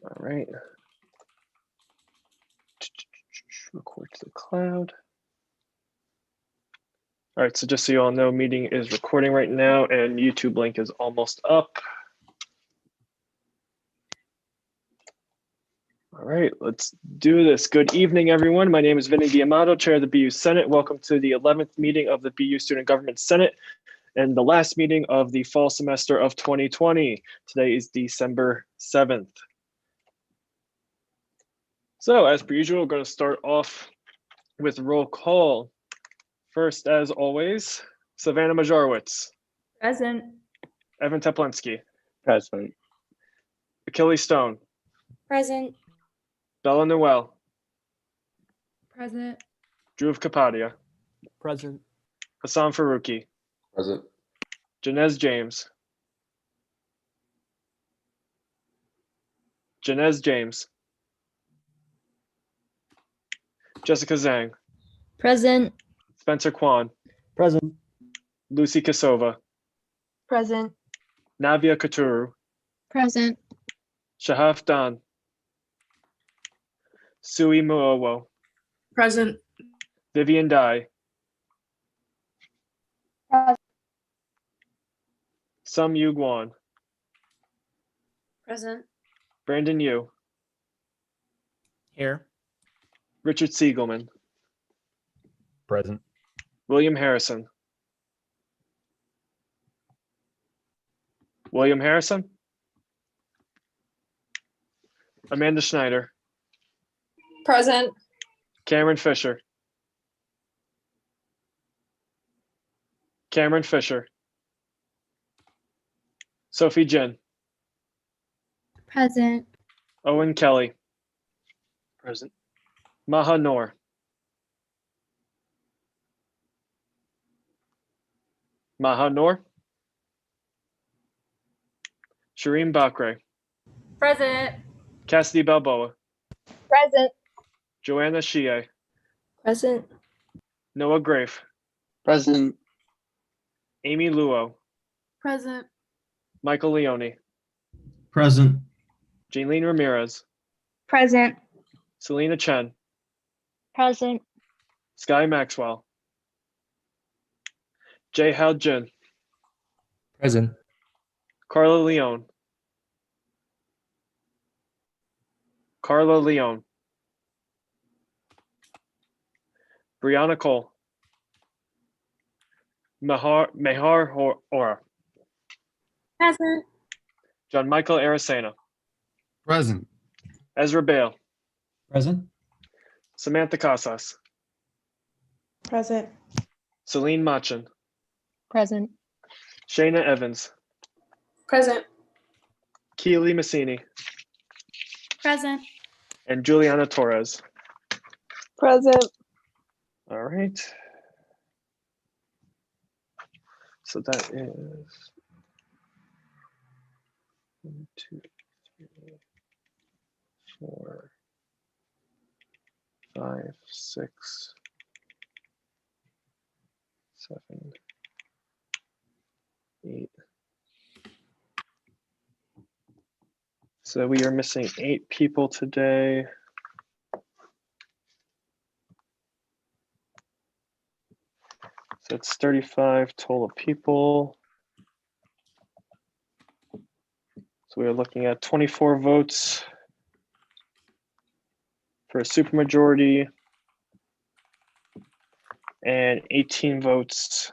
All right. Record to the cloud. All right, so just so you all know, meeting is recording right now and YouTube link is almost up. All right, let's do this. Good evening, everyone. My name is Vinny D'Amato, Chair of the BU Senate. Welcome to the 11th meeting of the BU Student Government Senate and the last meeting of the fall semester of 2020. Today is December 7th. So as per usual, we're going to start off with roll call. First, as always, Savannah Majarowitz. Present. Evan Teplensky. Present. Achilles Stone. Present. Bella Noel. Present. Dhruv Kapadia. Present. Hassan Faruqi. Present. Janez James. Janez James. Jessica Zhang. Present. Spencer Kwan. Present. Lucy Kosova. Present. Navia Katuru. Present. Shahaf Dan. Sui Muowo. Present. Vivian Dai. Sum Yu Guan. Present. Brandon Yu. Here. Richard Siegelman. Present. William Harrison. William Harrison. Amanda Schneider. Present. Cameron Fisher. Cameron Fisher. Sophie Jin. Present. Owen Kelly. Present. Maha Noor. Maha Noor. Shireen Bakre. Present. Cassidy Balboa. Present. Joanna Shie. Present. Noah Grafe. Present. Amy Luo. Present. Michael Leone. Present. Jaylene Ramirez. Present. Selena Chen. Present. Sky Maxwell. Jay Hao Jin. Present. Carla Leone. Carla Leone. Brianna Cole. Mehar Ora. Present. John Michael Aracena. Present. Ezra Bale. Present. Samantha Casas. Present. Celine Machin. Present. Shayna Evans. Present. Keely Massini. Present. And Juliana Torres. Present. All right. So that is 1, 2, 3, 4, 5, 6, 7, 8. So we are missing 8 people today. So it's 35 total people. So we are looking at 24 votes for a supermajority and 18 votes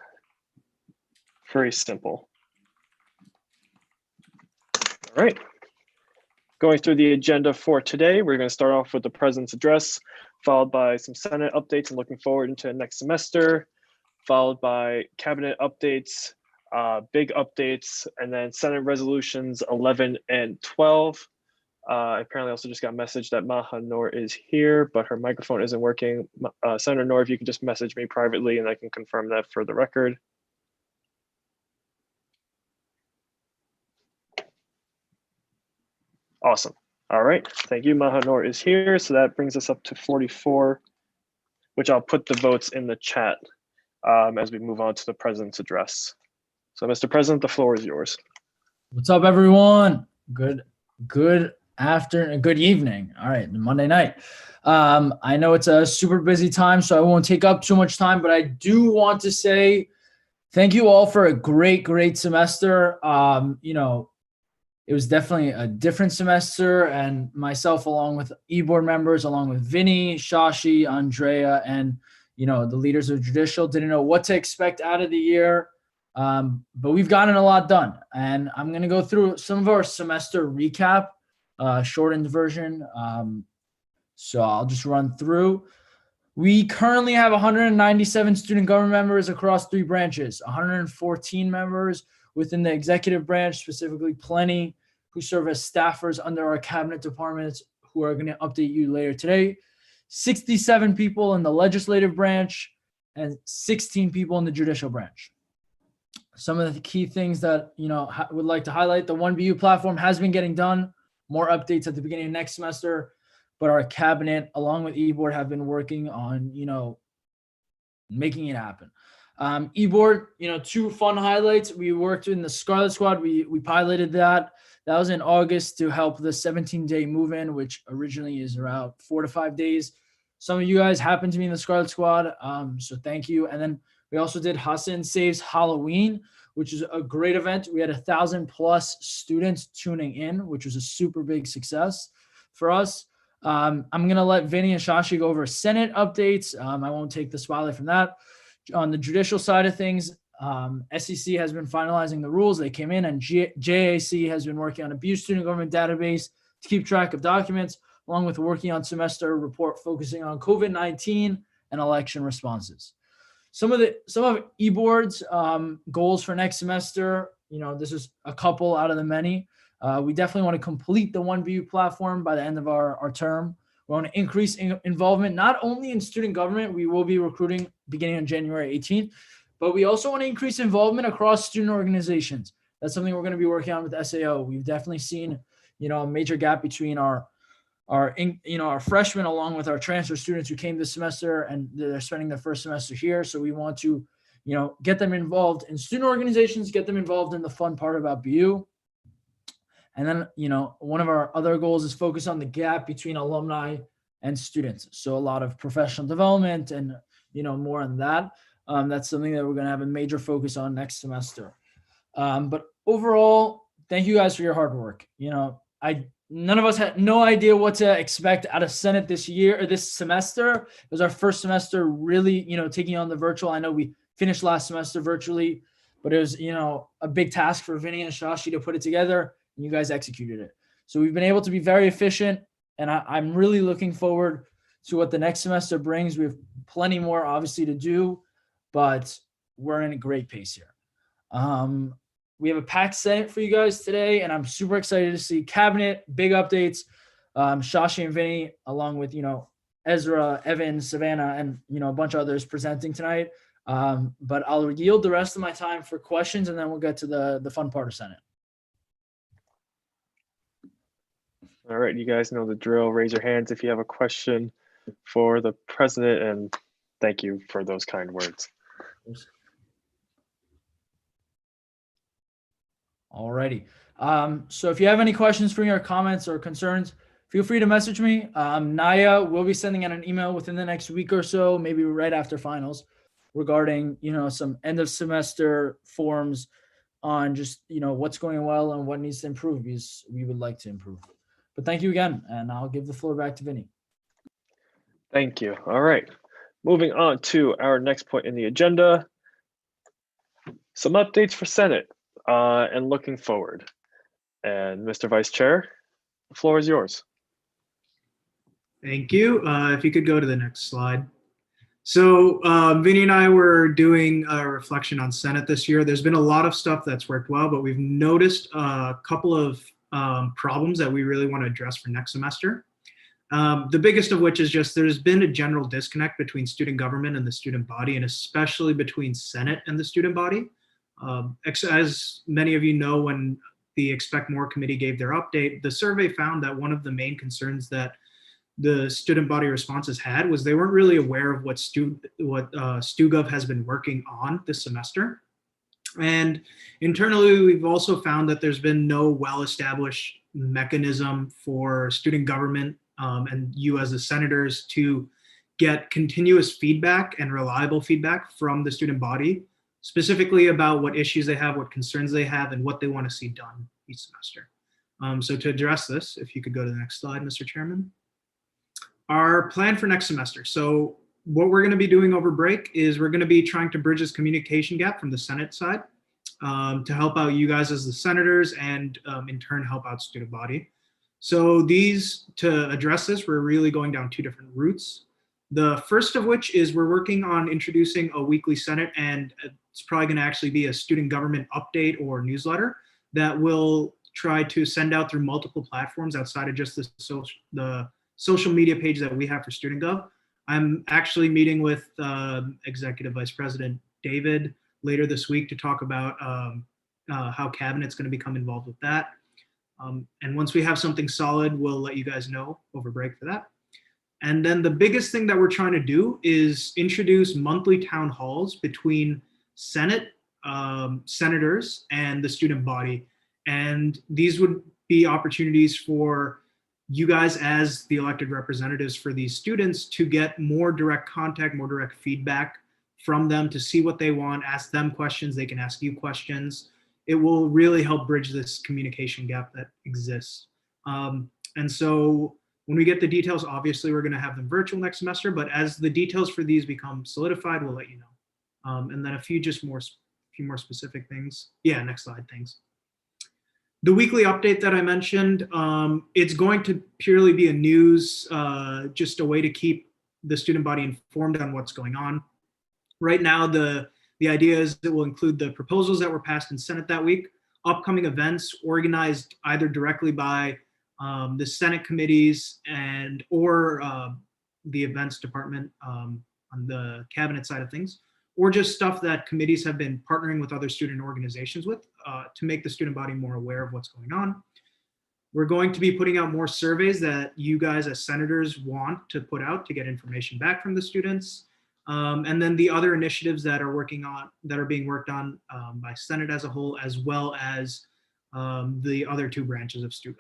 for a simple. All right. Going through the agenda for today, we're going to start off with the President's address, followed by some Senate updates and looking forward into next semester, followed by cabinet updates, big updates, and then Senate resolutions 11 and 12. I apparently also just got a message that Maha Noor is here, but her microphone isn't working. Senator Noor, if you can just message me privately and I can confirm that for the record. Awesome. All right. Thank you. Maha Noor is here. So that brings us up to 44, which I'll put the votes in the chat as we move on to the President's address. So Mr. President, the floor is yours. What's up, everyone? Good afternoon, good evening. All right, Monday night. I know it's a super busy time, so I won't take up too much time, but I do want to say thank you all for a great semester. It was definitely a different semester, and myself, along with e-board members, along with Vinny, Shashi, Andrea, and the leaders of Judicial, didn't know what to expect out of the year. But we've gotten a lot done, and I'm going to go through some of our semester recap, shortened version. So I'll just run through. We currently have 197 student government members across 3 branches, 114 members within the executive branch, specifically plenty who serve as staffers under our cabinet departments, who are going to update you later today, 67 people in the legislative branch, and 16 people in the judicial branch. Some of the key things that would like to highlight: the 1BU platform has been getting done. More updates at the beginning of next semester, but our cabinet, along with eBoard, have been working on making it happen. eBoard, 2 fun highlights. We worked in the Scarlet Squad. We piloted that. That was in August to help the 17-day move-in, which originally is around 4 to 5 days. Some of you guys happen to be in the Scarlet Squad, so thank you. And then we also did Hassan Saves Halloween, which is a great event. We had 1,000+ students tuning in, which was a super big success for us. I'm going to let Vinny and Shashi go over Senate updates. I won't take the spotlight from that. On the judicial side of things, SEC has been finalizing the rules. They came in, and JAC has been working on abuse student government database to keep track of documents, along with working on semester report focusing on COVID-19 and election responses. Some of eBoard's goals for next semester, this is a couple out of the many. We definitely want to complete the 1BU platform by the end of our term. We want to increase involvement, not only in student government. We will be recruiting beginning on January 18th, but we also want to increase involvement across student organizations. That's something we're going to be working on with SAO. We've definitely seen, a major gap between our freshmen along with our transfer students who came this semester and they're spending their first semester here. So we want to, get them involved in student organizations, get them involved in the fun part about BU. And then, one of our other goals is focus on the gap between alumni and students. So a lot of professional development and, more on that. That's something that we're going to have a major focus on next semester. But overall, thank you guys for your hard work. None of us had no idea what to expect out of Senate this year or this semester. It was our first semester really, taking on the virtual. I know we finished last semester virtually, but it was, a big task for Vinny and Shashi to put it together, and you guys executed it. So we've been able to be very efficient, and I'm really looking forward to what the next semester brings. We have plenty more, obviously, to do, but we're in a great pace here. We have a packed Senate for you guys today, and I'm super excited to see cabinet, big updates, Shashi and Vinny, along with, Ezra, Evan, Savannah, and, a bunch of others presenting tonight. But I'll yield the rest of my time for questions, and then we'll get to the fun part of Senate. All right, you guys know the drill. Raise your hands if you have a question for the president, and thank you for those kind words. All righty. So if you have any questions for me or comments or concerns, feel free to message me. Naya will be sending out an email within the next week or so, maybe right after finals, regarding, some end of semester forms on just, what's going well and what needs to improve, because we would like to improve. But thank you again, and I'll give the floor back to Vinny. Thank you. All right. Moving on to our next point in the agenda. Some updates for Senate and looking forward. And Mr. Vice Chair, the floor is yours. Thank you. If you could go to the next slide. So Vinny and I were doing a reflection on Senate this year. There's been a lot of stuff that's worked well, but we've noticed a couple of problems that we really want to address for next semester. The biggest of which is just there's been a general disconnect between student government and the student body, and especially between Senate and the student body. As many of you know, when the Expect More committee gave their update, the survey found that one of the main concerns that the student body responses had was they weren't really aware of what StuGov has been working on this semester. And internally, we've also found that there's been no well-established mechanism for student government and you as the senators to get continuous feedback and reliable feedback from the student body, specifically about what issues they have, what concerns they have, and what they want to see done each semester. So to address this, if you could go to the next slide, Mr. Chairman. Our plan for next semester. So what we're going to be doing over break is we're going to be trying to bridge this communication gap from the Senate side to help out you guys as the senators and in turn help out student body. So to address this, we're really going down two different routes. The first of which is we're working on introducing a weekly Senate, and it's probably going to actually be a student government update or newsletter that will try to send out through multiple platforms outside of just the social media page that we have for Student Gov. I'm actually meeting with Executive Vice President David later this week to talk about how Cabinet's going to become involved with that. And once we have something solid, we'll let you guys know over break for that. And then the biggest thing that we're trying to do is introduce monthly town halls between Senate, senators, and the student body. And these would be opportunities for you guys as the elected representatives for these students to get more direct contact, more direct feedback from them, to see what they want, ask them questions, they can ask you questions. It will really help bridge this communication gap that exists. And so when we get the details, obviously we're going to have them virtual next semester, but as the details for these become solidified, we'll let you know. And then a few more specific things. Yeah, next slide, thanks. The weekly update that I mentioned, it's going to purely be a news, just a way to keep the student body informed on what's going on. Right now, the idea is it will include the proposals that were passed in Senate that week, upcoming events organized either directly by the Senate committees or the events department on the Cabinet side of things, or just stuff that committees have been partnering with other student organizations with to make the student body more aware of what's going on. We're going to be putting out more surveys that you guys as senators want to put out to get information back from the students. And then the other initiatives that are being worked on by Senate as a whole, as well as the other two branches of StuGov.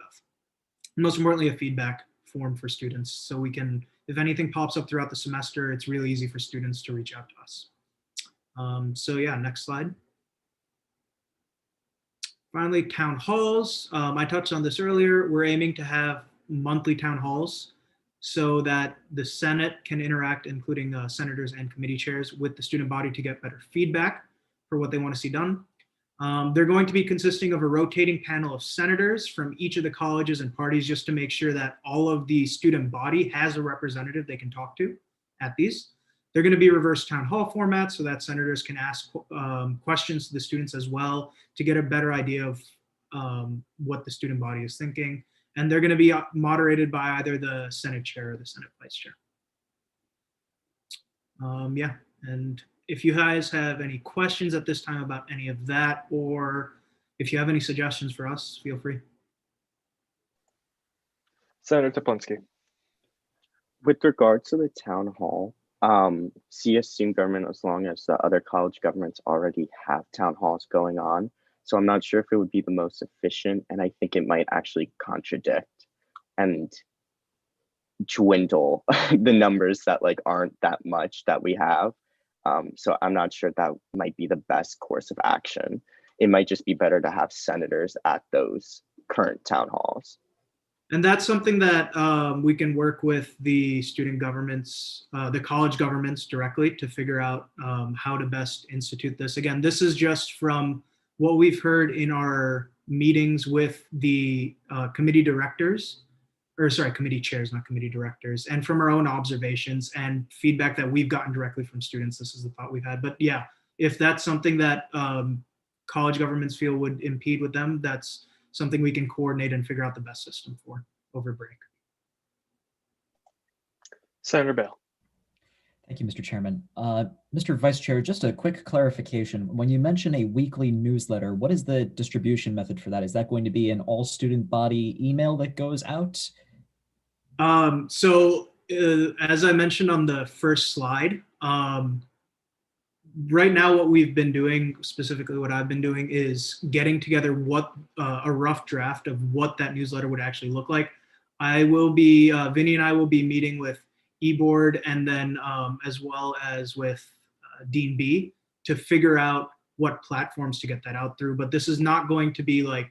Most importantly, a feedback form for students, so we can, if anything pops up throughout the semester, it's really easy for students to reach out to us. So yeah, next slide. Finally, town halls. I touched on this earlier. We're aiming to have monthly town halls so that the Senate can interact, including senators and committee chairs, with the student body to get better feedback for what they want to see done. They're going to be consisting of a rotating panel of senators from each of the colleges and parties, just to make sure that all of the student body has a representative they can talk to at these. They're going to be reverse town hall format so that senators can ask questions to the students as well to get a better idea of what the student body is thinking. And they're going to be moderated by either the Senate chair or the Senate vice chair. Yeah, and if you guys have any questions at this time about any of that, or if you have any suggestions for us, feel free. Senator Topolsky. With regards to the town hall, CS student government, as long as the other college governments already have town halls going on. So I'm not sure if it would be the most efficient, and I think it might actually contradict and dwindle the numbers that aren't that much that we have. So I'm not sure that might be the best course of action. It might just be better to have senators at those current town halls. And that's something that we can work with the student governments, the college governments directly to figure out how to best institute this. Again, this is just from what we've heard in our meetings with the committee directors, or sorry, committee chairs, not committee directors, and from our own observations and feedback that we've gotten directly from students. This is the thought we've had. But yeah, if that's something that college governments feel would impede with them, that's something we can coordinate and figure out the best system for over break. Senator Bale. Thank you, Mr. Chairman. Mr. Vice Chair, just a quick clarification. When you mention a weekly newsletter, what is the distribution method for that? Is that going to be an all student body email that goes out? As I mentioned on the first slide, right now, what we've been doing, specifically what I've been doing, is getting together what a rough draft of what that newsletter would actually look like. I will be, Vinny and I will be meeting with eBoard and then as well as with Dean B to figure out what platforms to get that out through. But this is not going to be like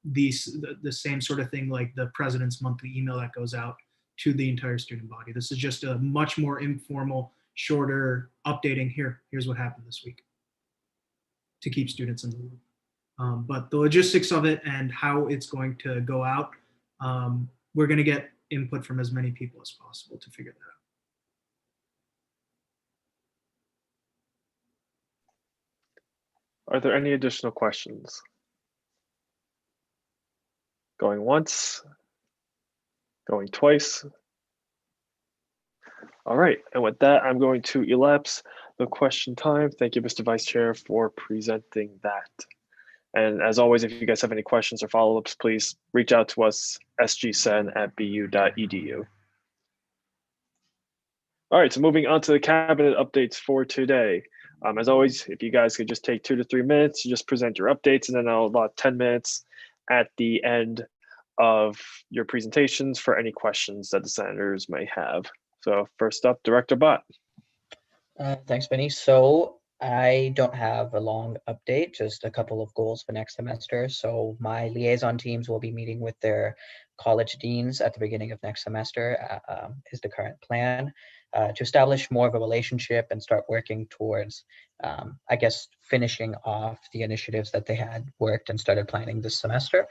the same sort of thing like the president's monthly email that goes out to the entire student body. This is just a much more informal, shorter updating. Here's what happened this week to keep students in the loop. But the logistics of it and how it's going to go out, we're going to get input from as many people as possible to figure that out. Are there any additional questions? Going once, going twice. All right, and with that, I'm going to elapse the question time. Thank you, Mr. Vice Chair, for presenting that. And as always, if you guys have any questions or follow-ups, please reach out to us, sgsen@bu.edu. All right, so moving on to the cabinet updates for today. As always, if you guys could just take 2 to 3 minutes to just present your updates, and then I'll allot 10 minutes at the end of your presentations for any questions that the senators may have. So first up, Director Bott. Thanks, Vinny. So I don't have a long update, just a couple of goals for next semester. So my liaison teams will be meeting with their college deans at the beginning of next semester, is the current plan, to establish more of a relationship and start working towards, I guess, finishing off the initiatives that they had worked and started planning this semester.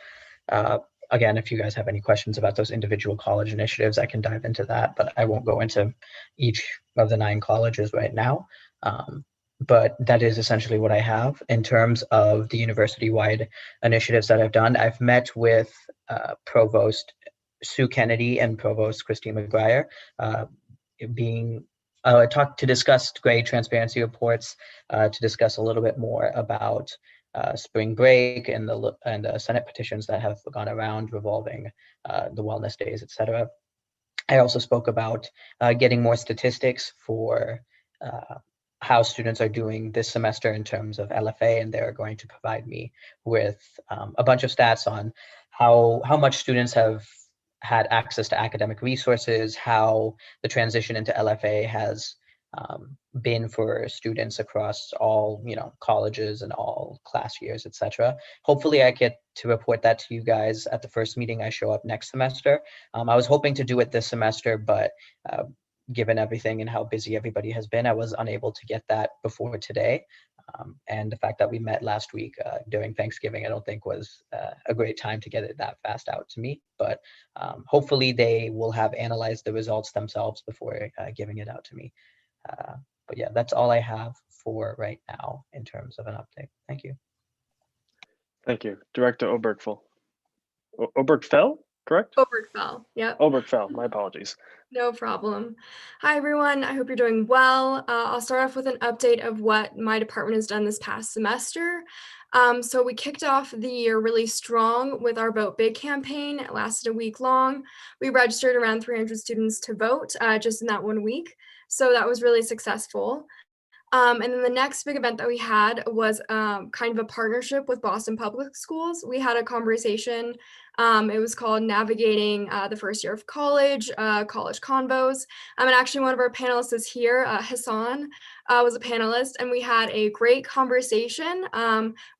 Again, if you guys have any questions about those individual college initiatives, I can dive into that, but I won't go into each of the 9 colleges right now. But that is essentially what I have in terms of the university-wide initiatives that I've done. I've met with Provost Sue Kennedy and Provost Christine McGuire, to discuss grade transparency reports, to discuss a little bit more about spring break and the Senate petitions that have gone around revolving the wellness days, etc. I also spoke about getting more statistics for how students are doing this semester in terms of LFA, and they're going to provide me with a bunch of stats on how much students have had access to academic resources, how the transition into LFA has been for students across all colleges and all class years, etc. Hopefully I get to report that to you guys at the first meeting I show up next semester. I was hoping to do it this semester, but given everything and how busy everybody has been, I was unable to get that before today. And the fact that we met last week during Thanksgiving, I don't think was a great time to get it that fast out to me. But hopefully they will have analyzed the results themselves before giving it out to me. But yeah, that's all I have for right now in terms of an update. Thank you. Thank you. Director Obergfell. Obergfell, correct? Obergfell, yep. Obergfell, my apologies. No problem. Hi, everyone. I hope you're doing well. I'll start off with an update of what my department has done this past semester. So we kicked off the year really strong with our Vote Big campaign. It lasted a week long. We registered around 300 students to vote just in that 1 week. So that was really successful. And then the next big event that we had was kind of a partnership with Boston Public Schools. We had a conversation. It was called Navigating the First Year of College, College Convos. And actually one of our panelists is here, Hassan, was a panelist, and we had a great conversation.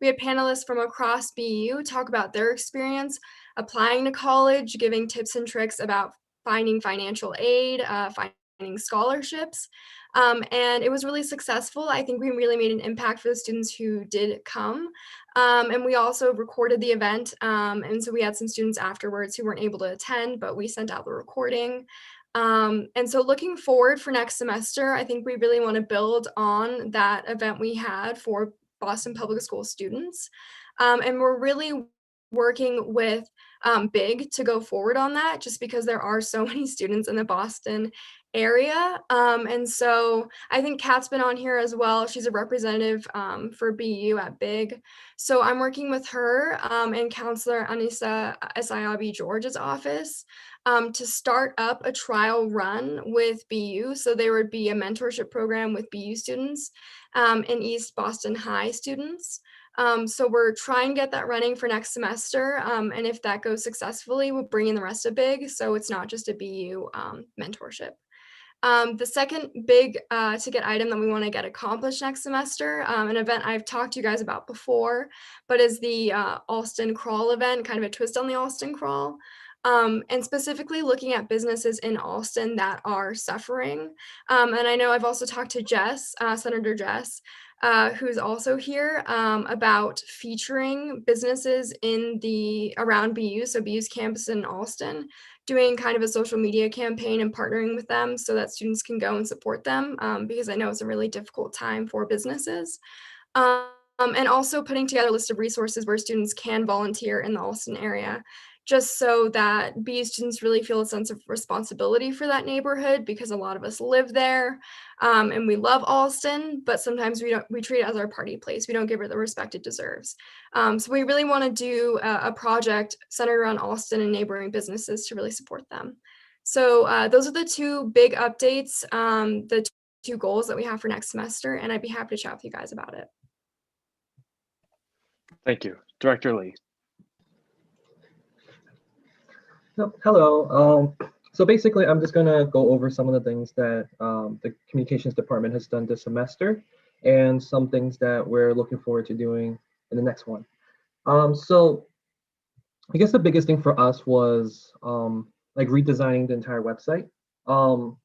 We had panelists from across BU talk about their experience applying to college, giving tips and tricks about finding financial aid, finding scholarships. And it was really successful. I think we really made an impact for the students who did come. And we also recorded the event. And so we had some students afterwards who weren't able to attend, but we sent out the recording. And so looking forward for next semester, I think we really want to build on that event we had for Boston Public School students. And we're really working with big to go forward on that, just because there are so many students in the Boston area. And so I think Kat's been on here as well. She's a representative for BU at BIG. So I'm working with her and Counselor Anissa Esayabi George's office to start up a trial run with BU. So there would be a mentorship program with BU students and East Boston High students. So we're trying to get that running for next semester. And if that goes successfully, we'll bring in the rest of BIG. So it's not just a BU mentorship. The second big ticket item that we want to get accomplished next semester, an event I've talked to you guys about before, but is the Alston Crawl event, kind of a twist on the Alston Crawl. And specifically looking at businesses in Alston that are suffering. And I know I've also talked to Jess, Senator Jess, who's also here, about featuring businesses in around BU, so BU's campus in Alston, doing kind of a social media campaign and partnering with them so that students can go and support them, because I know it's a really difficult time for businesses. And also putting together a list of resources where students can volunteer in the Alston area, just so that BU students really feel a sense of responsibility for that neighborhood, because a lot of us live there and we love Alston, but sometimes we treat it as our party place. We don't give it the respect it deserves. So we really want to do a project centered around Alston and neighboring businesses to really support them. So those are the two big updates, the two goals that we have for next semester, and I'd be happy to chat with you guys about it. Thank you. Director Lee. Hello. So basically, I'm just going to go over some of the things that the communications department has done this semester and some things that we're looking forward to doing in the next one. So I guess the biggest thing for us was like redesigning the entire website. Our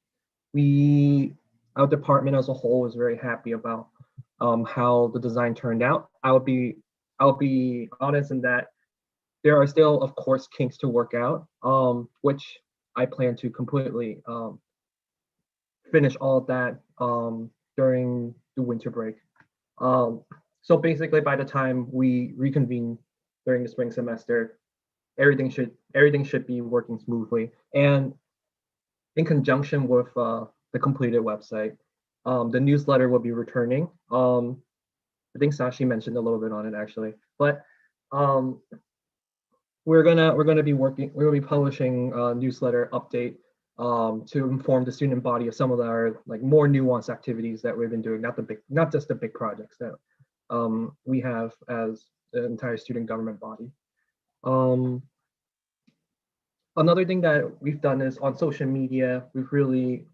department as a whole was very happy about how the design turned out. I'll be honest in that there are still, of course, kinks to work out, which I plan to completely finish all of that during the winter break. So basically, by the time we reconvene during the spring semester, everything should be working smoothly. And in conjunction with the completed website, the newsletter will be returning. I think Sashi mentioned a little bit on it actually, but we're gonna be publishing a newsletter update to inform the student body of some of our like more nuanced activities that we've been doing, not just the big projects that we have as the entire student government body. Another thing that we've done is on social media, we've really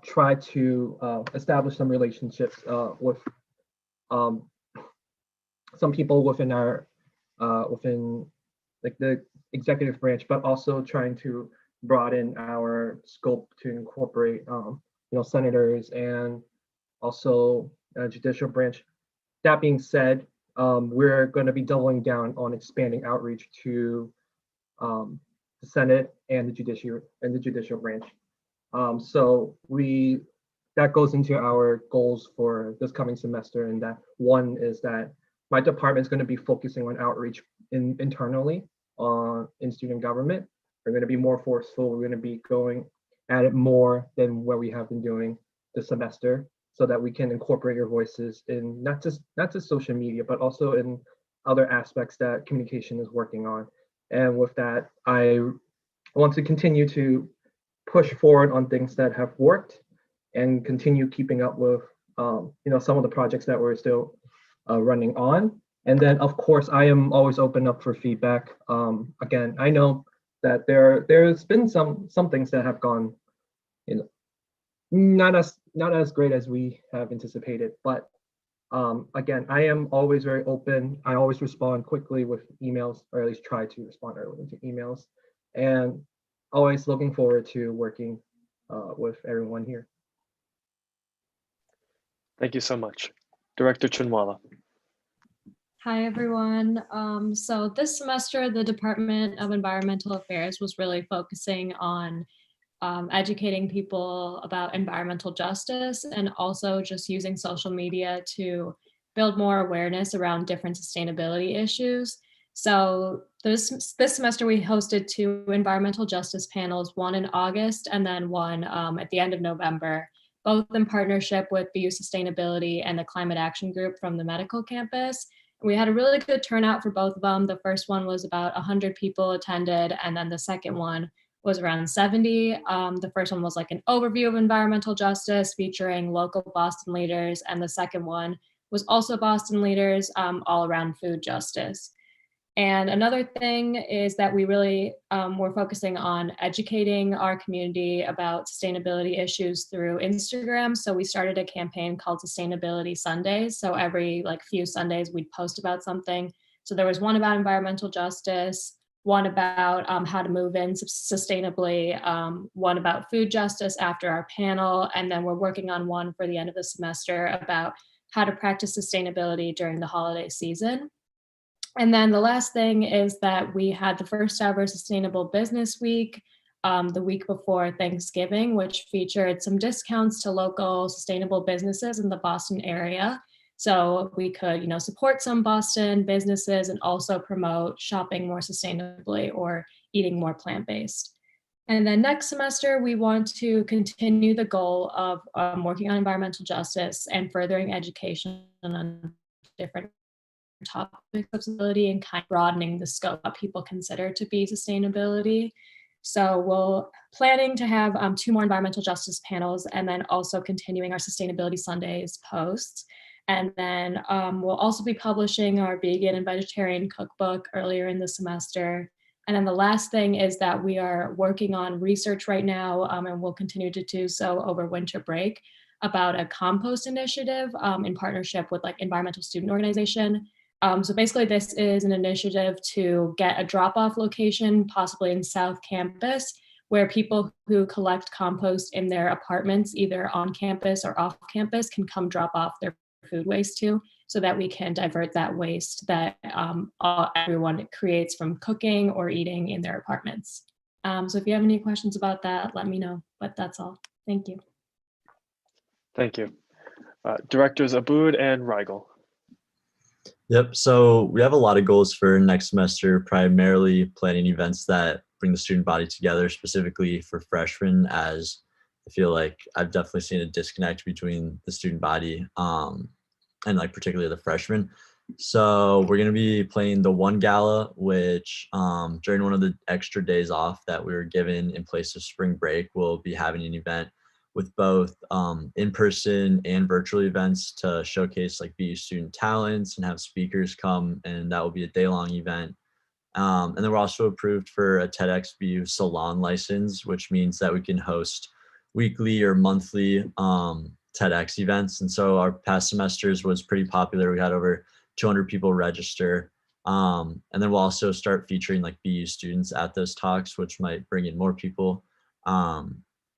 tried to establish some relationships with some people within our within like the executive branch, but also trying to broaden our scope to incorporate, senators and also judicial branch. That being said, we're going to be doubling down on expanding outreach to the Senate and the judicial branch. So that goes into our goals for this coming semester, and that one is that my department is going to be focusing on outreach internally in student government. We're going to be more forceful. We're going to be going at it more than what we have been doing this semester, so that we can incorporate your voices in not just social media, but also in other aspects that communication is working on. And with that, I want to continue to push forward on things that have worked and continue keeping up with some of the projects that we're still running on. And then, of course, I am always open up for feedback. Again, I know that there's been some things that have gone, not as great as we have anticipated. But again, I am always very open. I always respond quickly with emails, or at least try to respond early to emails, and always looking forward to working with everyone here. Thank you so much. Director Chunwala. Hi, everyone. So this semester, the Department of Environmental Affairs was really focusing on educating people about environmental justice, and also just using social media to build more awareness around different sustainability issues. So this semester we hosted 2 environmental justice panels, one in August and then one at the end of November, both in partnership with BU Sustainability and the Climate Action Group from the medical campus. We had a really good turnout for both of them. The first one was about 100 people attended, and then the second one was around 70. The first one was like an overview of environmental justice featuring local Boston leaders, and the second one was also Boston leaders all around food justice. And another thing is that we really were focusing on educating our community about sustainability issues through Instagram. So we started a campaign called Sustainability Sundays. So every few Sundays we'd post about something. So there was one about environmental justice, one about how to move in sustainably, one about food justice after our panel, and then we're working on one for the end of the semester about how to practice sustainability during the holiday season. And then the last thing is that we had the first ever Sustainable Business Week the week before Thanksgiving, which featured some discounts to local sustainable businesses in the Boston area. So we could, support some Boston businesses and also promote shopping more sustainably or eating more plant-based. And then next semester, we want to continue the goal of working on environmental justice and furthering education on different topics of sustainability and kind of broadening the scope of what people consider to be sustainability. So we're planning to have 2 more environmental justice panels, and then also continuing our Sustainability Sundays posts. And then we'll also be publishing our vegan and vegetarian cookbook earlier in the semester. And then the last thing is that we are working on research right now, and we'll continue to do so over winter break, about a compost initiative in partnership with Environmental Student Organization. So basically this is an initiative to get a drop-off location, possibly in South Campus, where people who collect compost in their apartments, either on campus or off campus, can come drop off their food waste to, so that we can divert that waste that everyone creates from cooking or eating in their apartments. So if you have any questions about that, let me know, but that's all. Thank you. Thank you. Directors Aboud and Rigel. Yep, so we have a lot of goals for next semester, primarily planning events that bring the student body together, specifically for freshmen, as I feel like I've definitely seen a disconnect between the student body and particularly the freshmen. So we're going to be playing the One Gala, which during one of the extra days off that we were given in place of spring break, we'll be having an event with both in-person and virtual events to showcase BU student talents and have speakers come, and that will be a day-long event. And then we're also approved for a TEDx BU salon license, which means that we can host weekly or monthly TEDx events. And so our past semesters was pretty popular. We had over 200 people register. And then we'll also start featuring BU students at those talks, which might bring in more people.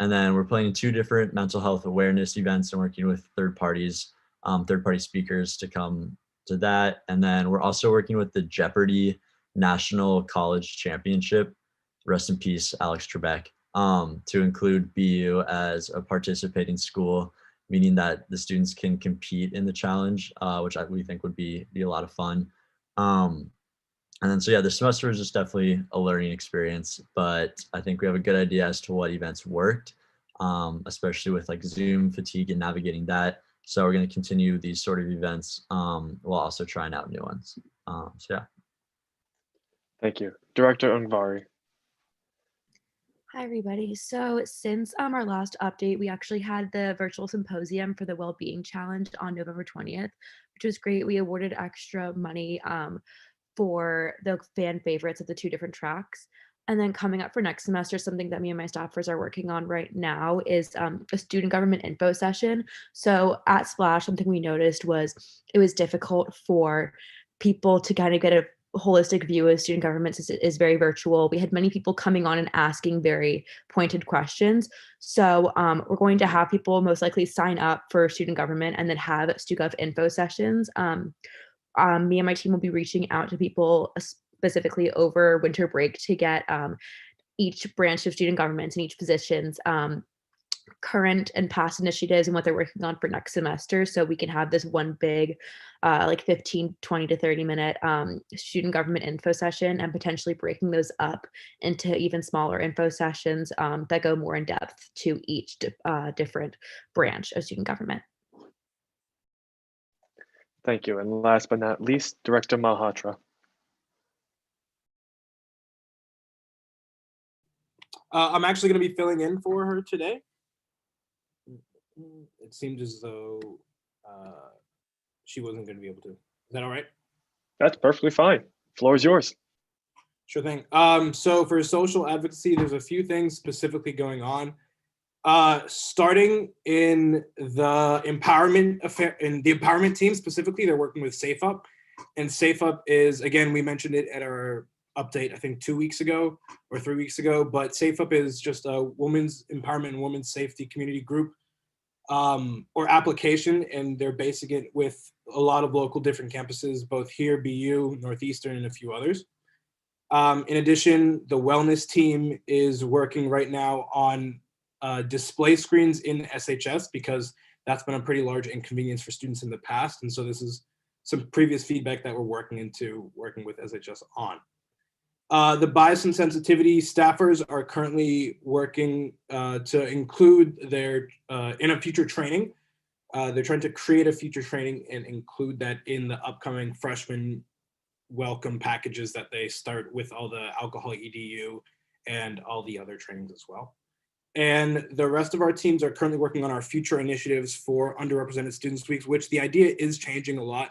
And then we're planning 2 different mental health awareness events and working with third-party speakers to come to that. And then we're also working with the Jeopardy National College Championship, rest in peace, Alex Trebek, to include BU as a participating school, meaning that the students can compete in the challenge, which we think would be a lot of fun. And then, so yeah, the semester is just definitely a learning experience, but I think we have a good idea as to what events worked, especially with Zoom fatigue and navigating that. So we're going to continue these sort of events while also trying out new ones. So yeah. Thank you. Director Ungvari. Hi, everybody. So since our last update, we actually had the virtual symposium for the Wellbeing Challenge on November 20th, which was great. We awarded extra money for the fan favorites of the 2 different tracks. And then coming up for next semester, something that me and my staffers are working on right now is a student government info session. So at Splash, something we noticed was it was difficult for people to kind of get a holistic view of student government is very virtual. We had many people coming on and asking very pointed questions. So we're going to have people most likely sign up for student government and then have StuGov info sessions. Me and my team will be reaching out to people specifically over winter break to get each branch of student government and each positions current and past initiatives and what they're working on for next semester, so we can have this one big like 15, 20 to 30 minute student government info session, and potentially breaking those up into even smaller info sessions that go more in depth to each different branch of student government. Thank you. And last but not least, Director Malhotra. I'm actually going to be filling in for her today. It seemed as though she wasn't going to be able to. Is that all right? That's perfectly fine. Floor is yours. Sure thing. So for social advocacy, there's a few things specifically going on. Starting in the empowerment team specifically, they're working with SafeUp, and SafeUp is, again, we mentioned it at our update, I think 2 weeks ago or 3 weeks ago, but SafeUp is just a women's empowerment and women's safety community group or application, and they're basing it with a lot of local different campuses, both here, BU, Northeastern, and a few others. In addition, the wellness team is working right now on display screens in SHS, because that's been a pretty large inconvenience for students in the past. And so this is some previous feedback that we're working with SHS on. The bias and sensitivity staffers are currently working to include their, in a future training. They're trying to create a future training and include that in the upcoming freshman welcome packages that they start with all the alcohol EDU and all the other trainings as well. And the rest of our teams are currently working on our future initiatives for underrepresented students weeks, which the idea is changing a lot.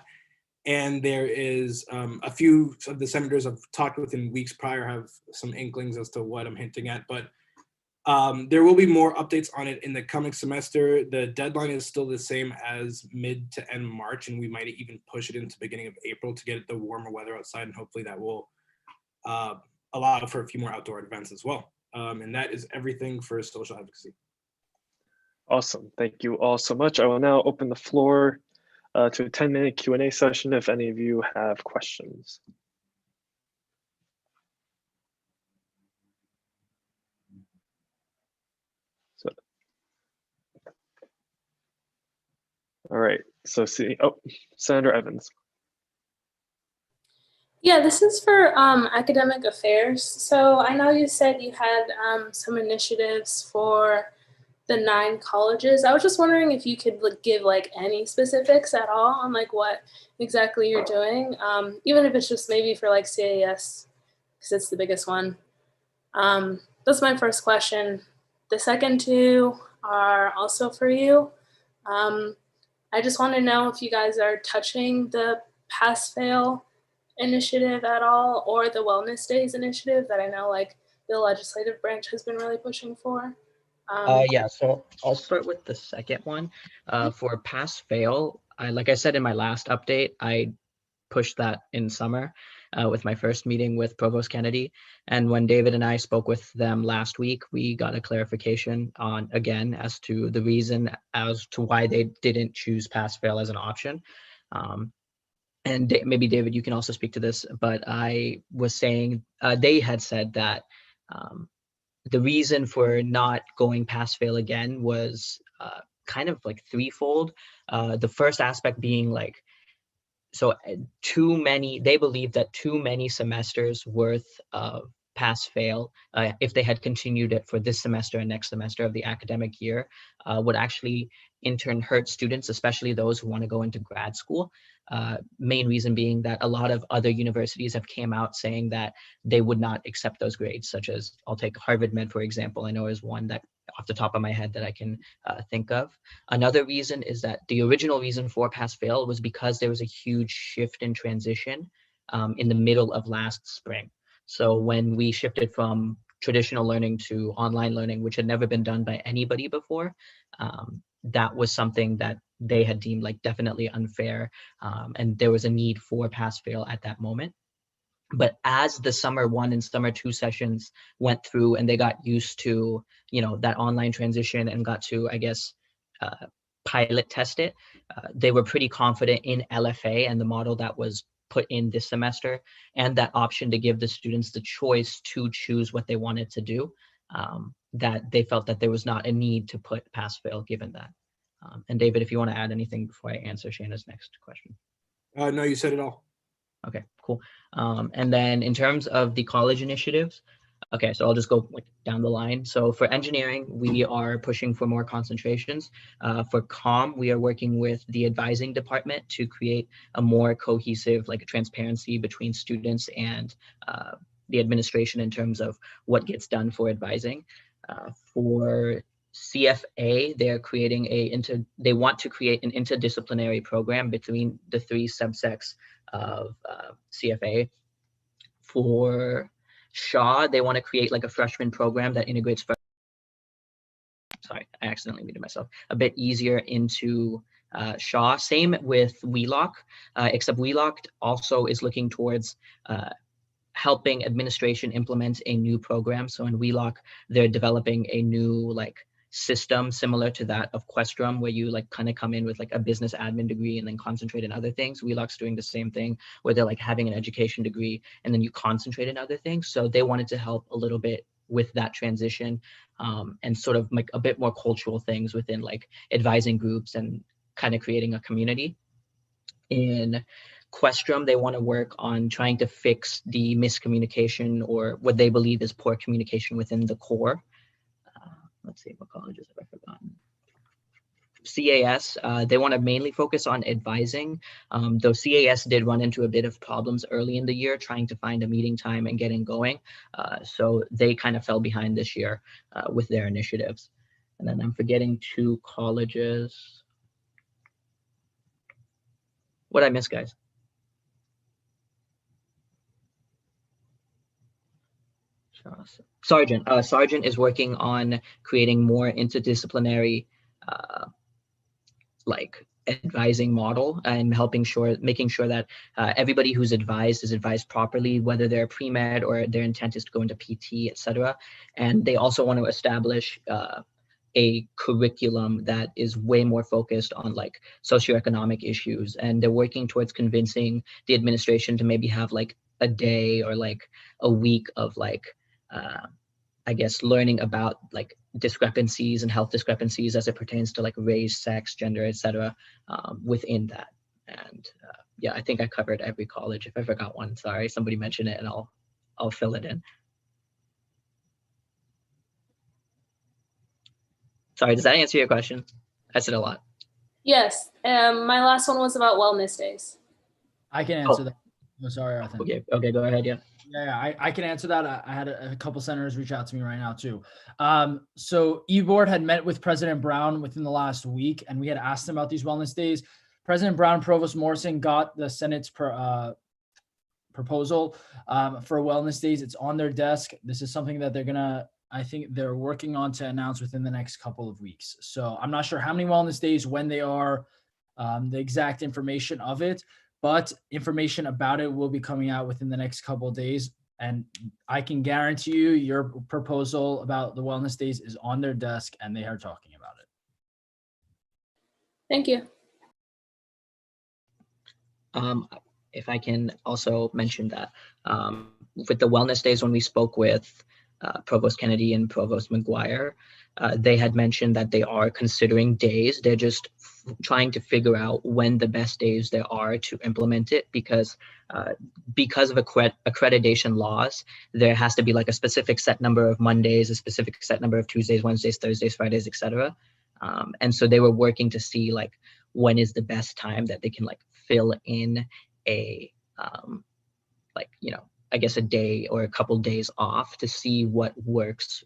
And there is a few of the senators I've talked with in weeks prior have some inklings as to what I'm hinting at, but there will be more updates on it in the coming semester. The deadline is still the same as mid to end March, and we might even push it into beginning of April to get the warmer weather outside, and hopefully that will allow for a few more outdoor events as well. And that is everything for social advocacy. Awesome. Thank you all so much. I will now open the floor to a 10-minute Q&A session if any of you have questions. So, all right. So Senator Evans. Yeah, this is for academic affairs. So I know you said you had some initiatives for the 9 colleges. I was just wondering if you could give any specifics at all on what exactly you're doing, even if it's just maybe for CAS, because it's the biggest one. That's my first question. The second 2 are also for you. I just want to know if you guys are touching the pass-fail initiative at all, or the wellness days initiative that I know the legislative branch has been really pushing for. Yeah, so I'll start with the second one. For pass fail, like I said in my last update, I pushed that in summer with my first meeting with Provost Kennedy. And when David and I spoke with them last week, we got a clarification on, again, as to the reason as to why they didn't choose pass fail as an option. And maybe David, you can also speak to this, but I was saying they had said that the reason for not going pass fail again was kind of threefold. The first aspect being too many, they believe that too many semesters worth of pass fail, if they had continued it for this semester and next semester of the academic year, would actually in turn hurt students, especially those who want to go into grad school. Main reason being that a lot of other universities have came out saying that they would not accept those grades, such as, I'll take Harvard Med, for example. I know is one that off the top of my head that I can think of. Another reason is that the original reason for pass fail was because there was a huge shift in transition in the middle of last spring. So when we shifted from traditional learning to online learning, which had never been done by anybody before, that was something that they had deemed definitely unfair, and there was a need for pass fail at that moment. But as the summer 1 and summer 2 sessions went through and they got used to, that online transition and got to, I guess, pilot test it, they were pretty confident in LFA and the model that was put in this semester, and that option to give the students the choice to choose what they wanted to do. that they felt that there was not a need to put pass-fail given that. And David, if you want to add anything before I answer Shanna's next question. No, you said it all. Okay, cool. And then in terms of the college initiatives, okay, so I'll just go like down the line. So for engineering, we are pushing for more concentrations. For comm, we are working with the advising department to create a more cohesive, like a transparency between students and the administration in terms of what gets done for advising. For CFA, they're creating they want to create an interdisciplinary program between the 3 subsects of CFA. For Shaw, they want to create like a freshman program that integrates, sorry, I accidentally muted myself, a bit easier into Shaw. Same with Wheelock, except Wheelock also is looking towards helping administration implement a new program. So in Wheelock, they're developing a new like system similar to that of Questrom, where you like kind of come in with like a business admin degree and then concentrate in other things. Wheelock's doing the same thing, where they're like having an education degree and then you concentrate in other things. So they wanted to help a little bit with that transition, and sort of like a bit more cultural things within like advising groups and kind of creating a community. In Questrom, they want to work on trying to fix the miscommunication or what they believe is poor communication within the core. Let's see, what colleges have I forgotten? CAS, they want to mainly focus on advising, though CAS did run into a bit of problems early in the year trying to find a meeting time and getting going. So they kind of fell behind this year with their initiatives. And then I'm forgetting 2 colleges. What'd I miss, guys? Sargent. Sargent is working on creating more interdisciplinary like advising model and making sure that everybody who's advised is advised properly, whether they're pre-med or their intent is to go into PT, etc. And they also want to establish a curriculum that is way more focused on like socioeconomic issues. And they're working towards convincing the administration to maybe have like a day or like a week of like, I guess, learning about like discrepancies and health discrepancies as it pertains to like race, sex, gender, etc. Within that. And yeah, I think I covered every college. If I forgot one, sorry, somebody mention it and I'll fill it in. Sorry, does that answer your question? I said a lot. Yes. My last one was about wellness days. I can answer that. Oh, sorry, Arthur. Okay, go ahead, yeah. Yeah, I can answer that. I had a couple senators reach out to me right now too. So eBoard had met with President Brown within the last week, and we had asked him about these wellness days. President Brown, Provost Morrison got the Senate's proposal for wellness days. It's on their desk. This is something that I think they're working on to announce within the next couple of weeks. So I'm not sure how many wellness days, when they are, the exact information of it, but information about it will be coming out within the next couple of days. And I can guarantee you your proposal about the wellness days is on their desk and they are talking about it. Thank you. If I can also mention that with the wellness days, when we spoke with Provost Kennedy and Provost McGuire, they had mentioned that they are considering days. They're just trying to figure out when the best days there are to implement it, because of accreditation laws, there has to be like a specific set number of Mondays, a specific set number of Tuesdays, Wednesdays, Thursdays, Fridays, etc. And so they were working to see like when is the best time that they can like fill in a like, you know, I guess a day or a couple days off to see what works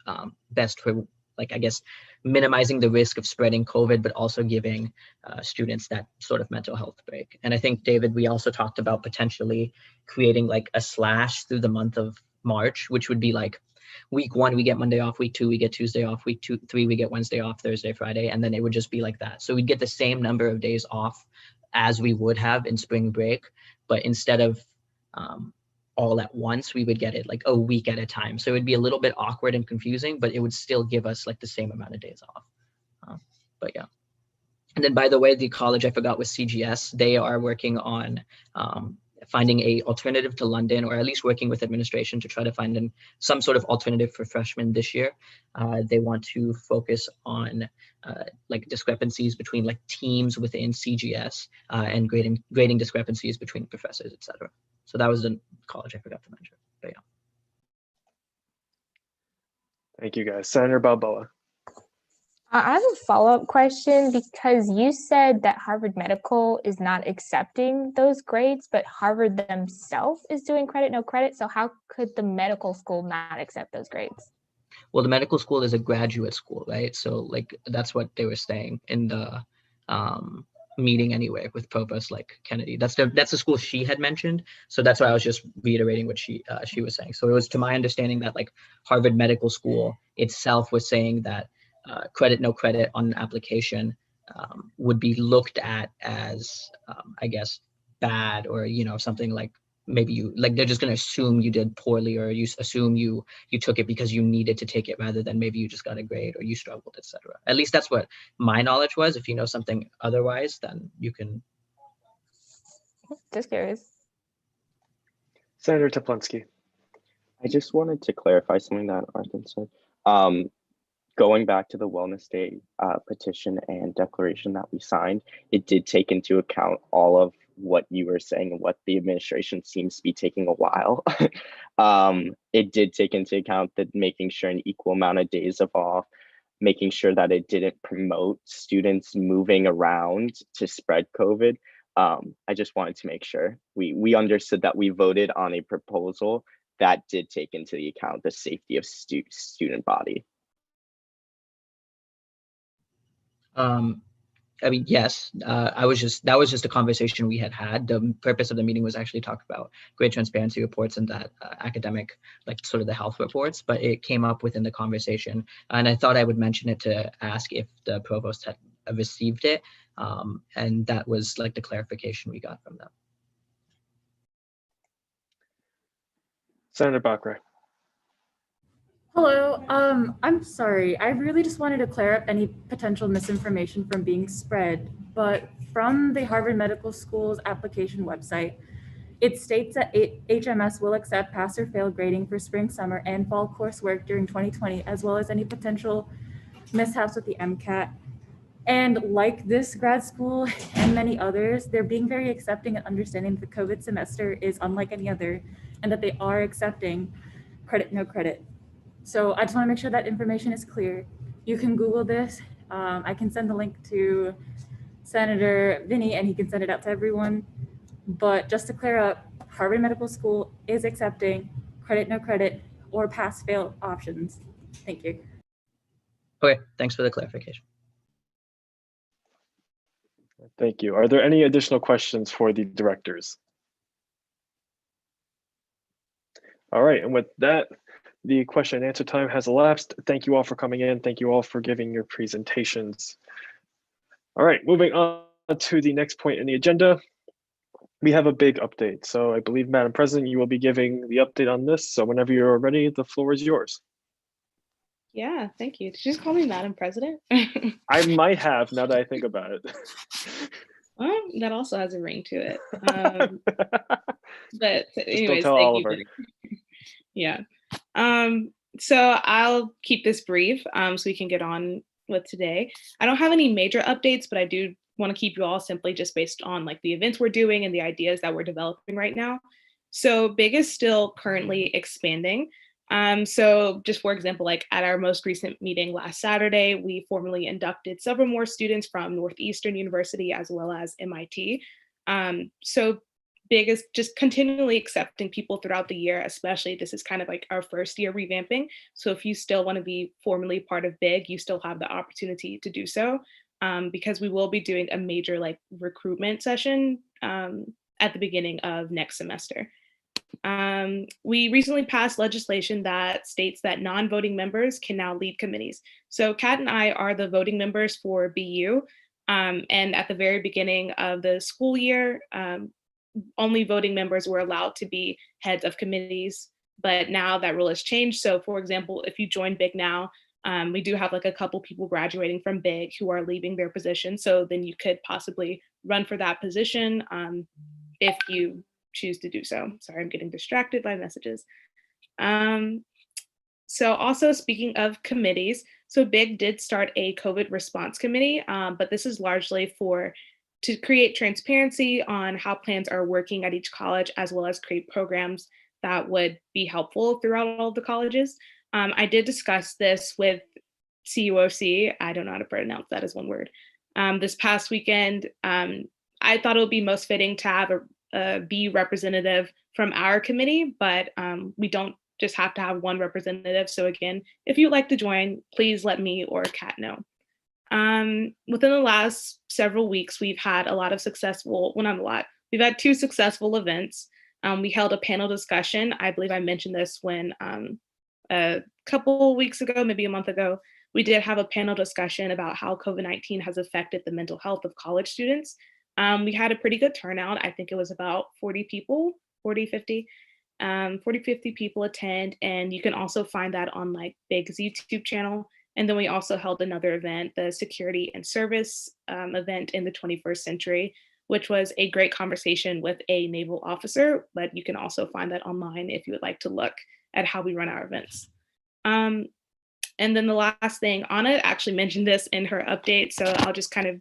best for, like, I guess, minimizing the risk of spreading COVID, but also giving students that sort of mental health break. And I think, David, we also talked about potentially creating like a slash through the month of March, which would be like week 1, we get Monday off, week 2, we get Tuesday off, week 3, we get Wednesday off, Thursday, Friday, and then it would just be like that. So we'd get the same number of days off as we would have in spring break, but instead of all at once, we would get it like a week at a time. So it would be a little bit awkward and confusing, but it would still give us like the same amount of days off. But yeah. And then, by the way, the college I forgot was CGS. They are working on finding a alternative to London, or at least working with administration to try to find some sort of alternative for freshmen this year. They want to focus on like discrepancies between like teams within CGS and grading discrepancies between professors, etc. So that was the college I forgot to mention. But yeah. Thank you, guys. Senator Balboa. I have a follow-up question because you said that Harvard Medical is not accepting those grades, but Harvard themselves is doing credit, no credit. So how could the medical school not accept those grades? Well, the medical school is a graduate school, right? So like that's what they were saying in the meeting anyway with Provost like Kennedy. That's the school she had mentioned. So that's why I was just reiterating what she was saying. So it was to my understanding that like Harvard Medical School itself was saying that credit, no credit on an application would be looked at as, I guess, bad, or, you know, something like maybe you, like they're just going to assume you did poorly, or you assume you took it because you needed to take it rather than maybe you just got a grade or you struggled, etc. At least that's what my knowledge was. If you know something otherwise, then you can. Just curious. Senator Teplinsky. I just wanted to clarify something that Arthur said. Going back to the Wellness Day petition and declaration that we signed, it did take into account all of what you were saying and what the administration seems to be taking a while. It did take into account that making sure an equal amount of days of off, making sure that it didn't promote students moving around to spread COVID. I just wanted to make sure we understood that we voted on a proposal that did take into the account the safety of student body. I mean, yes, that was just a conversation we had. The purpose of the meeting was actually talk about grade transparency reports and that academic, like sort of the health reports, but it came up within the conversation. And I thought I would mention it to ask if the provost had received it. And that was like the clarification we got from them. Senator Bakre. Hello, I'm sorry. I really just wanted to clear up any potential misinformation from being spread, but from the Harvard Medical School's application website, it states that HMS will accept pass or fail grading for spring, summer, and fall coursework during 2020, as well as any potential mishaps with the MCAT. And like this grad school and many others, they're being very accepting and understanding that the COVID semester is unlike any other, and that they are accepting credit, no credit. So I just want to make sure that information is clear. You can Google this. I can send the link to Senator Vinny and he can send it out to everyone. But just to clear up, Harvard Medical School is accepting credit, no credit, or pass fail options. Thank you. Okay, thanks for the clarification. Thank you. Are there any additional questions for the directors? All right, and with that, the question and answer time has elapsed. Thank you all for coming in. Thank you all for giving your presentations. All right, moving on to the next point in the agenda. We have a big update. So I believe, Madam President, you will be giving the update on this. So whenever you're ready, the floor is yours. Yeah, thank you. Did you just call me Madam President? I might have, now that I think about it. Well, that also has a ring to it. But anyways, tell thank Oliver. you. Yeah. So I'll keep this brief so we can get on with today. I don't have any major updates, but I do want to keep you all simply just based on like the events we're doing and the ideas that we're developing right now. So BIG is still currently expanding. So just for example, like at our most recent meeting last Saturday, we formally inducted several more students from Northeastern University as well as MIT. So BIG is just continually accepting people throughout the year, especially this is kind of like our first year revamping. So if you still want to be formally part of BIG, you still have the opportunity to do so because we will be doing a major like recruitment session at the beginning of next semester. We recently passed legislation that states that non-voting members can now lead committees. So Kat and I are the voting members for BU. And at the very beginning of the school year, only voting members were allowed to be heads of committees, but now that rule has changed. So for example, if you join BIG now, we do have like a couple people graduating from BIG who are leaving their position. So then you could possibly run for that position if you choose to do so. Sorry, I'm getting distracted by messages. So also speaking of committees, so BIG did start a COVID response committee, but this is largely to create transparency on how plans are working at each college, as well as create programs that would be helpful throughout all of the colleges. I did discuss this with CUOC. I don't know how to pronounce that as one word. This past weekend, I thought it would be most fitting to have a BU representative from our committee, but we don't just have to have one representative. So again, if you'd like to join, please let me or Kat know. Within the last several weeks, we've had a lot of successful, well, not a lot, we've had 2 successful events. We held a panel discussion. I believe I mentioned this when a couple weeks ago, maybe a month ago, we did have a panel discussion about how COVID-19 has affected the mental health of college students. We had a pretty good turnout. I think it was about 40 people, 50 people attend. And you can also find that on like BIG's YouTube channel. And then we also held another event, the Security and Service event in the 21st century, which was a great conversation with a naval officer, but you can also find that online if you would like to look at how we run our events. And then the last thing, Anna actually mentioned this in her update, so I'll just kind of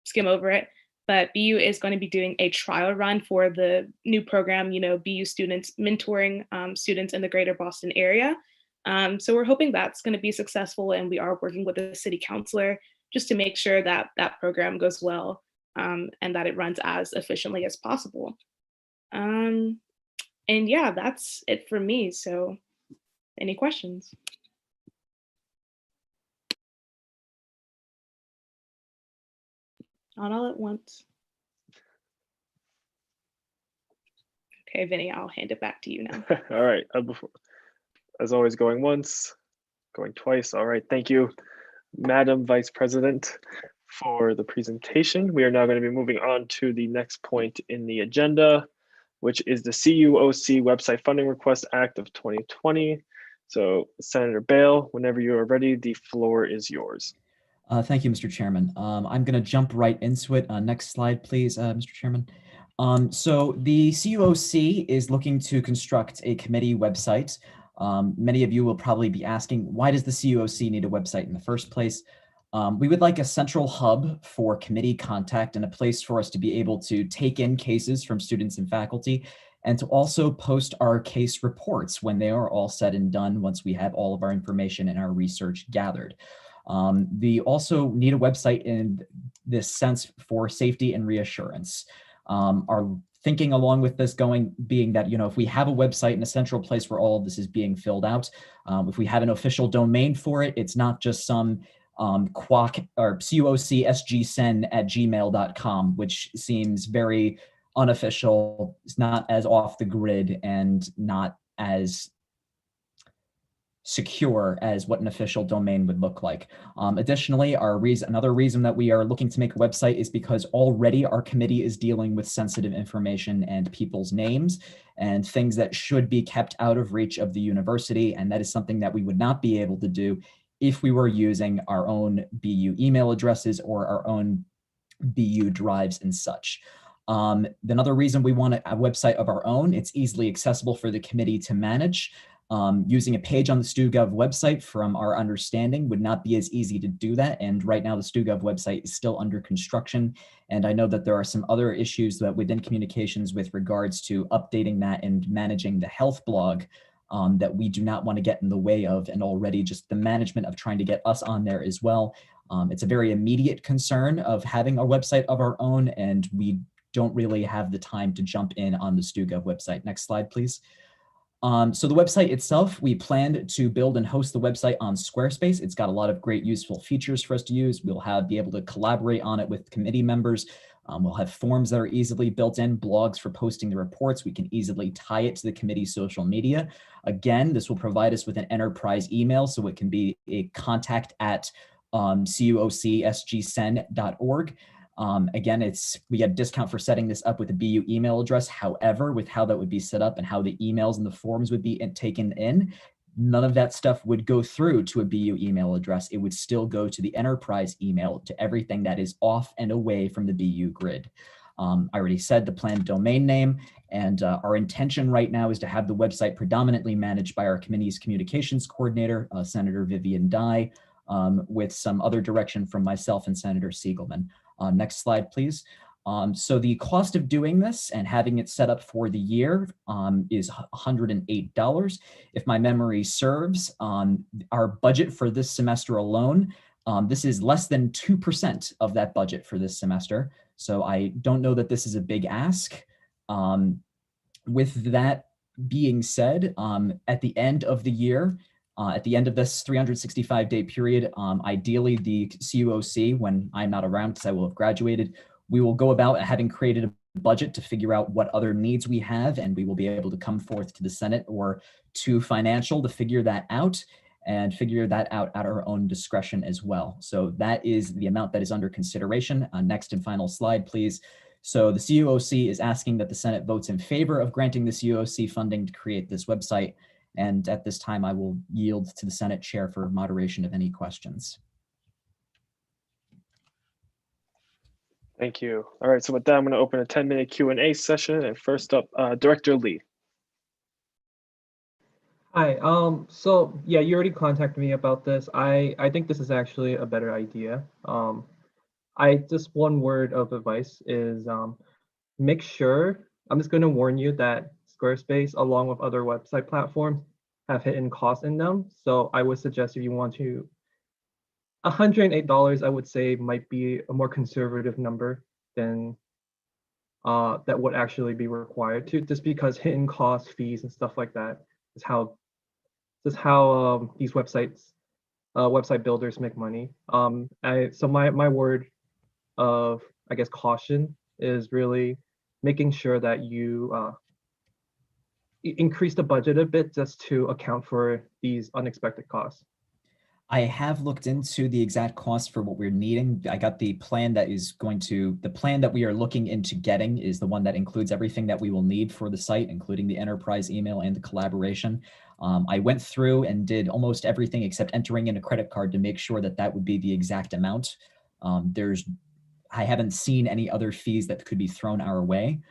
skim over it. But BU is going to be doing a trial run for the new program, BU students mentoring students in the greater Boston area. So we're hoping that's going to be successful, and we are working with the city councilor just to make sure that that program goes well and that it runs as efficiently as possible. And yeah, that's it for me. So any questions? Not all at once. Okay, Vinny, I'll hand it back to you now. All right. As always, going once, going twice. All right. Thank you, Madam Vice President, for the presentation. We are now going to be moving on to the next point in the agenda, which is the CUOC Website Funding Request Act of 2020. So Senator Bale, whenever you are ready, the floor is yours. Thank you, Mr. Chairman. I'm going to jump right into it. Next slide, please, Mr. Chairman. So the CUOC is looking to construct a committee website. Many of you will probably be asking, why does the CUOC need a website in the first place? We would like a central hub for committee contact and a place for us to be able to take in cases from students and faculty, and to also post our case reports when they are all said and done once we have all of our information and our research gathered. We also need a website in this sense for safety and reassurance. Our thinking along with this being that, if we have a website in a central place where all of this is being filled out, if we have an official domain for it, it's not just some quack or cuocsgsend@gmail.com, which seems very unofficial. It's not as off the grid and not as secure as what an official domain would look like. Additionally, another reason that we are looking to make a website is because already our committee is dealing with sensitive information and people's names and things that should be kept out of reach of the university. And that is something that we would not be able to do if we were using our own BU email addresses or our own BU drives and such. Another reason we want a website of our own, it's easily accessible for the committee to manage. Using a page on the StuGov website, from our understanding, would not be as easy to do that. And right now the StuGov website is still under construction. And I know that there are some other issues that within communications with regards to updating that and managing the health blog that we do not want to get in the way of, and already just the management of trying to get us on there as well. It's a very immediate concern of having a website of our own, and we don't really have the time to jump in on the StuGov website. Next slide, please. So the website itself, we planned to build and host the website on Squarespace. It's got a lot of great useful features for us to use. We'll be able to collaborate on it with committee members. We'll have forms that are easily built in, blogs for posting the reports. We can easily tie it to the committee's social media. Again, this will provide us with an enterprise email, so it can be a contact@cuocsgsend.org. Again, we get a discount for setting this up with a BU email address. However, with how that would be set up and how the emails and the forms would be taken in, none of that stuff would go through to a BU email address. It would still go to the enterprise email, to everything that is off and away from the BU grid. I already said the planned domain name, And our intention right now is to have the website predominantly managed by our committee's communications coordinator, Senator Vivian Dye, with some other direction from myself and Senator Siegelman. Next slide, please. So the cost of doing this and having it set up for the year is $108. If my memory serves, our budget for this semester alone, this is less than 2% of that budget for this semester. So I don't know that this is a big ask. With that being said, at the end of the year, at the end of this 365-day period, ideally the CUOC, when I'm not around because I will have graduated, we will go about having created a budget to figure out what other needs we have, and we will be able to come forth to the Senate or to financial to figure that out and figure that out at our own discretion as well. So that is the amount that is under consideration. Next and final slide, please. So the CUOC is asking that the Senate votes in favor of granting the CUOC funding to create this website. And at this time, I will yield to the Senate chair for moderation of any questions. Thank you. All right, so with that, I'm going to open a 10-minute Q&A session. And first up, Director Lee. Hi, so yeah, you already contacted me about this. I think this is actually a better idea. Just one word of advice is make sure, I'm just going to warn you that Squarespace, along with other website platforms, have hidden costs in them. So I would suggest if you want to, $108, I would say might be a more conservative number than that would actually be required to, just because hidden costs, fees, and stuff like that is how these website builders make money. So my word of, I guess, caution is really making sure that you increase the budget a bit just to account for these unexpected costs. I have looked into the exact cost for what we're needing. I got the plan that the plan that we are looking into getting is the one that includes everything that we will need for the site, including the enterprise email and the collaboration. I went through and did almost everything except entering in a credit card to make sure that that would be the exact amount. I haven't seen any other fees that could be thrown our way.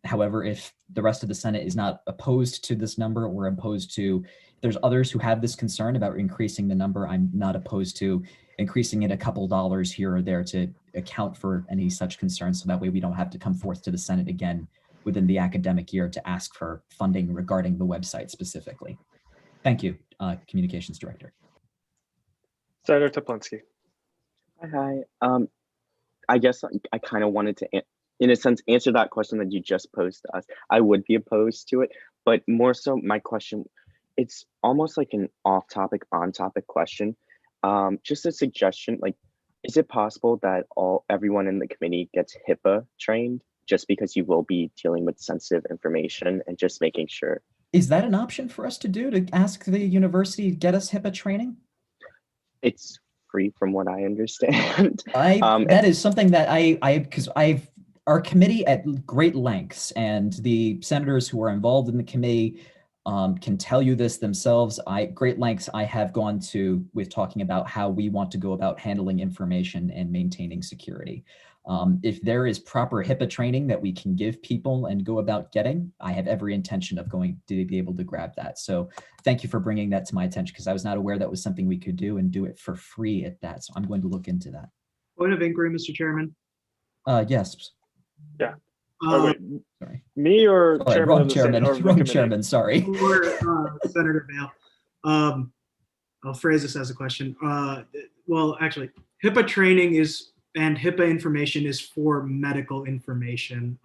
However, if the rest of the Senate is not opposed to this number or opposed to, there's others who have this concern about increasing the number, I'm not opposed to increasing it a couple dollars here or there to account for any such concerns. So that way we don't have to come forth to the Senate again within the academic year to ask for funding regarding the website specifically. Thank you, Communications Director. Senator Teplinsky. Hi. I guess I kind of wanted to, in a sense, answer that question that you just posed to us. I would be opposed to it, but more so my question, it's almost like an off-topic, on-topic question. Just a suggestion, like, is it possible that everyone in the committee gets HIPAA trained, just because you will be dealing with sensitive information and just making sure? Is that an option for us to do, to ask the university to get us HIPAA training? It's free from what I understand. That is something that because our committee at great lengths, and the senators who are involved in the committee can tell you this themselves. Great lengths I have gone to with talking about how we want to go about handling information and maintaining security. If there is proper HIPAA training that we can give people and go about getting, I have every intention of going to be able to grab that. So thank you for bringing that to my attention, because I was not aware that was something we could do and do it for free at that. So I'm going to look into that. Point of inquiry, Mr. Chairman. Yes. Yeah. Sorry. Me or Chairman? Wrong chairman. Wrong committee? Chairman. Sorry. Or Senator Bale. I'll phrase this as a question. Well, actually, HIPAA training and HIPAA information is for medical information.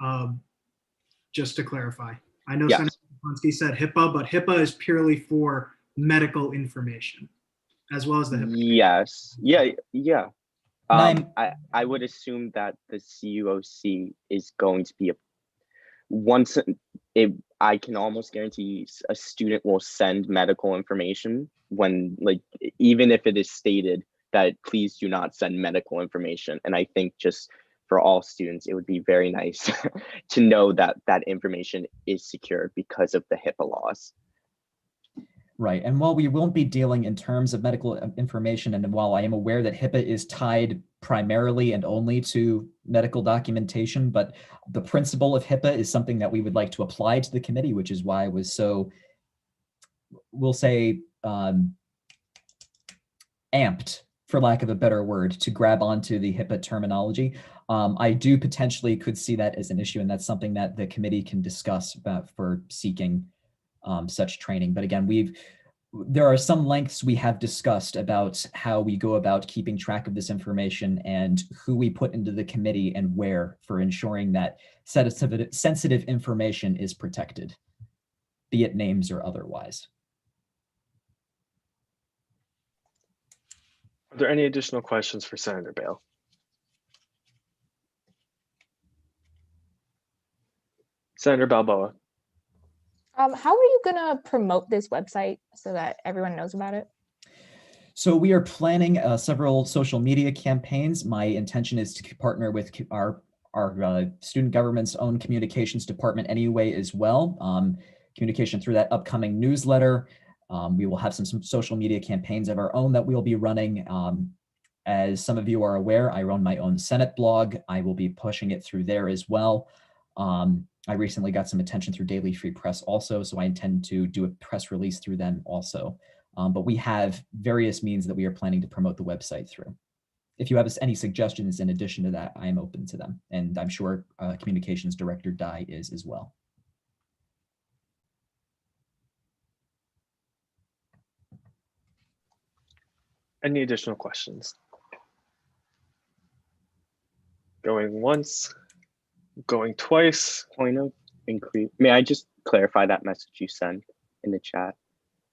Just to clarify, I know Senator Teplinsky said HIPAA, but HIPAA is purely for medical information, as well as the HIPAA. Yes. Yeah. I would assume that the CUOC is going to be I can almost guarantee a student will send medical information when, like, even if it is stated that please do not send medical information. And I think just for all students, it would be very nice to know that that information is secured because of the HIPAA laws. Right. And while we won't be dealing in terms of medical information, and while I am aware that HIPAA is tied primarily and only to medical documentation, but the principle of HIPAA is something that we would like to apply to the committee, which is why I was so, we'll say, amped, for lack of a better word, to grab onto the HIPAA terminology. I do potentially could see that as an issue, and that's something that the committee can discuss about for seeking such training. But again, there are some lengths we have discussed about how we go about keeping track of this information and who we put into the committee and where for ensuring that sensitive information is protected, be it names or otherwise. Are there any additional questions for Senator Bale? Senator Balboa. How are you gonna promote this website so that everyone knows about it? So we are planning several social media campaigns. My intention is to partner with our student government's own communications department anyway as well. Communication through that upcoming newsletter. We will have some social media campaigns of our own that we'll be running. As some of you are aware, I run my own Senate blog. I will be pushing it through there as well. I recently got some attention through Daily Free Press also, so I intend to do a press release through them also. But we have various means that we are planning to promote the website through. If you have any suggestions in addition to that, I am open to them. And I'm sure Communications Director Dye is as well. Any additional questions? Going once, going twice. Point of inquiry. May I just clarify that message you sent in the chat?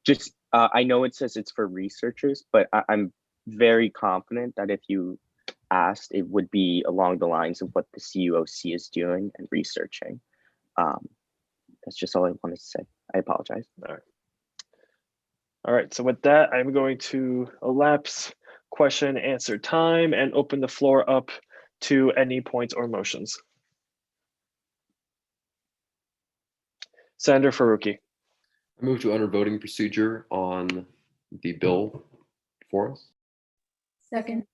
Just, I know it says it's for researchers, but I'm very confident that if you asked, it would be along the lines of what the CUOC is doing and researching. That's just all I wanted to say. I apologize. All right, so with that, I'm going to elapse question and answer time and open the floor up to any points or motions. Senator Faruqi. I move to enter voting procedure on the bill for us. Second.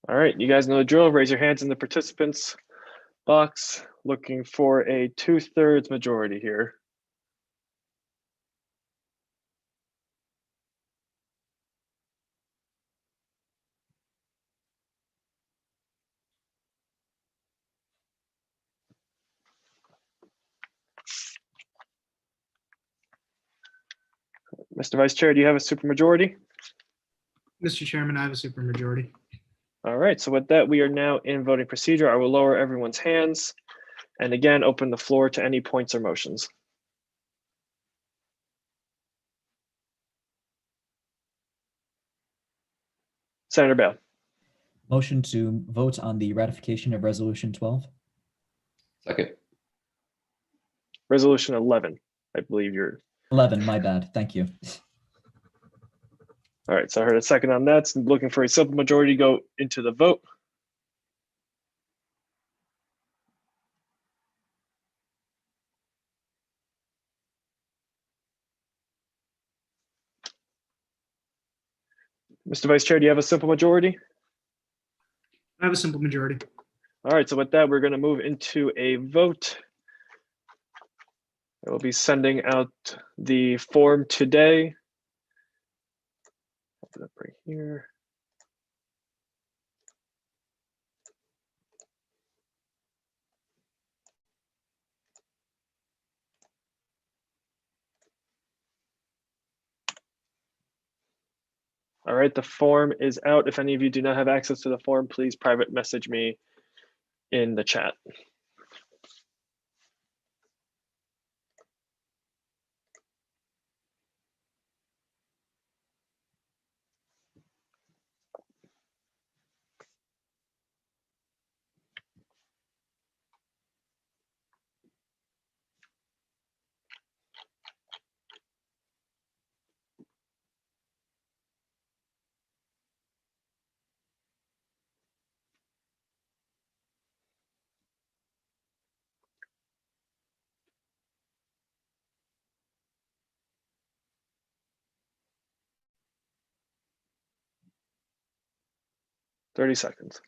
All right, you guys know the drill. Raise your hands in the participants box. Looking for a 2/3 majority here. Mr. Vice Chair, do you have a supermajority? Mr. Chairman, I have a supermajority. All right, so with that, we are now in voting procedure. I will lower everyone's hands and again, open the floor to any points or motions. Senator Bale. Motion to vote on the ratification of Resolution 12. Second. Resolution 11, I believe you're. 11, my bad. Thank you. All right, so I heard a second on that. So looking for a simple majority to go into the vote. Mr. Vice Chair, do you have a simple majority? I have a simple majority. All right, so with that, we're going to move into a vote. I will be sending out the form today. Put it up right here. All right, the form is out. If any of you do not have access to the form, please private message me in the chat. 30 seconds.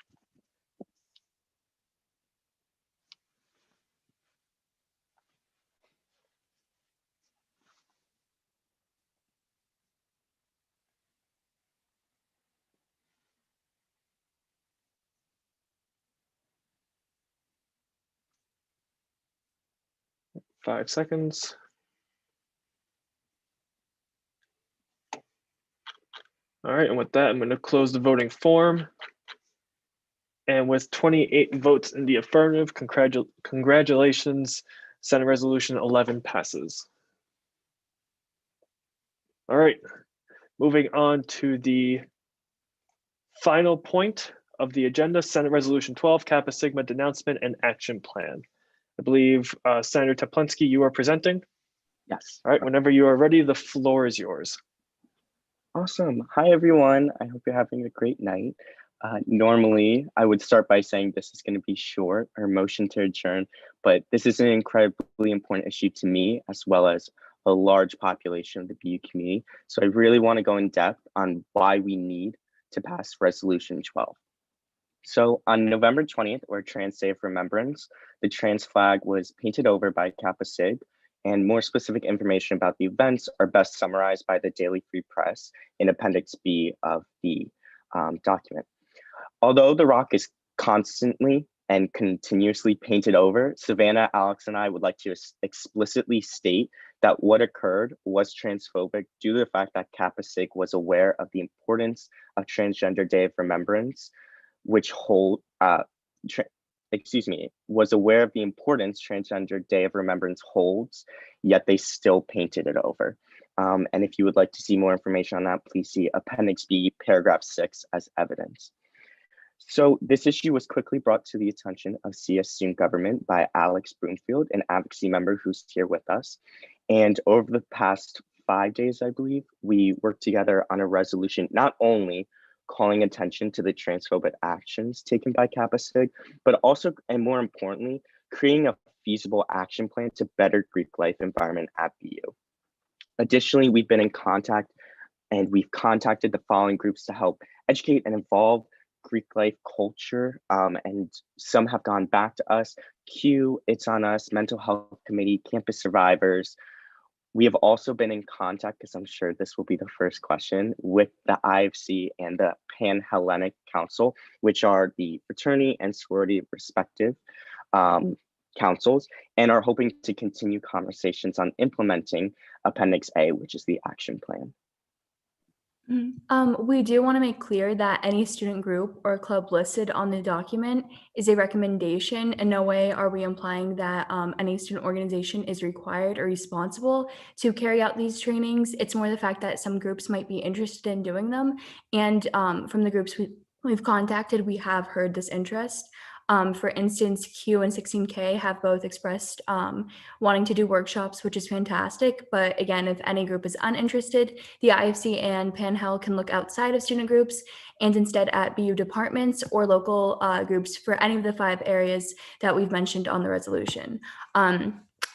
Five seconds. All right, and with that, I'm going to close the voting form. And with 28 votes in the affirmative, congratulations, Senate Resolution 11 passes. All right, moving on to the final point of the agenda, Senate Resolution 12, Kappa Sigma Denouncement and Action Plan. I believe Senator Teplensky, you are presenting. Yes. All right, whenever you are ready, the floor is yours. Awesome. Hi, everyone. I hope you're having a great night. Normally, I would start by saying this is going to be short or motion to adjourn, but this is an incredibly important issue to me as well as a large population of the BU community. So I really want to go in depth on why we need to pass Resolution 12. So on November 20th, or Trans Day of Remembrance, the trans flag was painted over by Kappa Sig, and more specific information about the events are best summarized by the Daily Free Press in Appendix B of the document. Although the rock is constantly and continuously painted over, Savannah, Alex, and I would like to explicitly state that what occurred was transphobic due to the fact that Kappa Sig was aware of the importance of Transgender Day of Remembrance, was aware of the importance Transgender Day of Remembrance holds, yet they still painted it over. And if you would like to see more information on that, please see Appendix B, paragraph 6 as evidence. So this issue was quickly brought to the attention of CS Student Government by Alex Broomfield, an advocacy member who's here with us. And over the past 5 days, I believe, we worked together on a resolution, not only calling attention to the transphobic actions taken by Kappa Sig, but also, and more importantly, creating a feasible action plan to better Greek life environment at BU. Additionally, we've been in contact and we've contacted the following groups to help educate and involve Greek life culture, and some have gone back to us. Q, It's On Us, Mental Health Committee, Campus Survivors. We have also been in contact, because I'm sure this will be the first question, with the IFC and the Pan-Hellenic Council, which are the fraternity and sorority respective councils, and are hoping to continue conversations on implementing Appendix A, which is the action plan. We do want to make clear that any student group or club listed on the document is a recommendation. In no way are we implying that any student organization is required or responsible to carry out these trainings. It's more the fact that some groups might be interested in doing them. And from the groups we've contacted, we have heard this interest. For instance, Q and 16K have both expressed wanting to do workshops, which is fantastic. But again, if any group is uninterested, the IFC and Pan-Hell can look outside of student groups and instead at BU departments or local groups for any of the 5 areas that we've mentioned on the resolution.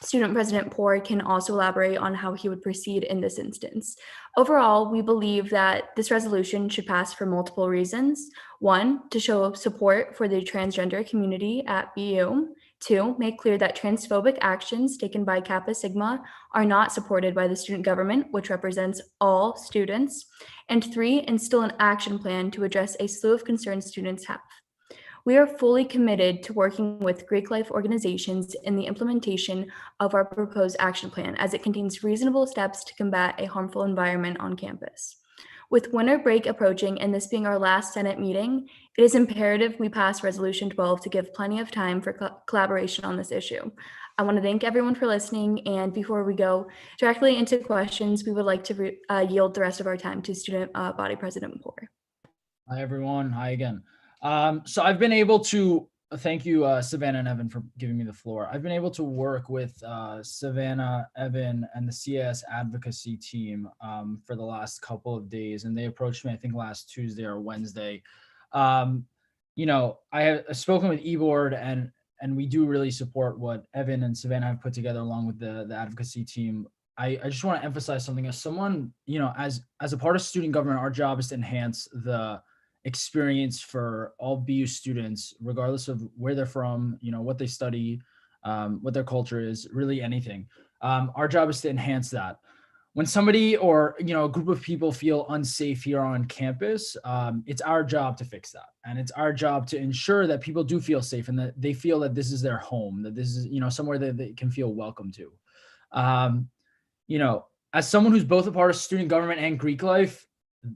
Student President Poore can also elaborate on how he would proceed in this instance. Overall, we believe that this resolution should pass for multiple reasons. 1, to show support for the transgender community at BU. 2, make clear that transphobic actions taken by Kappa Sigma are not supported by the student government, which represents all students. And 3, instill an action plan to address a slew of concerns students have. We are fully committed to working with Greek life organizations in the implementation of our proposed action plan, as it contains reasonable steps to combat a harmful environment on campus. With winter break approaching and this being our last Senate meeting, it is imperative we pass Resolution 12 to give plenty of time for collaboration on this issue. I want to thank everyone for listening, and before we go directly into questions, we would like to yield the rest of our time to Student Body President Poore. Hi, everyone. Hi again. So I've been able to, thank you, Savannah and Evan, for giving me the floor. I've been able to work with Savannah, Evan, and the CS advocacy team for the last couple of days, and they approached me, I think, last Tuesday or Wednesday. You know, I have spoken with eBoard, and we do really support what Evan and Savannah have put together along with the advocacy team. I just want to emphasize something. As someone, you know, as a part of student government, our job is to enhance the experience for all BU students, regardless of where they're from, what they study, what their culture is, really anything. Our job is to enhance that. When somebody or a group of people feel unsafe here on campus, it's our job to fix that, and it's our job to ensure that people do feel safe and that they feel that this is their home, that this is somewhere that they can feel welcome to. As someone who's both a part of student government and Greek life,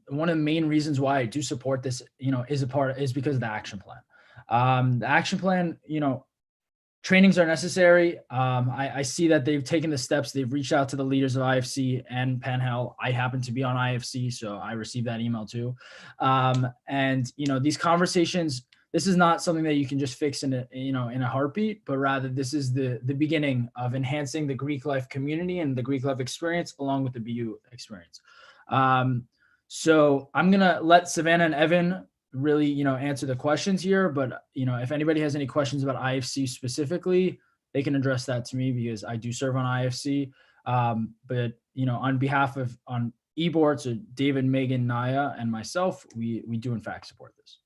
one of the main reasons why I do support this, is because of the action plan. The action plan, trainings are necessary. I see that they've taken the steps. They've reached out to the leaders of IFC and PenHel. I happen to be on IFC, so I received that email too. And these conversations, this is not something that you can just fix in a heartbeat, but rather this is the beginning of enhancing the Greek life community and the Greek life experience along with the BU experience. So I'm gonna let Savannah and Evan really, answer the questions here. But, if anybody has any questions about IFC specifically, they can address that to me because I do serve on IFC. But, on behalf of eBoard, so David, Megan, Naya, and myself, we do in fact support this.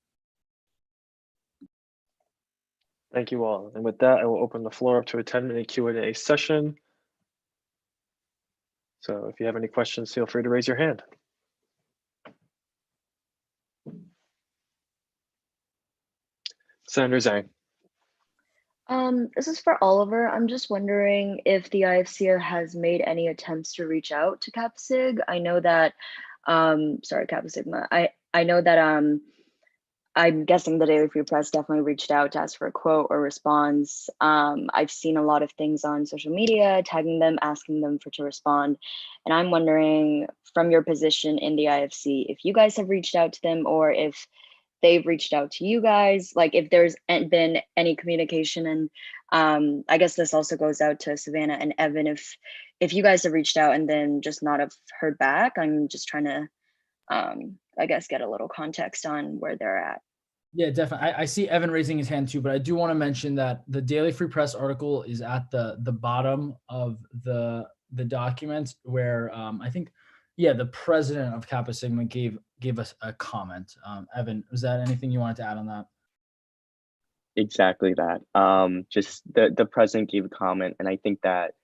Thank you all. And with that, I will open the floor up to a 10-minute Q&A session. So if you have any questions, feel free to raise your hand. Senator Zhang. This is for Oliver. I'm just wondering if the IFCR has made any attempts to reach out to Kappa Sig. I know that, Kappa Sigma. I know that I'm guessing the Daily Free Press definitely reached out to ask for a quote or response. I've seen a lot of things on social media, tagging them, asking them to respond. And I'm wondering, from your position in the IFC, if you guys have reached out to them or if they've reached out to you guys, like if there's been any communication. And I guess this also goes out to Savannah and Evan, if you guys have reached out and then just not have heard back. I'm just trying to, I guess, get a little context on where they're at. Yeah, definitely. I see Evan raising his hand too, but I do want to mention that the Daily Free Press article is at the bottom of the document where I think, the president of Kappa Sigma gave us a comment. Evan, was that anything you wanted to add on that? Exactly that. Just the president gave a comment, and I think that,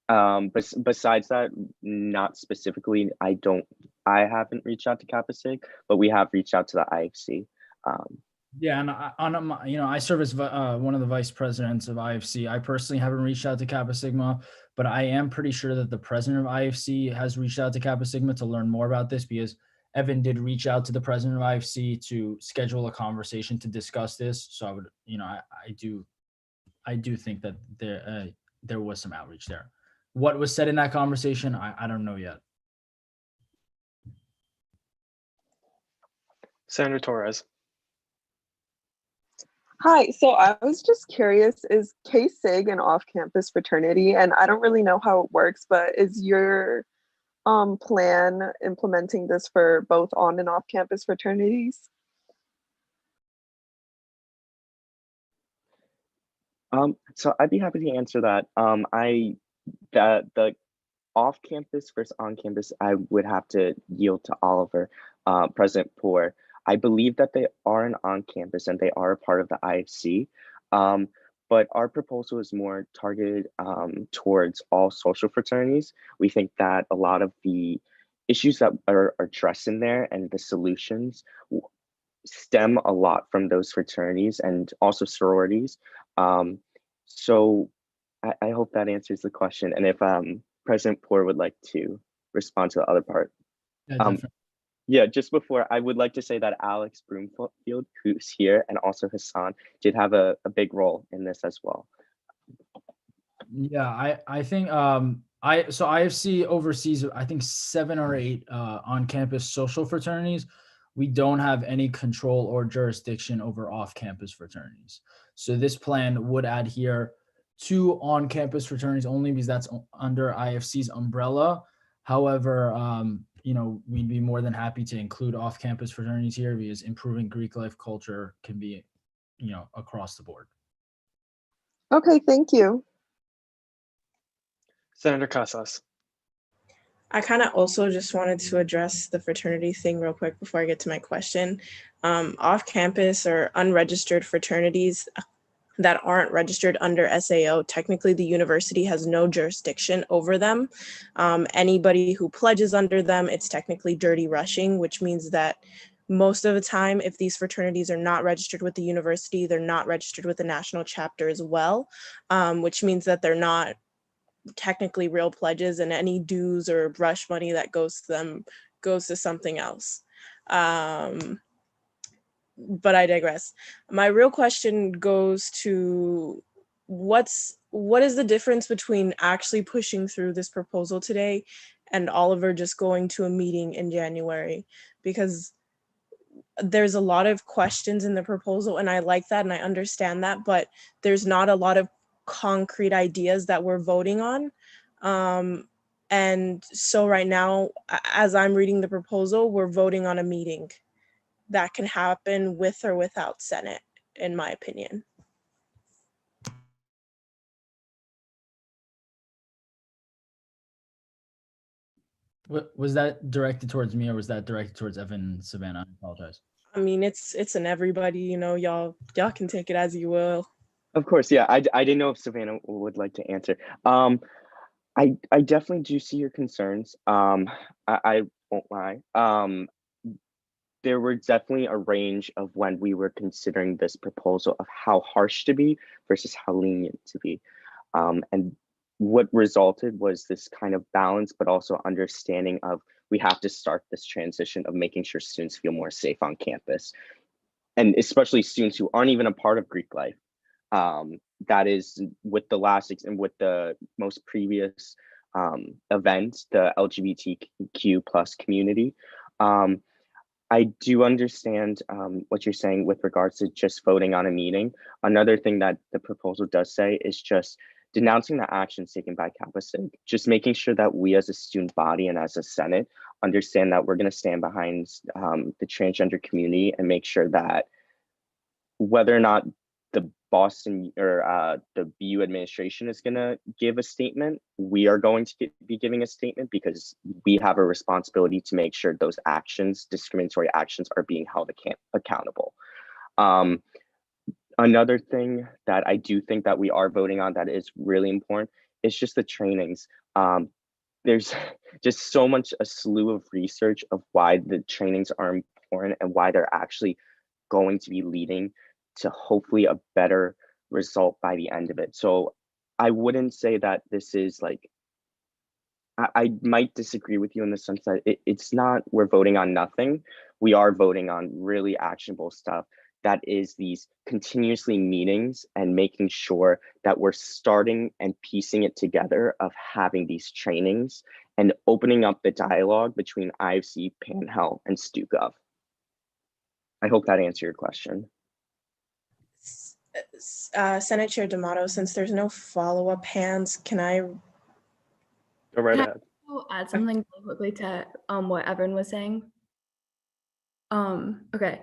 but besides that, not specifically, I haven't reached out to Kappa Sig, but we have reached out to the IFC. And I serve as one of the vice presidents of IFC. I personally haven't reached out to Kappa Sigma, but I am pretty sure that the president of IFC has reached out to Kappa Sigma to learn more about this, because Evan did reach out to the president of IFC to schedule a conversation to discuss this. So I would, I do think that there was some outreach there. What was said in that conversation, I don't know yet. Senator Torres. Hi, so I was just curious, is K-Sig an off-campus fraternity? And I don't really know how it works, but is your plan implementing this for both on and off-campus fraternities? So I'd be happy to answer that. The off-campus versus on-campus, I would have to yield to Oliver, President Poor. I believe that they are an on-campus and they are a part of the IFC, but our proposal is more targeted towards all social fraternities. We think that a lot of the issues that are addressed in there and the solutions stem a lot from those fraternities and also sororities. So I hope that answers the question. And if President Poor would like to respond to the other part. Just before, I would like to say that Alex Broomfield, who's here, and also Hassan, did have a big role in this as well. Yeah, I think IFC oversees, I think, 7 or 8 on-campus social fraternities. We don't have any control or jurisdiction over off-campus fraternities. So this plan would adhere to on-campus fraternities only because that's under IFC's umbrella. However, we'd be more than happy to include off-campus fraternities here because improving Greek life culture can be, across the board. Okay, thank you. Senator Casas. I kind of also just wanted to address the fraternity thing real quick before I get to my question. Off campus or unregistered fraternities that aren't registered under SAO, technically the university has no jurisdiction over them. Anybody who pledges under them, it's technically dirty rushing, which means that most of the time, if these fraternities are not registered with the university, they're not registered with the national chapter as well, which means that they're not technically real pledges, and any dues or brush money that goes to them goes to something else. But I digress. My real question goes to what is the difference between actually pushing through this proposal today and Oliver just going to a meeting in January? Because there's a lot of questions in the proposal, and I like that and I understand that, but there's not a lot of concrete ideas that we're voting on. And so right now, as I'm reading the proposal, we're voting on a meeting that can happen with or without Senate, in my opinion. Was that directed towards me or was that directed towards Evan and Savannah? I apologize. I mean, it's an everybody, you know, y'all can take it as you will. Of course, yeah. I didn't know if Savannah would like to answer. I definitely do see your concerns. I won't lie. There were definitely a range of when we were considering this proposal of how harsh to be versus how lenient to be. And what resulted was this kind of balance, but also understanding of we have to start this transition of making sure students feel more safe on campus. And especially students who aren't even a part of Greek life. That is with the last and with the most previous event, the LGBTQ plus community. I do understand what you're saying with regards to just voting on a meeting. Another thing that the proposal does say is just denouncing the actions taken by Kappa Sig, just making sure that we as a student body and as a Senate understand that we're going to stand behind the transgender community and make sure that whether or not the Boston or the BU administration is going to give a statement, we are going to be giving a statement because we have a responsibility to make sure those actions, discriminatory actions, are being held accountable. Another thing that I do think that we are voting on that is really important is just the trainings. There's just so much, a slew of research of why the trainings are important and why they're actually going to be leading to hopefully a better result by the end of it. So I wouldn't say that this is like, I might disagree with you in the sense that it's not, we're voting on nothing. We are voting on really actionable stuff. That is these continuously meetings and making sure that we're starting and piecing it together of having these trainings and opening up the dialogue between IFC, PanHel, and StuGov. I hope that answered your question. Senate Chair D'Amato, since there's no follow-up hands, can I go right ahead? Add something really quickly to what Evan was saying? Okay.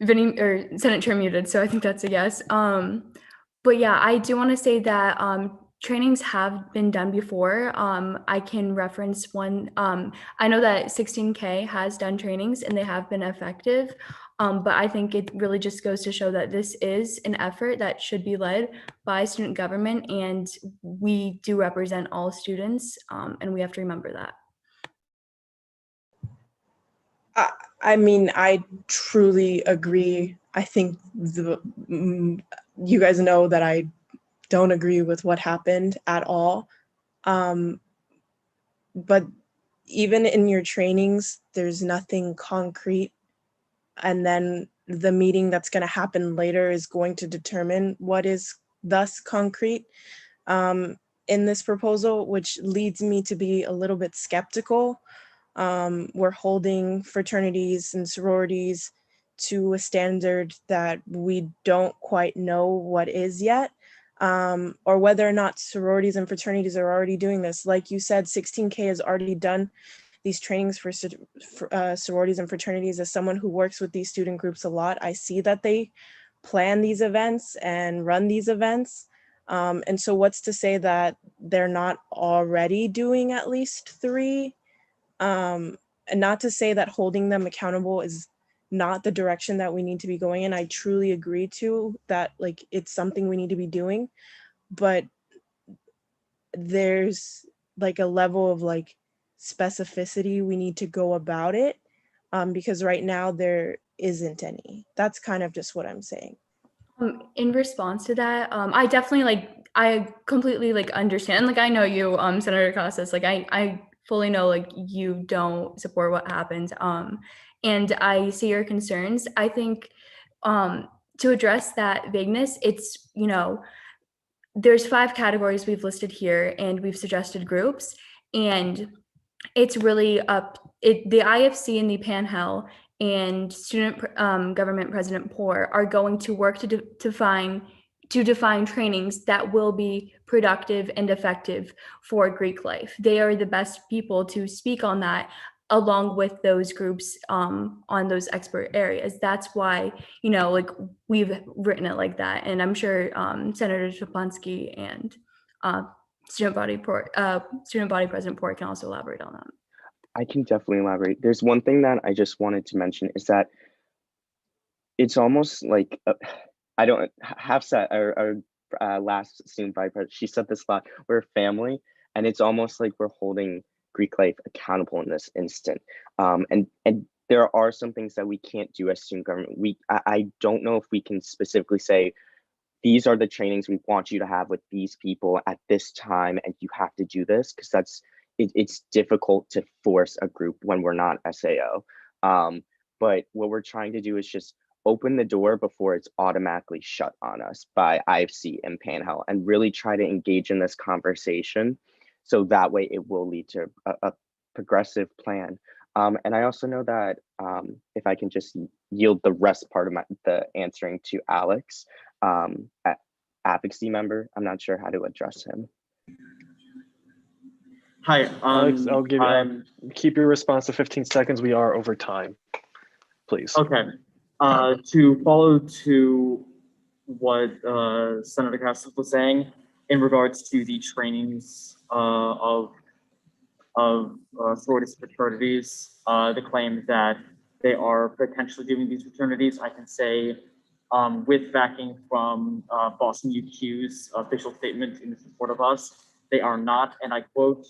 Vinny or Senate Chair muted, so I think that's a yes. But yeah, I do want to say that trainings have been done before. I can reference one. I know that 16K has done trainings and they have been effective. But I think it really just goes to show that this is an effort that should be led by student government, and we do represent all students, and we have to remember that. I mean, I truly agree. I think you guys know that I don't agree with what happened at all. But even in your trainings, there's nothing concrete. And then the meeting that's going to happen later is going to determine what is thus concrete in this proposal, which leads me to be a little bit skeptical. We're holding fraternities and sororities to a standard that we don't quite know what is yet, or whether or not sororities and fraternities are already doing this. Like you said, 16K has already done these trainings for sororities and fraternities. As someone who works with these student groups a lot, I see that they plan these events and run these events. And so what's to say that they're not already doing at least 3 And not to say that holding them accountable is not the direction that we need to be going in. I truly agree to that, like it's something we need to be doing, but there's like a level of like specificity we need to go about it, because right now there isn't any. That's kind of just what I'm saying. In response to that, I definitely I completely understand. Like I know you, Senator Casas, I fully know you don't support what happened. And I see your concerns. I think to address that vagueness, it's, there's 5 categories we've listed here and we've suggested groups, and it's really the IFC and the Panhandle and Student Government President Poore are going to work to define trainings that will be productive and effective for Greek life. They are the best people to speak on that, along with those groups on those expert areas. That's why, we've written it like that. And I'm sure Senator Shapansky and Student Body President Poore can also elaborate on that. I can definitely elaborate. There's one thing that I just wanted to mention is that it's almost like I don't have said our last student vice president. She said this a lot. We're a family, and it's almost like we're holding Greek life accountable in this instant. And there are some things that we can't do as student government. I don't know if we can specifically say these are the trainings we want you to have with these people at this time, and you have to do this, because it's difficult to force a group when we're not SAO. But what we're trying to do is just open the door before it's automatically shut on us by IFC and Panhandle, and really try to engage in this conversation, so that way it will lead to a progressive plan. And I also know that if I can just yield the rest part of the answering to Alex, advocacy member, I'm not sure how to address him. Hi, Alex, I'll give you, keep your response to 15 seconds. We are over time, please. Okay. To follow to what Senator Casas was saying in regards to the trainings of sororities and fraternities, the claim that they are potentially doing these fraternities, I can say with backing from Boston UQ's official statement in support of us, they are not, and I quote,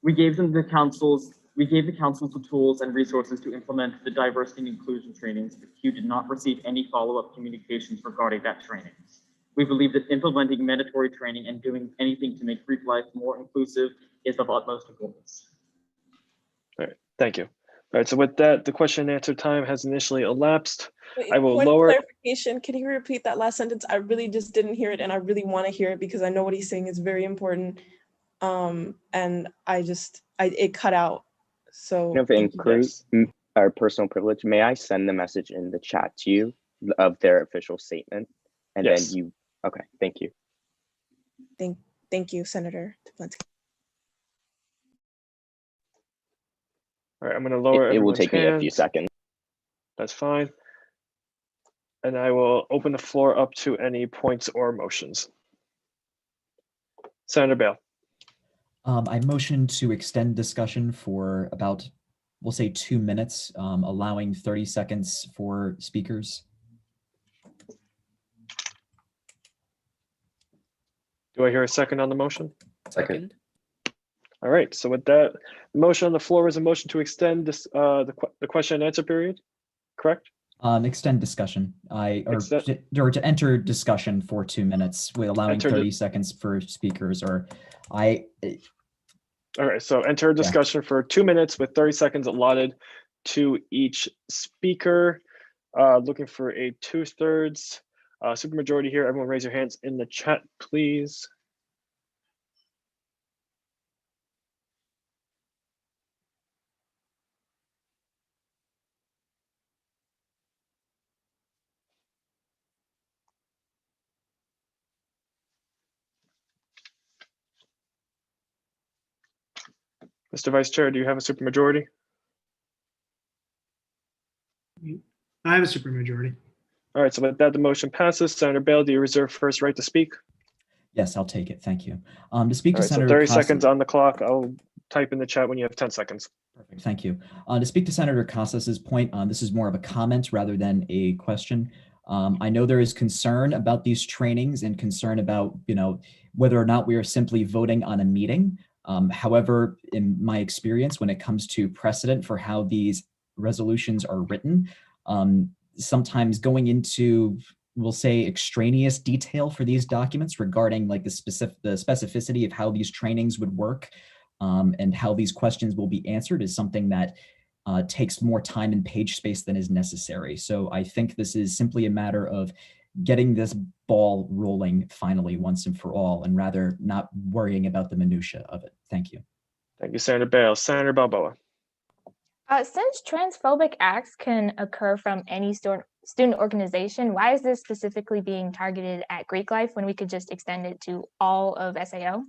we gave the councils the tools and resources to implement the diversity and inclusion trainings, but Q did not receive any follow-up communications regarding that training. We believe that implementing mandatory training and doing anything to make Greek life more inclusive is of utmost importance. All right, thank you. All right, so with that, the question and answer time has initially elapsed. Wait, I will point of lower. clarification. Can you repeat that last sentence? I really just didn't hear it, and I really want to hear it because I know what he's saying is very important. And it cut out. So Of inquiry or personal privilege, may I send the message in the chat to you of their official statement? And Yes. then you, okay, thank you. Thank you, Senator Teplinsky. All right, I'm going to lower It will everyone's take me a few hands. seconds. That's fine. And I will open the floor up to any points or motions. Senator Bale. I motion to extend discussion for about, we'll say 2 minutes, allowing 30 seconds for speakers. Do I hear a second on the motion? Second. All right, so with that, the motion on the floor is a motion to extend this the question and answer period, correct? Extend discussion. Or to enter discussion for 2 minutes, with allowing 30 seconds for speakers, or All right, so enter discussion for 2 minutes with 30 seconds allotted to each speaker. Looking for a 2/3 supermajority here. Everyone raise your hands in the chat, please. Mr. Vice Chair, do you have a supermajority? I have a supermajority. All right, so with that, the motion passes. Senator Bale, do you reserve first right to speak? Yes, I'll take it. Thank you. To speak All to right, so Senator 30 Costa- seconds on the clock. I'll type in the chat when you have 10 seconds. Perfect. Thank you. To speak to Senator Casas's point, this is more of a comment rather than a question. I know there is concern about these trainings and concern about, whether or not we are simply voting on a meeting. However, in my experience, when it comes to precedent for how these resolutions are written, sometimes going into, we'll say, extraneous detail for these documents regarding like the specificity of how these trainings would work and how these questions will be answered is something that takes more time and page space than is necessary. So I think this is simply a matter of getting this ball rolling finally once and for all, and rather not worrying about the minutia of it. Thank you. Thank you, Senator Bales. Senator Balboa. Since transphobic acts can occur from any student organization, why is this specifically being targeted at Greek life when we could just extend it to all of SAO?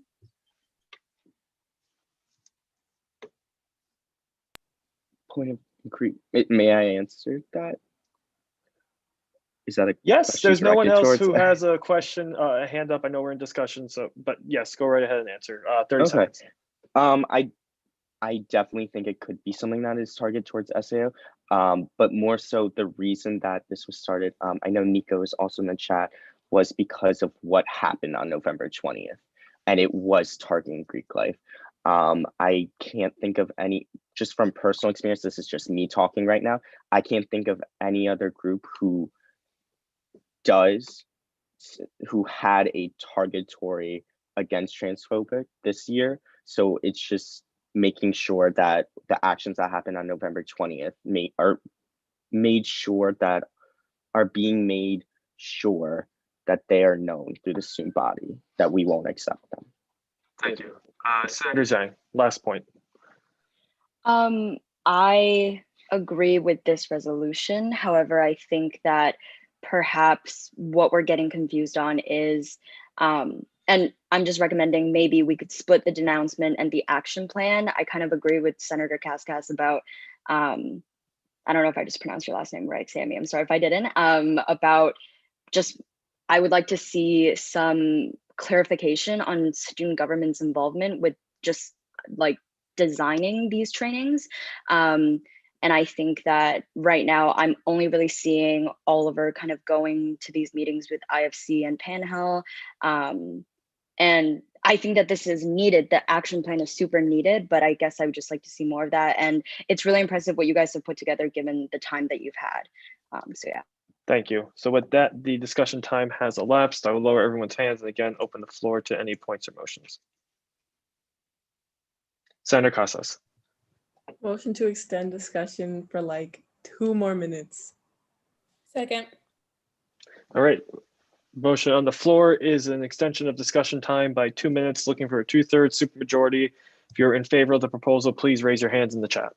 Point of concrete. May I answer that? Is that a Yes? question There's no one directed else towards- who has a question, a hand up. I know we're in discussion, so but yes, go right ahead and answer. 30 Okay. seconds. I definitely think it could be something that is targeted towards SAO, but more so the reason that this was started, I know Nico is also in the chat, was because of what happened on November 20th, and it was targeting Greek life. I can't think of any, just from personal experience, this is just me talking right now, I can't think of any other group who had a targetory against transphobic this year. So it's just making sure that the actions that happened on November 20th are being made sure that they are known through the student body, that we won't accept them. Thank you. Senator Zhang, last point. I agree with this resolution. However, I think that perhaps what we're getting confused on is, and I'm just recommending maybe we could split the denouncement and the action plan. I kind of agree with Senator Cascas about, I don't know if I just pronounced your last name right, Sammy, I'm sorry if I didn't, about just, I would like to see some clarification on student government's involvement with just like designing these trainings. And I think that right now I'm only really seeing Oliver kind of going to these meetings with IFC and Panhel. And I think that this is needed. The action plan is super needed, but I guess I would just like to see more of that. And it's really impressive what you guys have put together given the time that you've had. So yeah. Thank you. So with that, the discussion time has elapsed. I will lower everyone's hands and again, open the floor to any points or motions. Senator Casas. Motion to extend discussion for like 2 more minutes. Second. All right. Motion on the floor is an extension of discussion time by 2 minutes, looking for a 2/3 supermajority. If you're in favor of the proposal, please raise your hands in the chat.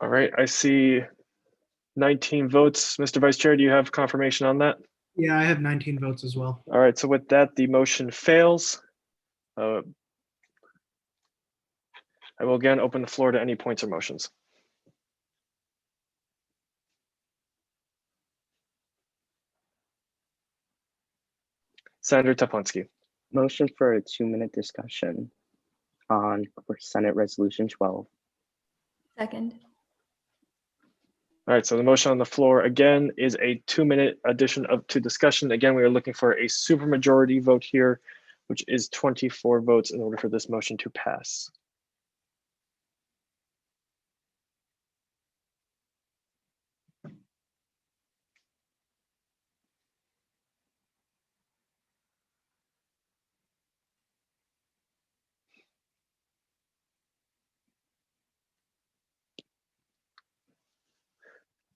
All right, I see 19 votes. Mr. Vice Chair, do you have confirmation on that? Yeah, I have 19 votes as well. All right, so with that, the motion fails. I will again open the floor to any points or motions. Senator Teplensky. Motion for a 2-minute discussion for Senate Resolution 12. Second. All right, so the motion on the floor again is a 2-minute addition to discussion. Again, we are looking for a supermajority vote here, which is 24 votes in order for this motion to pass.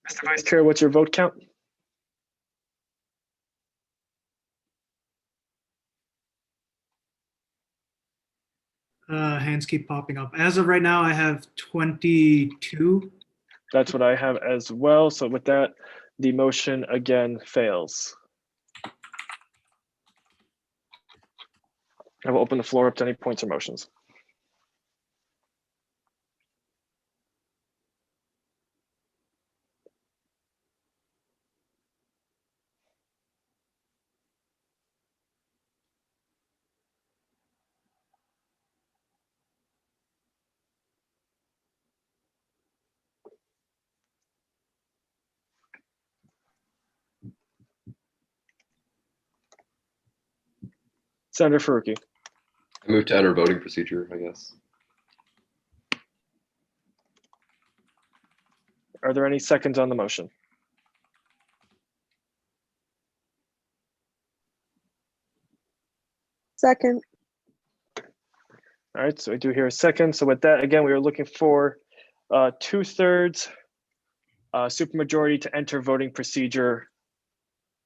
Mr. Vice Chair, what's your vote count? Hands keep popping up. As of right now, I have 22. That's what I have as well. So with that, the motion again fails. I will open the floor up to any points or motions. Senator Faruqi. I move to enter voting procedure, I guess. Are there any seconds on the motion? Second. All right, so I do hear a second. So with that, again, we are looking for 2/3 supermajority to enter voting procedure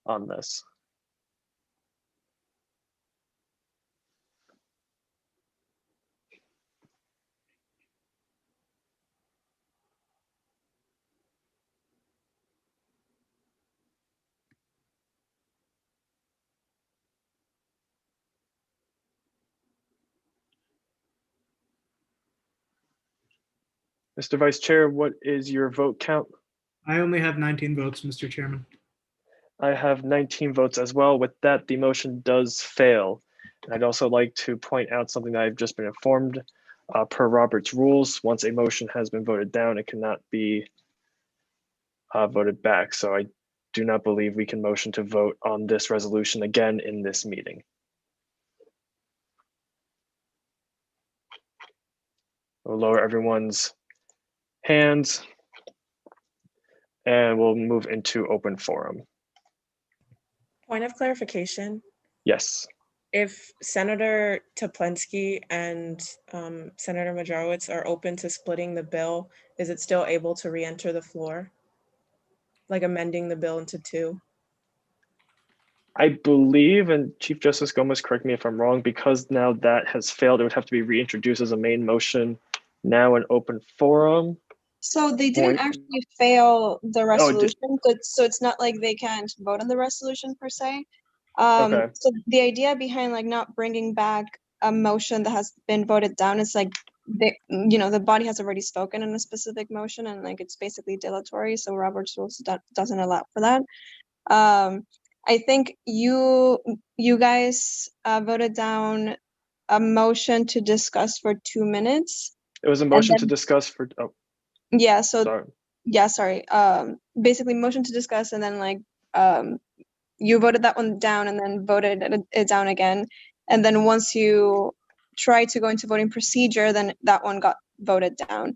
on this. Mr. Vice Chair, what is your vote count? I only have 19 votes, Mr. Chairman. I have 19 votes as well. With that, the motion does fail. And I'd also like to point out something that I've just been informed per Robert's rules. Once a motion has been voted down, it cannot be voted back. So I do not believe we can motion to vote on this resolution again in this meeting. We'll lower everyone's hands and we'll move into open forum. Point of clarification. Yes. If Senator Teplensky and Senator Majorowicz are open to splitting the bill, is it still able to re-enter the floor? Like amending the bill into two? I believe, and Chief Justice Gomez, correct me if I'm wrong, because now that has failed, it would have to be reintroduced as a main motion now in open forum. So they didn't actually fail the resolution, so it's not like they can't vote on the resolution per se. Okay. So the idea behind like not bringing back a motion that has been voted down is like the body has already spoken in a specific motion and like it's basically dilatory. So Robert's rules doesn't allow for that. I think you guys voted down a motion to discuss for 2 minutes. It was a motion to discuss for. Oh. Yeah. So. Sorry. Yeah. Sorry. Basically, motion to discuss, and then like you voted that one down, and then voted it down again, and then once you try to go into voting procedure, then that one got voted down.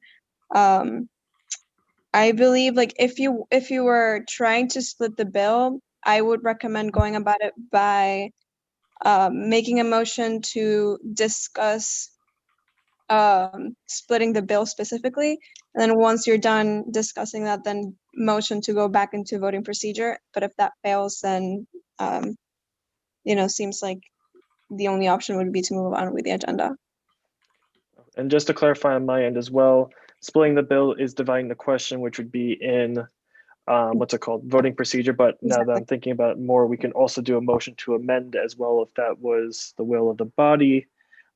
I believe like if you were trying to split the bill, I would recommend going about it by making a motion to discuss splitting the bill specifically, and then once you're done discussing that, then motion to go back into voting procedure. But if that fails, then seems like the only option would be to move on with the agenda. And just to clarify on my end as well, splitting the bill is dividing the question, which would be in what's it called, voting procedure. But now that I'm thinking about it more, we can also do a motion to amend as well if that was the will of the body.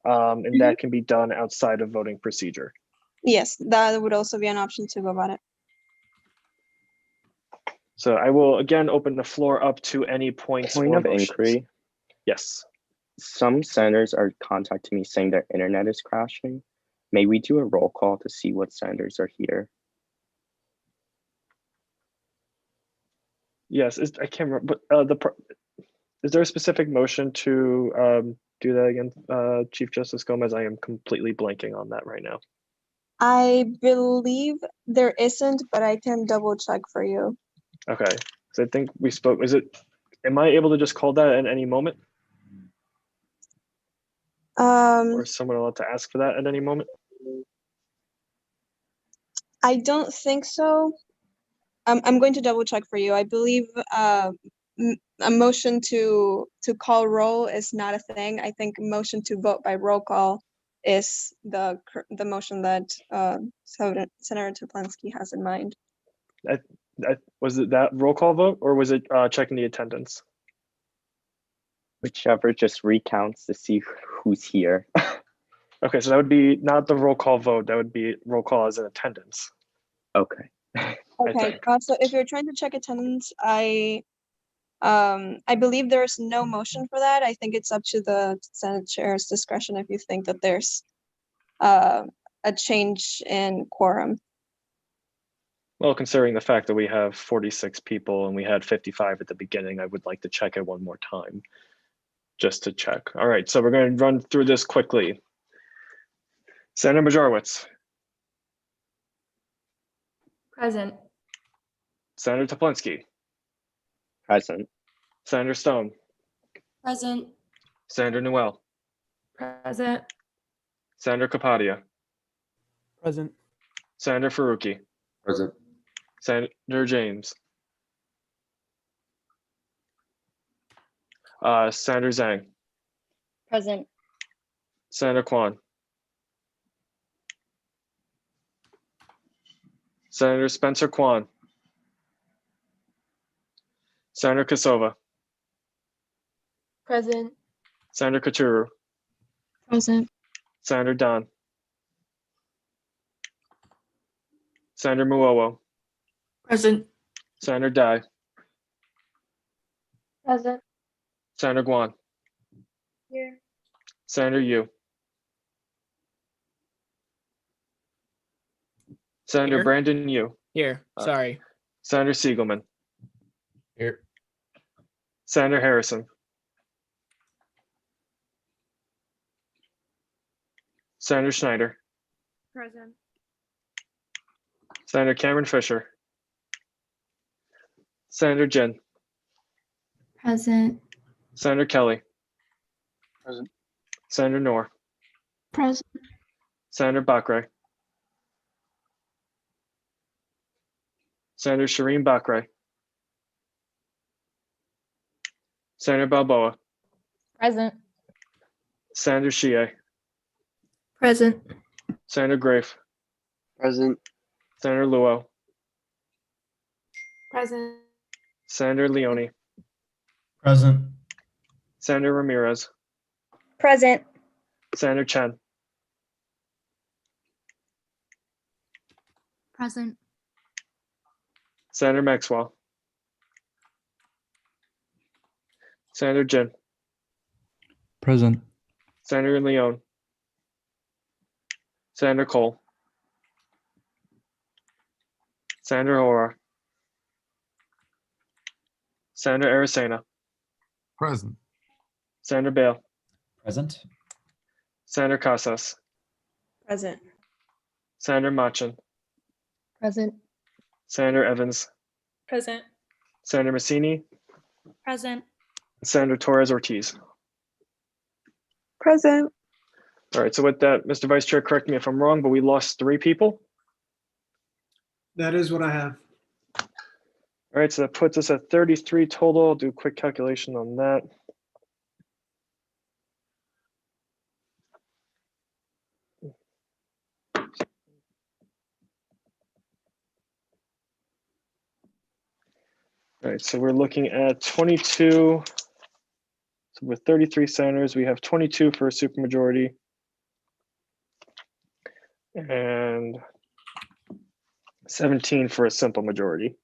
And that can be done outside of voting procedure. Yes, that would also be an option to go about it. So I will again open the floor up to any points. Point or of motions. inquiry. Yes. Some senators are contacting me saying their internet is crashing. May we do a roll call to see what senators are here? Yes, I can't remember, but is there a specific motion to do that again, Chief Justice Gomez? I am completely blanking on that right now. I believe there isn't, but I can double check for you. Okay, so I think we spoke, am I able to just call that at any moment? Or is someone allowed to ask for that at any moment? I don't think so. I'm going to double check for you. I believe a motion to call roll is not a thing. I think motion to vote by roll call is the motion that Senator Teplensky has in mind. Was it that roll call vote or was it checking the attendance? Whichever just recounts to see who's here. Okay, so that would be not the roll call vote. That would be roll call as in attendance. Okay. Okay, so if you're trying to check attendance, I believe there's no motion for that. I think it's up to the Senate Chair's discretion if you think that there's a change in quorum. Well, considering the fact that we have 46 people and we had 55 at the beginning, I would like to check it one more time, just to check. All right, so we're going to run through this quickly. Senator Majorowicz. Present. Senator Toplinsky. Present. Senator Stone. Present. Senator Newell. Present. Senator Kapadia. Present. Senator Faruqi. Present. Senator James. Senator Zhang. Present. Senator Kwan. Senator Spencer Kwan. Senator Kosova. Present. Senator Kachuru. Present. Senator Don. Senator Muowo. Present. Senator Dai. Present. Senator Guan. Here. Senator Yu. Senator Here. Brandon Yu. Here, sorry. Senator Siegelman. Here. Senator Harrison. Senator Schneider. Present. Senator Cameron Fisher. Senator Jin. Present. Senator Kelly. Present. Senator Noor. Present. Senator Bakre. Senator Shireen Bakre. Senator Balboa. Present. Senator Shie. Present. Senator Grafe. Present. Senator Luo. Present. Senator Leone. Present. Senator Ramirez. Present. Senator Chen. Present. Senator Maxwell. Senator Jin. Present. Senator Leone. Senator Cole. Senator Hora. Senator Aracena. Present. Senator Bale. Present. Senator Casas. Present. Senator Machin. Present. Senator Evans. Present. Senator Massini. Present. Senator Torres Ortiz. Present. All right, so with that, Mr. Vice Chair, correct me if I'm wrong, but we lost 3 people. That is what I have. All right, so that puts us at 33 total. I'll do a quick calculation on that. All right, so we're looking at 22. So with 33 senators, we have 22 for a supermajority. And 17 for a simple majority.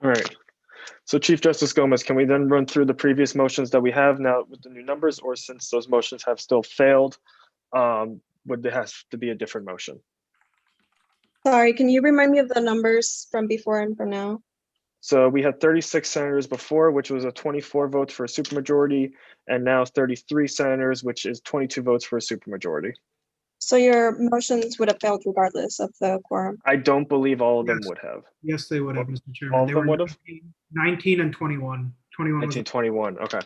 All right. So Chief Justice Gomez, can we then run through the previous motions that we have now with the new numbers, or since those motions have still failed, would there have to be a different motion? Sorry, can you remind me of the numbers from before and from now? So we had 36 senators before, which was a 24 votes for a supermajority, and now 33 senators, which is 22 votes for a supermajority. So your motions would have failed regardless of the quorum. I don't believe all of them would have. Yes, they would have, Mr. Chairman. All of They them were would have? 19 and 21. 21 was 1921, okay.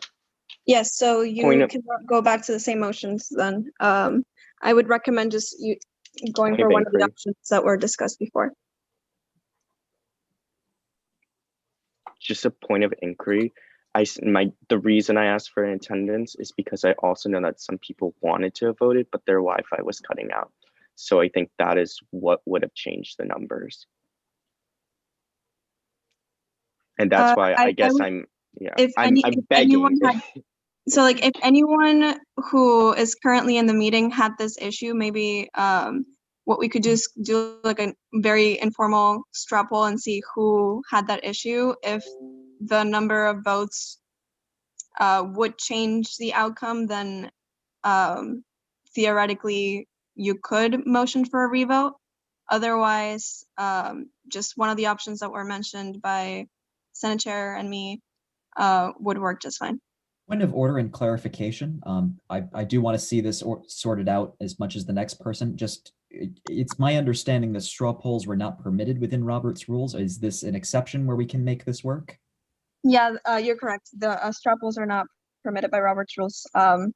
Yes, so you Point of- can go back to the same motions then. I would recommend just you going Okay, for one of the thank you. options that were discussed before. Just a point of inquiry. The reason I asked for an attendance is because I also know that some people wanted to have voted, but their Wi-Fi was cutting out. So I think that is what would have changed the numbers. And that's why I guess would- I'm if begging. anyone had, so like if anyone who is currently in the meeting had this issue, maybe what we could do is do like a very informal straw poll and see who had that issue. If the number of votes would change the outcome, then theoretically you could motion for a revote. Otherwise, just one of the options that were mentioned by Senate Chair and me would work just fine. Point of order and clarification. I do want to see this sorted out as much as the next person. Just it's my understanding that straw polls were not permitted within Robert's rules. Is this an exception where we can make this work? Yeah, you're correct. The straw polls are not permitted by Robert's rules. I'm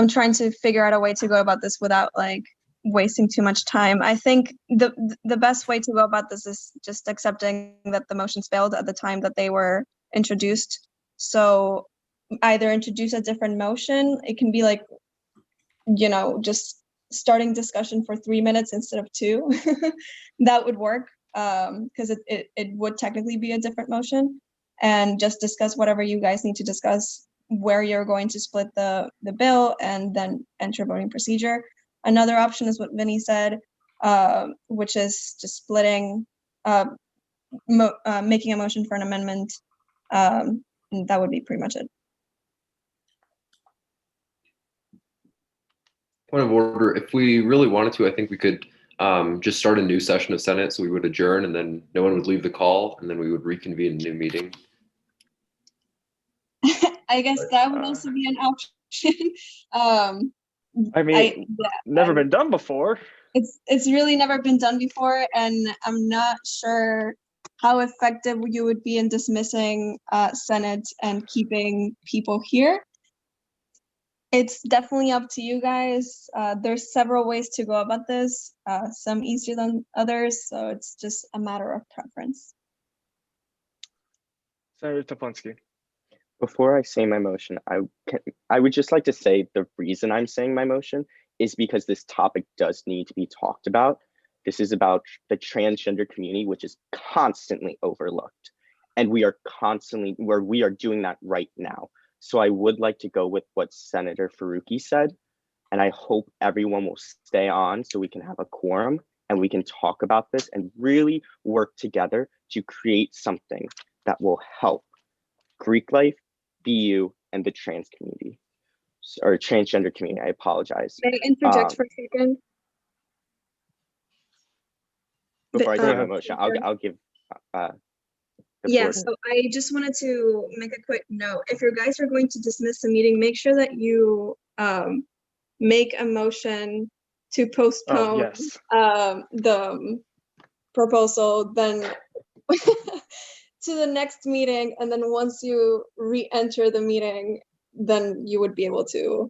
trying to figure out a way to go about this without like wasting too much time. I think the best way to go about this is just accepting that the motions failed at the time that they were introduced. So either introduce a different motion. It can be like, you know, just starting discussion for 3 minutes instead of 2. That would work because it would technically be a different motion, and just discuss whatever you guys need to discuss, where you're going to split the bill, and then enter voting procedure. Another option is what Vinny said, which is just splitting, making a motion for an amendment. And that would be pretty much it. Point of order, if we really wanted to, I think we could just start a new session of Senate. So we would adjourn and then no one would leave the call and then we would reconvene a new meeting. I guess that would also be an option. I mean, never been done before. It's really never been done before, and I'm not sure how effective you would be in dismissing Senate and keeping people here. It's definitely up to you guys. There's several ways to go about this, some easier than others, so it's just a matter of preference. Senator Toplensky. Before I say my motion, I would just like to say the reason I'm saying my motion is because this topic does need to be talked about. This is about the transgender community, which is constantly overlooked. And we are doing that right now. So I would like to go with what Senator Faruqi said. And I hope everyone will stay on so we can have a quorum and we can talk about this and really work together to create something that will help Greek life, BU, and the trans community, or transgender community. I apologize. May I interject for a second? Before I say my motion, I'll give the Yeah, floor. so I just wanted to make a quick note. If you guys are going to dismiss the meeting, make sure that you make a motion to postpone yes. the proposal then to the next meeting, and then once you re-enter the meeting, then you would be able to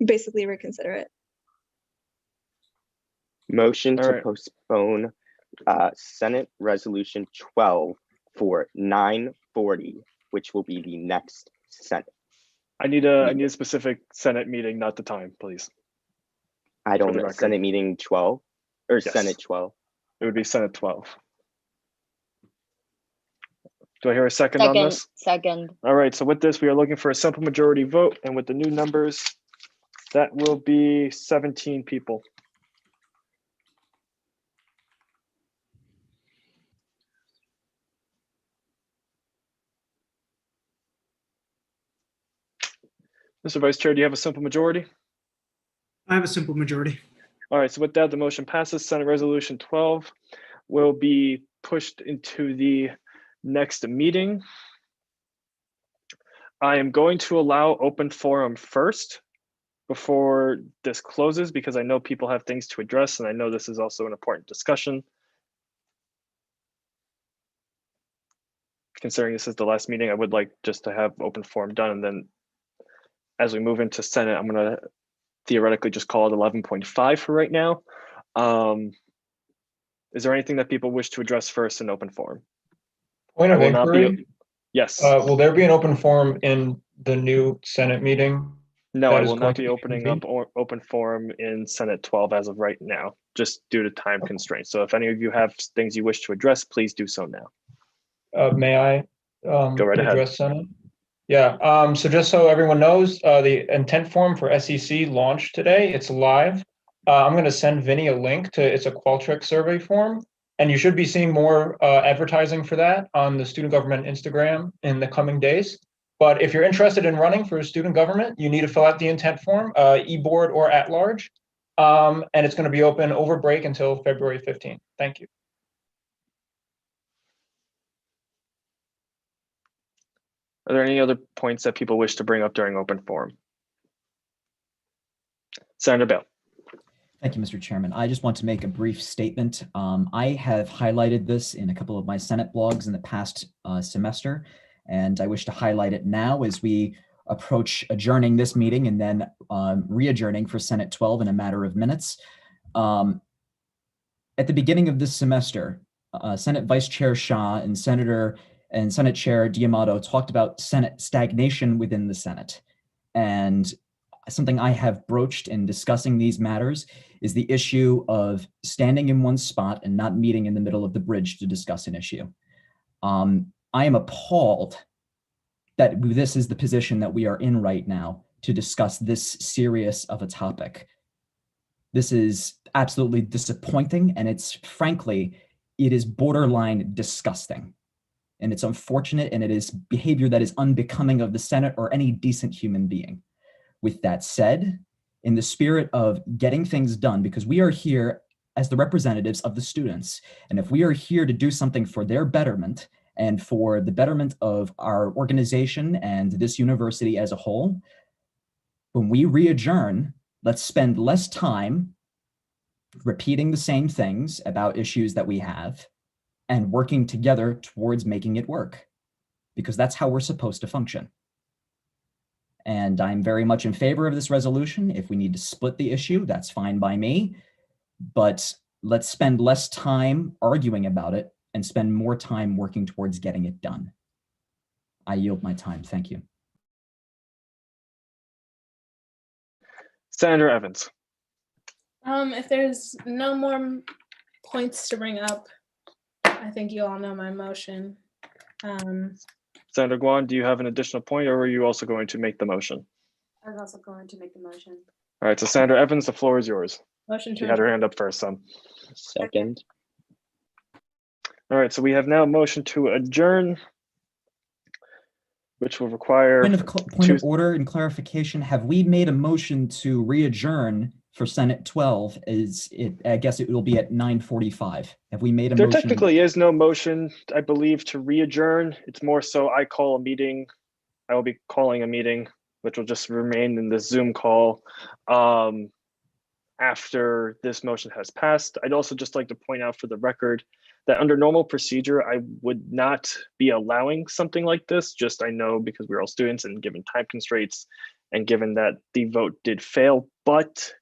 basically reconsider it. Motion to right. postpone Senate Resolution 12 for 9:40, which will be the next Senate. I need a specific Senate meeting, not the time, please. I don't the know, record. Senate meeting 12 or Yes. Senate 12. It would be Senate 12. Do I hear a second on this? Second. All right, so with this, we are looking for a simple majority vote, and with the new numbers, that will be 17 people. Mr. Vice Chair, do you have a simple majority? I have a simple majority. All right, so with that, the motion passes. Senate Resolution 12 will be pushed into the next meeting. I am going to allow open forum first before this closes because I know people have things to address and I know this is also an important discussion. Considering this is the last meeting, I would like just to have open forum done, and then as we move into Senate, I'm going to theoretically just call it 11.5 for right now. Is there anything that people wish to address first in open forum? Point of will not be- inquiry. Yes. Will there be an open forum in the new Senate meeting? No, That I is will going not to be be opening up convened? open forum in Senate 12 as of right now, just due to time constraints. So if any of you have things you wish to address, please do so now. May I Go right ahead. address Senate? Yeah, so just so everyone knows, the intent form for SEC launched today. It's live. I'm going to send Vinny a link to, it's a Qualtrics survey form, and you should be seeing more advertising for that on the student government Instagram in the coming days. But if you're interested in running for student government, you need to fill out the intent form, e-board or at large. And it's going to be open over break until February 15th. Thank you. Are there any other points that people wish to bring up during open forum? Senator Bale. Thank you, Mr. Chairman. I just want to make a brief statement. I have highlighted this in a couple of my Senate blogs in the past semester, and I wish to highlight it now as we approach adjourning this meeting and then re-adjourning for Senate 12 in a matter of minutes. At the beginning of this semester, Senate Vice Chair Shah and Senate Chair D'Amato talked about Senate stagnation within the Senate. And something I have broached in discussing these matters is the issue of standing in one spot and not meeting in the middle of the bridge to discuss an issue. I am appalled that this is the position that we are in right now to discuss this serious of a topic. This is absolutely disappointing, and it's frankly, it is borderline disgusting. And it's unfortunate, and it is behavior that is unbecoming of the Senate or any decent human being. With that said, in the spirit of getting things done, because we are here as the representatives of the students, and if we are here to do something for their betterment and for the betterment of our organization and this university as a whole, when we re-adjourn, let's spend less time repeating the same things about issues that we have and working together towards making it work, because that's how we're supposed to function. And I'm very much in favor of this resolution. If we need to split the issue, that's fine by me, but let's spend less time arguing about it and spend more time working towards getting it done. I yield my time. Thank you. Senator Evans. If there's no more points to bring up, I think you all know my motion. Senator Guan, do you have an additional point, or are you also going to make the motion? I was also going to make the motion. All right, so Senator Evans, the floor is yours. Motion She to had her hand up first, son. Second. All right, so we have now a motion to adjourn, which will require Point of order and clarification. Have we made a motion to re-adjourn for Senate 12? I guess it will be at 9:45. Have we made a There motion? technically is no motion, I believe, to re-adjourn. It's more so I call a meeting. I will be calling a meeting, which will just remain in this Zoom call after this motion has passed. I'd also just like to point out for the record that under normal procedure, I would not be allowing something like this. Just I know because we're all students and given time constraints and given that the vote did fail, but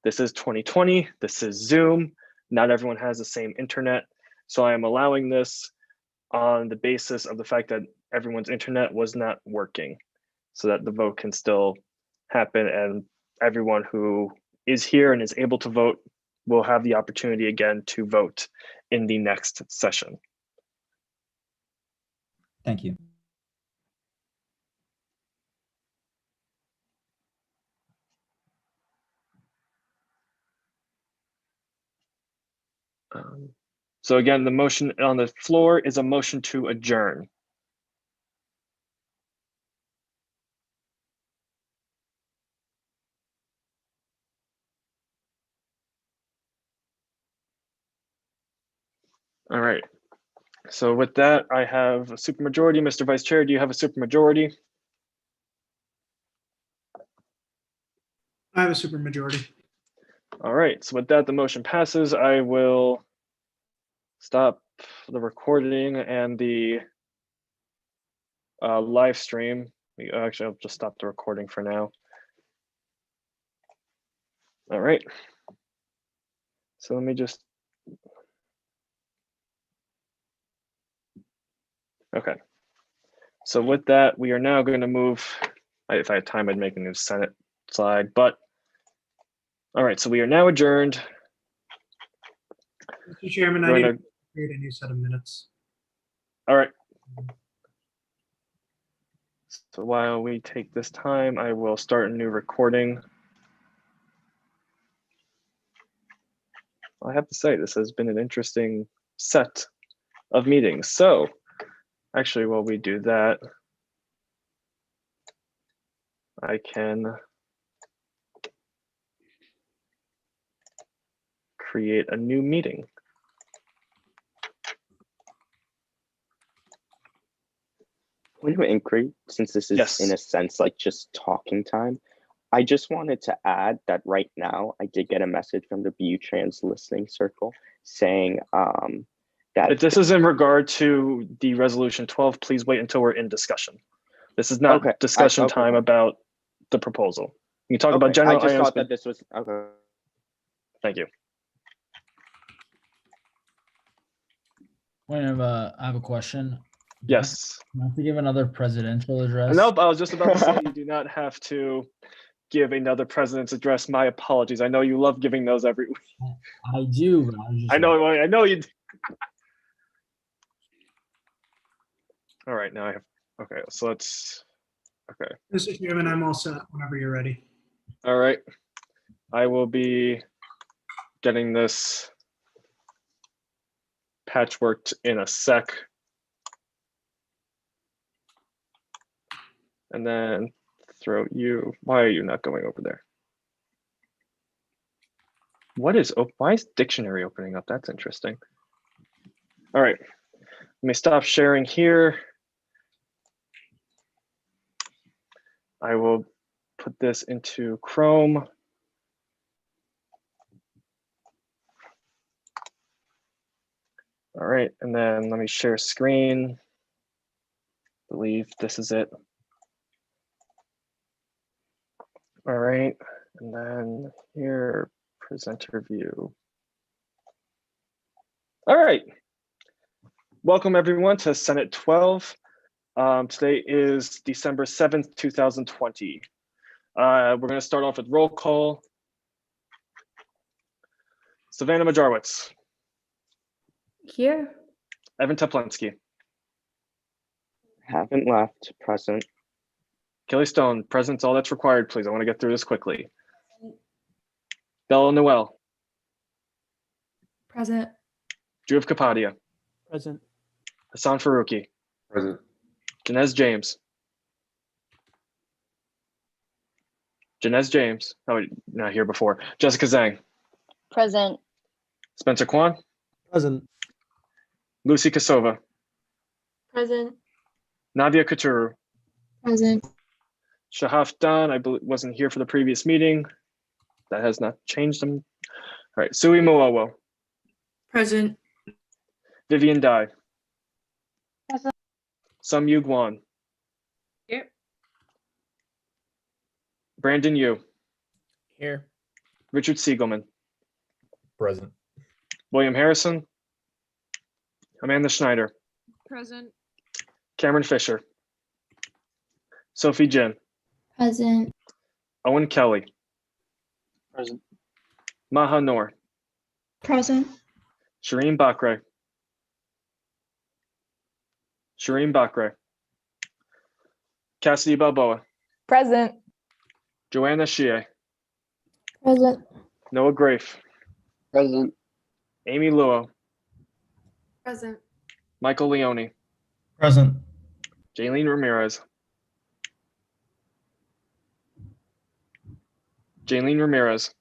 this is 2020, this is Zoom. Not everyone has the same internet. So I am allowing this on the basis of the fact that everyone's internet was not working so that the vote can still happen and everyone who is here and is able to vote will have the opportunity again to vote in the next session. Thank you. So again, the motion on the floor is a motion to adjourn. All right. So with that, I have a supermajority. Mr. Vice Chair, do you have a supermajority? I have a supermajority. All right. So with that, the motion passes. I will stop the recording and the live stream. Actually, I'll just stop the recording for now. All right. So let me just. Okay. So with that, we are now going to move If I had time, I'd make a new Senate slide, but all right, so we are now adjourned. Mr. Chairman, I Going need to- to create a new set of minutes. All right. So while we take this time, I will start a new recording. I have to say, this has been an interesting set of meetings. So actually, while we do that, I can create a new meeting. Point of inquiry, since this is Yes. in a sense like just talking time, I just wanted to add that right now I did get a message from the BU-Trans listening circle saying that If this is in regard to the resolution 12, please wait until we're in discussion. This is not Okay, discussion okay. time about the proposal. You can talk about Okay, general I just items, thought but that this was okay. thank you. I have a question. Yes. I have to give another presidential address. Nope, I was just about to say you do not have to give another president's address. My apologies. I know you love giving those every week. I do. But I was just I know you do. All right, now I have, okay, so let's, okay. Mr. Chairman, I'm all set whenever you're ready. All right. I will be getting this patchworked in a sec. And then throw you, why are you not going over there? Why is dictionary opening up? That's interesting. All right, let me stop sharing here. I will put this into Chrome. All right, and then let me share screen. I believe this is it. All right, and then here, presenter view. All right, welcome everyone to Senate 12. Today is December 7th, 2020. We're gonna start off with roll call. Savannah Majarwitz. Here. Evan Teplensky. Haven't left, present. Kelly Stone, present's all that's required, please. I want to get through this quickly. Bella Noel. Present. Dhruv Kapadia. Present. Hassan Farouki. Present. Janez James. Janez James. Oh, not here before. Jessica Zhang. Present. Spencer Kwan. Present. Lucy Kosova. Present. Navia Kuturu. Present. Shahaf Dan, I wasn't here for the previous meeting. That has not changed them. All right, Sui Moawo. Present. Vivian Dai. Present. Sum Yu Guan. Here. Brandon Yu. Here. Richard Siegelman. Present. William Harrison. Amanda Schneider. Present. Cameron Fisher. Sophie Jin. Present. Owen Kelly. Present. Maha Noor. Present. Shireen Bakre. Shireen Bakre. Cassidy Balboa. Present. Joanna Shie. Present. Noah Grafe. Present. Amy Luo. Present. Michael Leone. Present. Jaylene Ramirez. Jaylene Ramirez.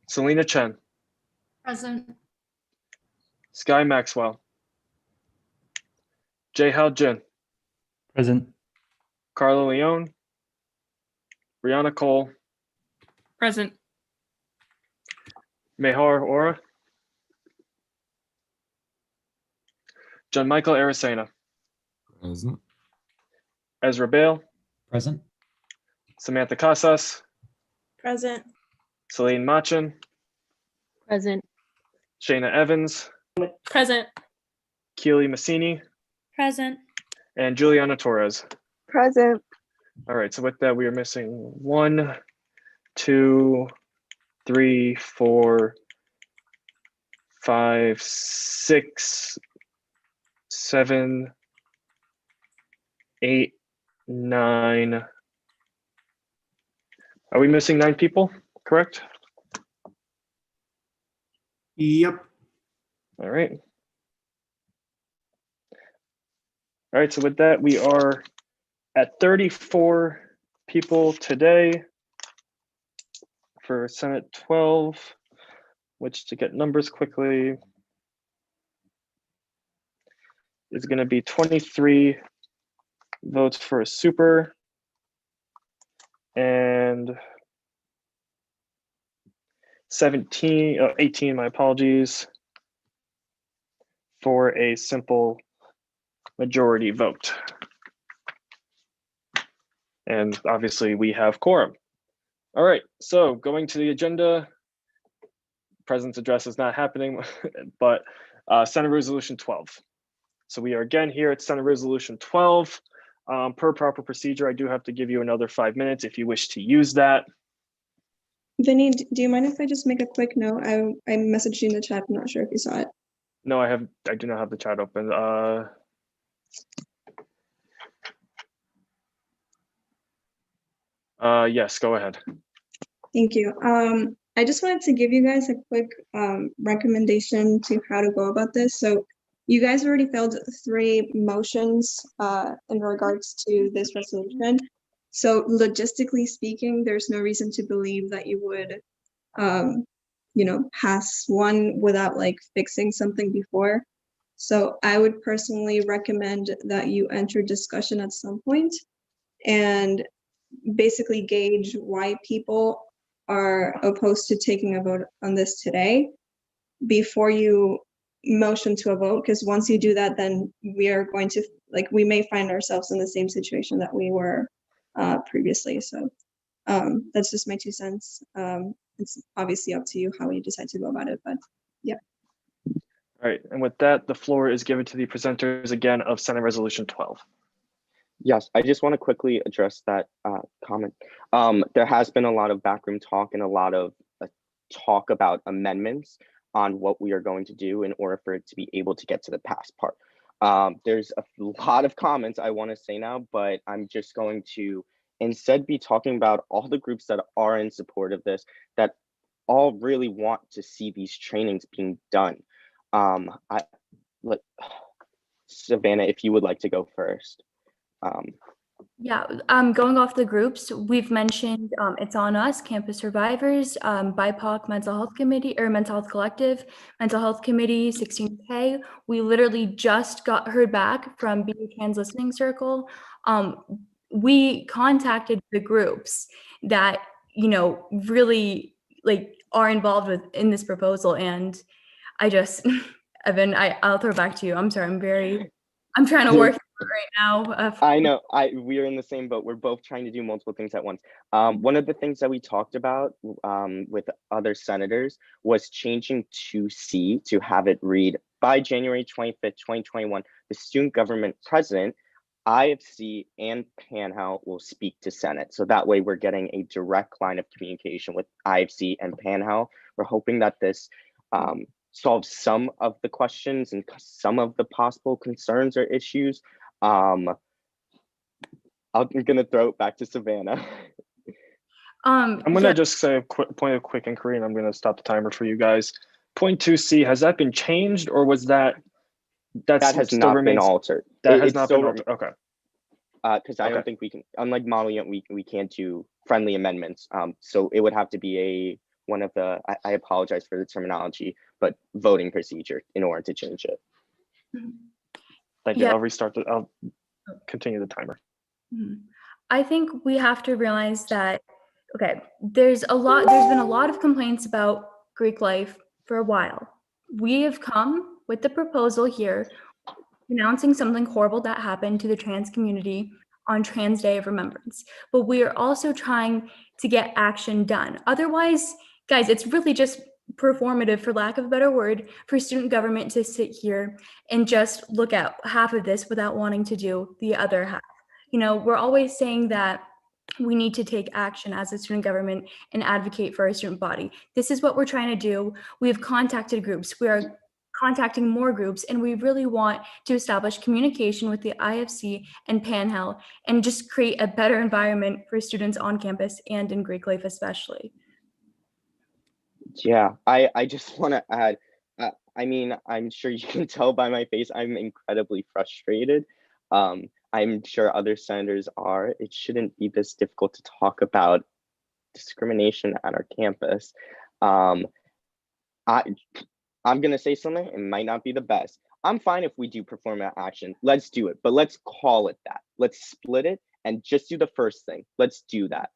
Selena Chen. Present. Sky Maxwell. Jai Jin. Present. Carla Leone. Brianna Cole. Present. Mehar Ora. John Michael Aracena. Present. Ezra Bale. Present. Samantha Casas. Present. Celine Machin. Present. Shayna Evans. Present. Keely Massini. Present. And Juliana Torres. Present. All right, so with that, we are missing 1, 2, 3, 4, 5, 6, 7, 8, 9. Are we missing 9 people, correct? Yep. All right. All right, so with that, we are at 34 people today for Senate 12, which, to get numbers quickly, is going to be 23 votes for a super and 18, my apologies, for a simple majority vote. And obviously we have quorum. All right, so going to the agenda, President's address is not happening, but Senate Resolution 12. So we are again here at Senate Resolution 12. Per proper procedure, I do have to give you another 5 minutes if you wish to use that. Vinny, do you mind if I just make a quick note? I messaged you in the chat. I'm not sure if you saw it. No, I do not have the chat open. Yes, go ahead. Thank you. I just wanted to give you guys a quick recommendation to how to go about this. So you guys already filed 3 motions in regards to this resolution. So logistically speaking, there's no reason to believe that you would, pass one without like fixing something before. So I would personally recommend that you enter discussion at some point and basically gauge why people are opposed to taking a vote on this today before you motion to a vote, because once you do that, then we are going to, we may find ourselves in the same situation that we were previously. So that's just my 2 cents. It's obviously up to you how you decide to go about it, but yeah. All right, and with that, the floor is given to the presenters again of Senate Resolution 12. Yes, I just want to quickly address that comment. There has been a lot of backroom talk and a lot of talk about amendments on what we are going to do in order for it to be able to get to the pass part. There's a lot of comments I want to say now, but I'm just going to instead be talking about all the groups that are in support of this, that all really want to see these trainings being done. Savannah, if you would like to go first. Yeah, going off the groups, we've mentioned It's On Us, Campus Survivors, BIPOC Mental Health Committee or Mental Health Collective, Mental Health Committee, 16K. We literally just heard back from Be Trans Listening Circle. We contacted the groups that, really are involved in this proposal. And I just, Evan, I'll throw it back to you. I'm sorry, I'm trying to work right now. I know, we are in the same boat. We're both trying to do multiple things at once. One of the things that we talked about with other senators was changing 2C to have it read, by January 25th, 2021, the student government president, IFC, and PANHEL will speak to Senate. So that way we're getting a direct line of communication with IFC and PANHEL. We're hoping that this solves some of the questions and some of the possible concerns or issues. I'm gonna throw it back to Savannah. I'm gonna just say a point of quick inquiry, and I'm gonna stop the timer for you guys. Point 2C, has that been changed, or was that has not been altered? That has not been altered. Okay. Because I don't think we can, unlike model unit, we can't do friendly amendments. So it would have to be one of the, I apologize for the terminology, but voting procedure in order to change it. Thank you. Yeah. I'll continue the timer. I think we have to realize that, okay, there's been a lot of complaints about Greek life for a while. We have come with the proposal here announcing something horrible that happened to the trans community on Trans Day of Remembrance. But we are also trying to get action done. Otherwise, guys, it's really just performative, for lack of a better word, for student government to sit here and just look at half of this without wanting to do the other half. we're always saying that we need to take action as a student government and advocate for our student body. This is what we're trying to do. We've contacted groups. We are contacting more groups, and we really want to establish communication with the IFC and Panhandle and just create a better environment for students on campus and in Greek life especially. Yeah, I just want to add, I mean, I'm sure you can tell by my face, I'm incredibly frustrated. I'm sure other senators are. It shouldn't be this difficult to talk about discrimination at our campus. I'm gonna say something, it might not be the best. I'm fine if we do performative action, let's do it, but let's call it that. Let's split it and just do the first thing. Let's do that.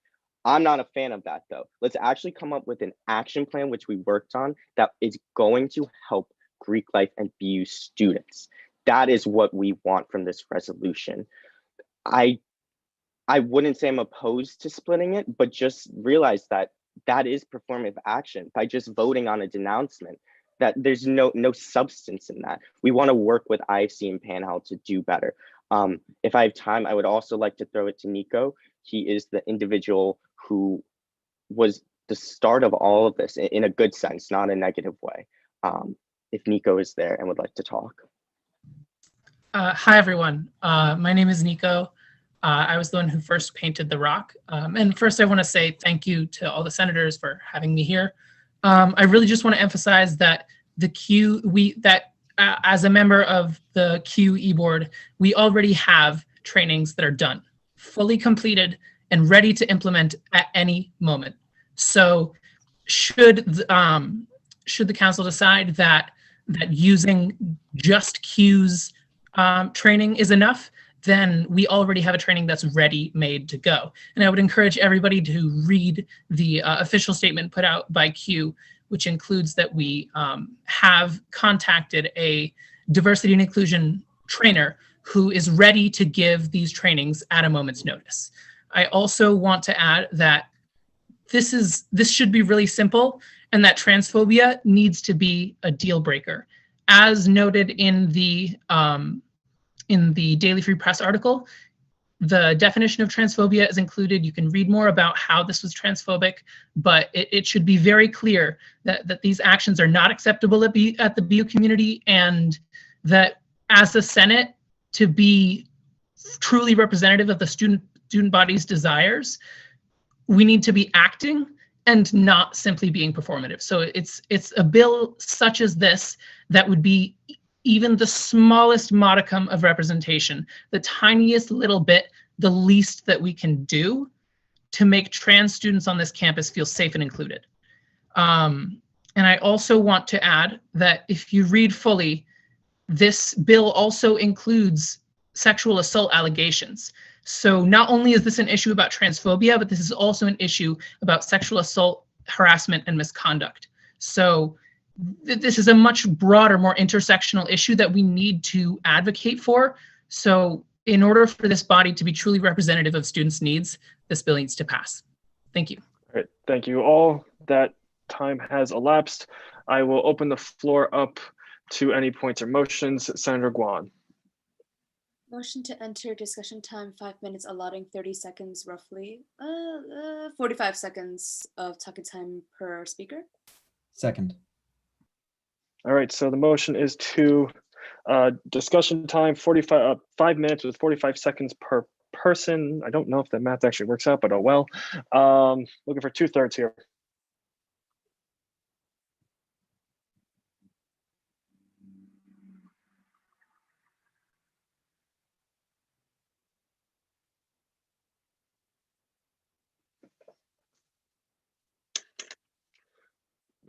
I'm not a fan of that though. Let's actually come up with an action plan, which we worked on, that is going to help Greek life and BU students. That is what we want from this resolution. I wouldn't say I'm opposed to splitting it, but just realize that that is performative action by just voting on a denouncement, that there's no substance in that. We want to work with IFC and Panhandle to do better. If I have time, I would also like to throw it to Nico. He is the individual who was the start of all of this in a good sense, not a negative way. If Nico is there and would like to talk. Hi, everyone. My name is Nico. I was the one who first painted the rock. And first I want to say thank you to all the senators for having me here. I really just want to emphasize that as a member of the Q e-board, we already have trainings that are done, fully completed, and ready to implement at any moment. So should the council decide that using just Q's training is enough, then we already have a training that's ready, made to go. And I would encourage everybody to read the official statement put out by Q, which includes that we have contacted a diversity and inclusion trainer who is ready to give these trainings at a moment's notice. I also want to add that this should be really simple, and that transphobia needs to be a deal breaker. As noted in the Daily Free Press article, the definition of transphobia is included. You can read more about how this was transphobic, but it should be very clear that these actions are not acceptable at the BU community, and that as the Senate, to be truly representative of the student body's desires, we need to be acting and not simply being performative. So it's a bill such as this that would be even the smallest modicum of representation, the tiniest little bit, the least that we can do to make trans students on this campus feel safe and included. And I also want to add that if you read fully, this bill also includes sexual assault allegations. So not only is this an issue about transphobia, but this is also an issue about sexual assault, harassment, and misconduct. So this is a much broader, more intersectional issue that we need to advocate for. So in order for this body to be truly representative of students' needs, this bill needs to pass. Thank you. All right, thank you all. That time has elapsed. I will open the floor up to any points or motions. Senator Guan. Motion to enter discussion time 5 minutes, allotting 30 seconds roughly. 45 seconds of talking time per speaker. Second. All right, so the motion is to discussion time 5 minutes with 45 seconds per person. I don't know if that math actually works out, but oh well. Looking for 2/3 here.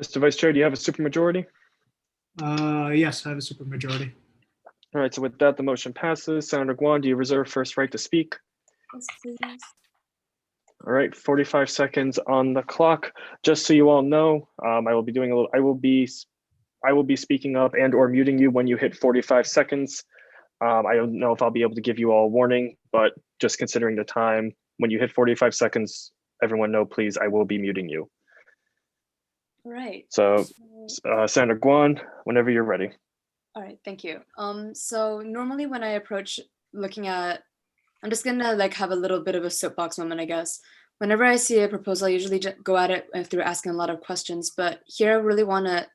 Mr. Vice Chair, do you have a supermajority? Yes, I have a supermajority. All right, so with that, the motion passes. Senator Guan, do you reserve first right to speak? Yes, please. All right, 45 seconds on the clock. Just so you all know, I will be speaking up and or muting you when you hit 45 seconds. I don't know if I'll be able to give you all a warning, but just considering the time, when you hit 45 seconds, everyone know, please, I will be muting you. All right. So Senator Guan, whenever you're ready. All right, thank you. So normally when I approach looking at I'm just gonna like have a little bit of a soapbox moment, I guess. Whenever I see a proposal, I usually go at it through asking a lot of questions, but here I really want to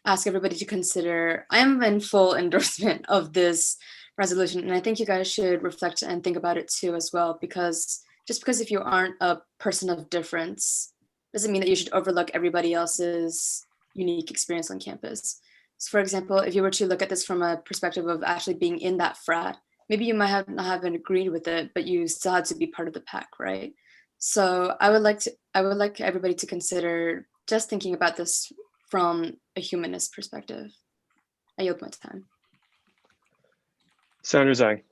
ask everybody to consider, I am in full endorsement of this resolution, and I think you guys should reflect and think about it too as well, because just because if you aren't a person of difference doesn't mean that you should overlook everybody else's unique experience on campus. So for example, if you were to look at this from a perspective of actually being in that frat, maybe you might have not have agreed with it, but you still had to be part of the pack, right? So I would like everybody to consider just thinking about this from a humanist perspective. I yield my time. Senator Zhang.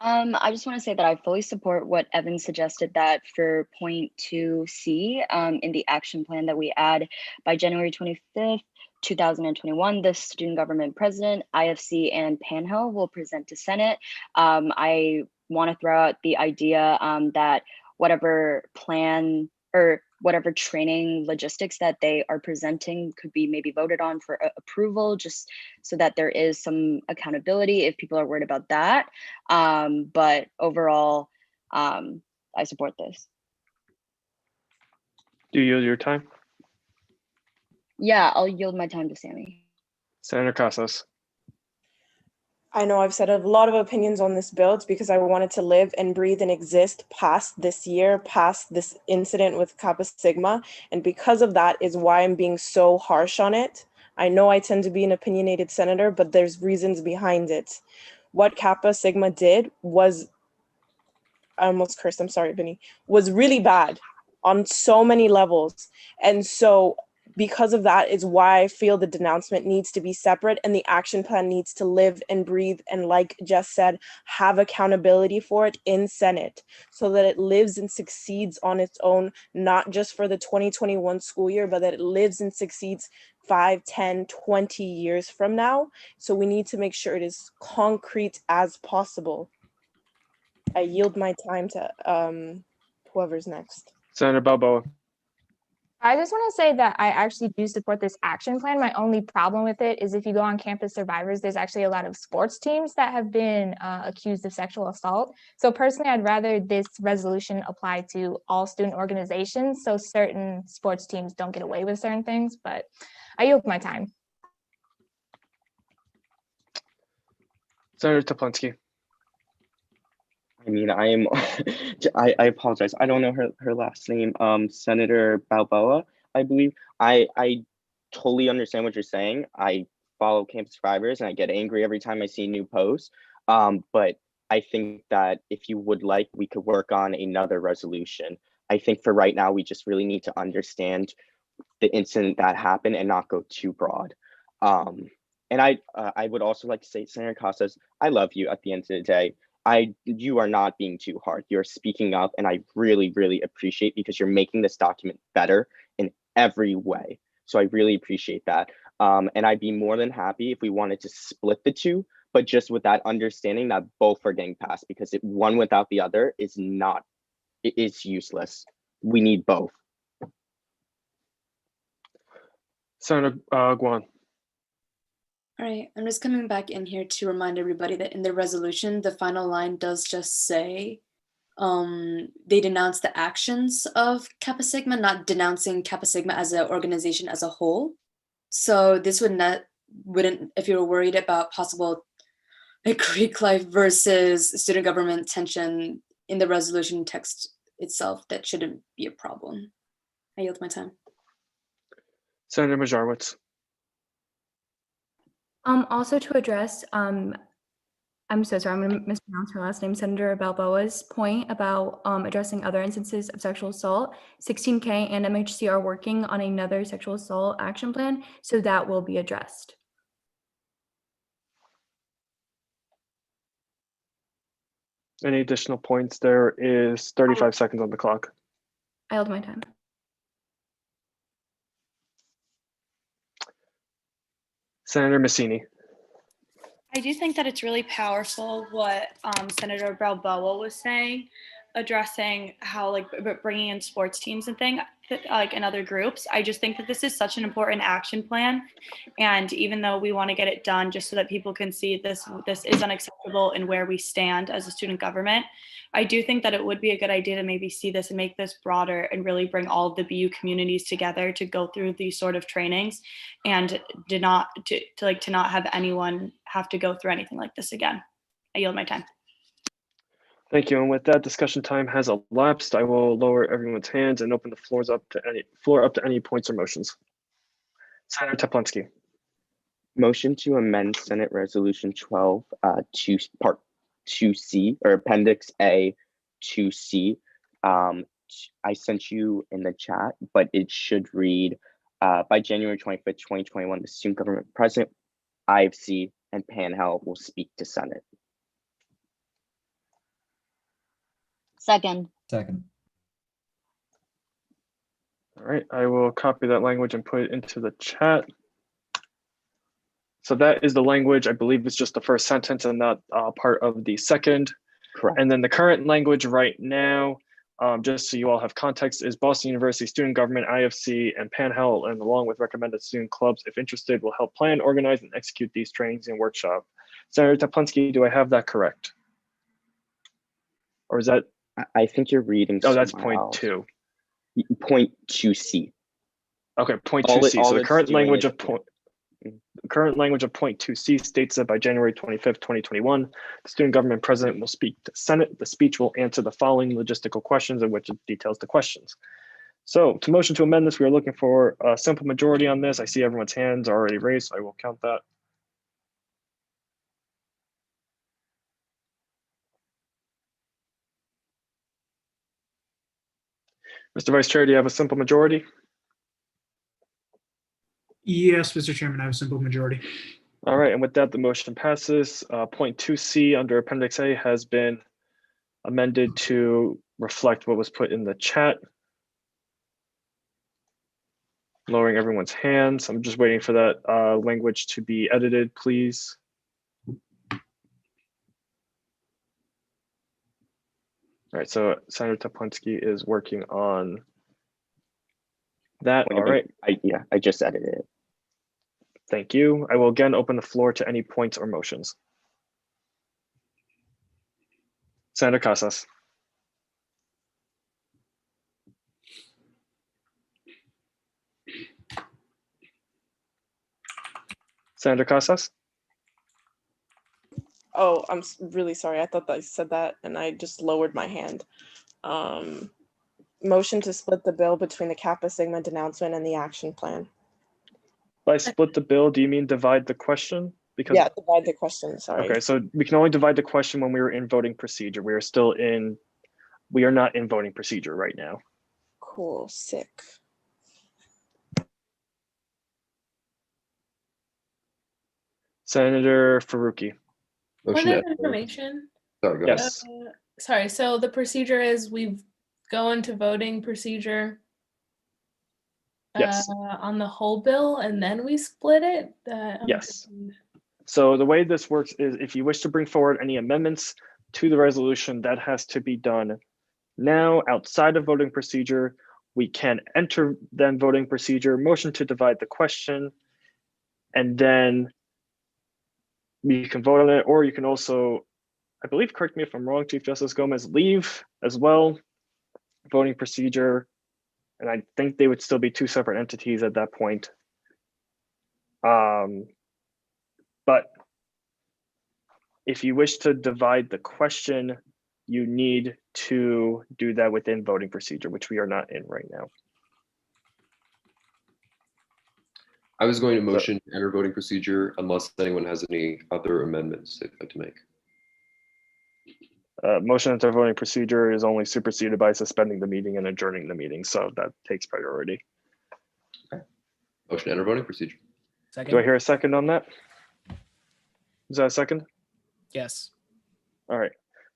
I just want to say that I fully support what Evan suggested, that for point 2C in the action plan that we add by January 25th, 2021, the student government president, IFC, and PANHO will present to Senate. I want to throw out the idea that whatever plan or whatever training logistics that they are presenting could be maybe voted on for approval, just so that there is some accountability if people are worried about that. But overall, I support this. Do you yield your time? Yeah, I'll yield my time to Sammy. Senator Casas. I know I've said a lot of opinions on this bill. It's because I wanted to live and breathe and exist past this year, past this incident with Kappa Sigma. And because of that is why I'm being so harsh on it. I know I tend to be an opinionated senator, but there's reasons behind it. What Kappa Sigma did was, I almost cursed, I'm sorry, Vinny, was really bad on so many levels. And so because of that is why I feel the denouncement needs to be separate and the action plan needs to live and breathe and, like Jess said, have accountability for it in Senate so that it lives and succeeds on its own, not just for the 2021 school year, but that it lives and succeeds 5, 10, 20 years from now. So we need to make sure it is concrete as possible. I yield my time to whoever's next. Senator Balboa. I just want to say that I actually do support this action plan. My only problem with it is if you go on Campus Survivors, there's actually a lot of sports teams that have been accused of sexual assault. So personally, I'd rather this resolution apply to all student organizations so certain sports teams don't get away with certain things, but I yield my time. Senator Teplensky. I mean, I apologize. I don't know her last name. Senator Balboa, I believe. I totally understand what you're saying. I follow Campus Survivors and I get angry every time I see new posts. But I think that if you would like, we could work on another resolution. I think for right now, we just really need to understand the incident that happened and not go too broad. And I would also like to say, Senator Casas, I love you at the end of the day. You are not being too hard. You're speaking up, and I really, really appreciate because you're making this document better in every way. So I really appreciate that. And I'd be more than happy if we wanted to split the two, but just with that understanding that both are getting passed, because one without the other is not, it is useless. We need both. Senator Guan. All right, I'm just coming back in here to remind everybody that in the resolution, the final line does just say they denounce the actions of Kappa Sigma, not denouncing Kappa Sigma as an organization as a whole. So this wouldn't, if you were worried about possible Greek life versus student government tension in the resolution text itself, that shouldn't be a problem. I yield my time. Senator Mazarowicz. Also to address, I'm so sorry, I'm going to mispronounce her last name, Senator Balboa's point about addressing other instances of sexual assault. 16K and MHC are working on another sexual assault action plan, so that will be addressed. Any additional points? There is 35 seconds on the clock. I held my time. Senator Massini. I do think that it's really powerful what Senator Balboa was saying addressing how like bringing in sports teams and thing like in other groups. I just think that this is such an important action plan, and even though we want to get it done just so that people can see this is unacceptable and where we stand as a student government, I do think that it would be a good idea to maybe see this and make this broader and really bring all of the BU communities together to go through these sort of trainings, and to not have anyone have to go through anything like this again. I yield my time. Thank you. And with that, discussion time has elapsed. I will lower everyone's hands and open the floor up to any points or motions. Senator Teplensky. Motion to amend Senate Resolution 12 to Part 2C or Appendix A 2C. I sent you in the chat, but it should read by January 25th, 2021, the student government president, IFC, and PanHealth will speak to Senate. Second. Second. All right, I will copy that language and put it into the chat. So that is the language. I believe it's just the first sentence and not part of the second. Correct. And then the current language right now, just so you all have context, is Boston University Student Government, IFC, and PanHealth, and along with recommended student clubs, if interested, will help plan, organize, and execute these trainings and workshops. Senator Teplensky, do I have that correct? Or is that? I think you're reading. Oh, that's point two. Point 2C. Okay, point 2C. So the current language of point. The current language of point 2C states that by January 25th, 2021, the student government president will speak to Senate. The speech will answer the following logistical questions, in which it details the questions. So to motion to amend this, we are looking for a simple majority on this. I see everyone's hands are already raised, so I will count that. Mr. Vice Chair, do you have a simple majority? Yes, Mr. Chairman, I have a simple majority. All right, and with that, the motion passes. Point 2C under Appendix A has been amended to reflect what was put in the chat. Lowering everyone's hands. I'm just waiting for that language to be edited, please. All right, so Senator Teplensky is working on that. All right. I just edited it. Thank you. I will again open the floor to any points or motions. Senator Casas. Senator Casas. Oh, I'm really sorry. I thought that I said that and I just lowered my hand. Motion to split the bill between the Kappa Sigma denouncement and the action plan. By split the bill, do you mean divide the question? Because yeah, divide the question, sorry. Okay, so we can only divide the question when we were in voting procedure. We are not in voting procedure right now. Cool, sick. Senator Faruqi. Point of information. Sorry, go ahead. Yes. Sorry, so the procedure is we go into voting procedure Yes. on the whole bill and then we split it? Yes. So the way this works is if you wish to bring forward any amendments to the resolution, that has to be done now outside of voting procedure. We can enter then voting procedure, motion to divide the question, and then you can vote on it, or you can also, I believe, correct me if I'm wrong, Chief Justice Gomez, leave as well, voting procedure. And I think they would still be two separate entities at that point. But if you wish to divide the question, you need to do that within voting procedure, which we are not in right now. I was going to motion to enter voting procedure unless anyone has any other amendments they'd like to make. Motion into voting procedure is only superseded by suspending the meeting and adjourning the meeting, so that takes priority. Okay. Motion to enter voting procedure. Second. Do I hear a second on that? Is that a second? Yes. All right.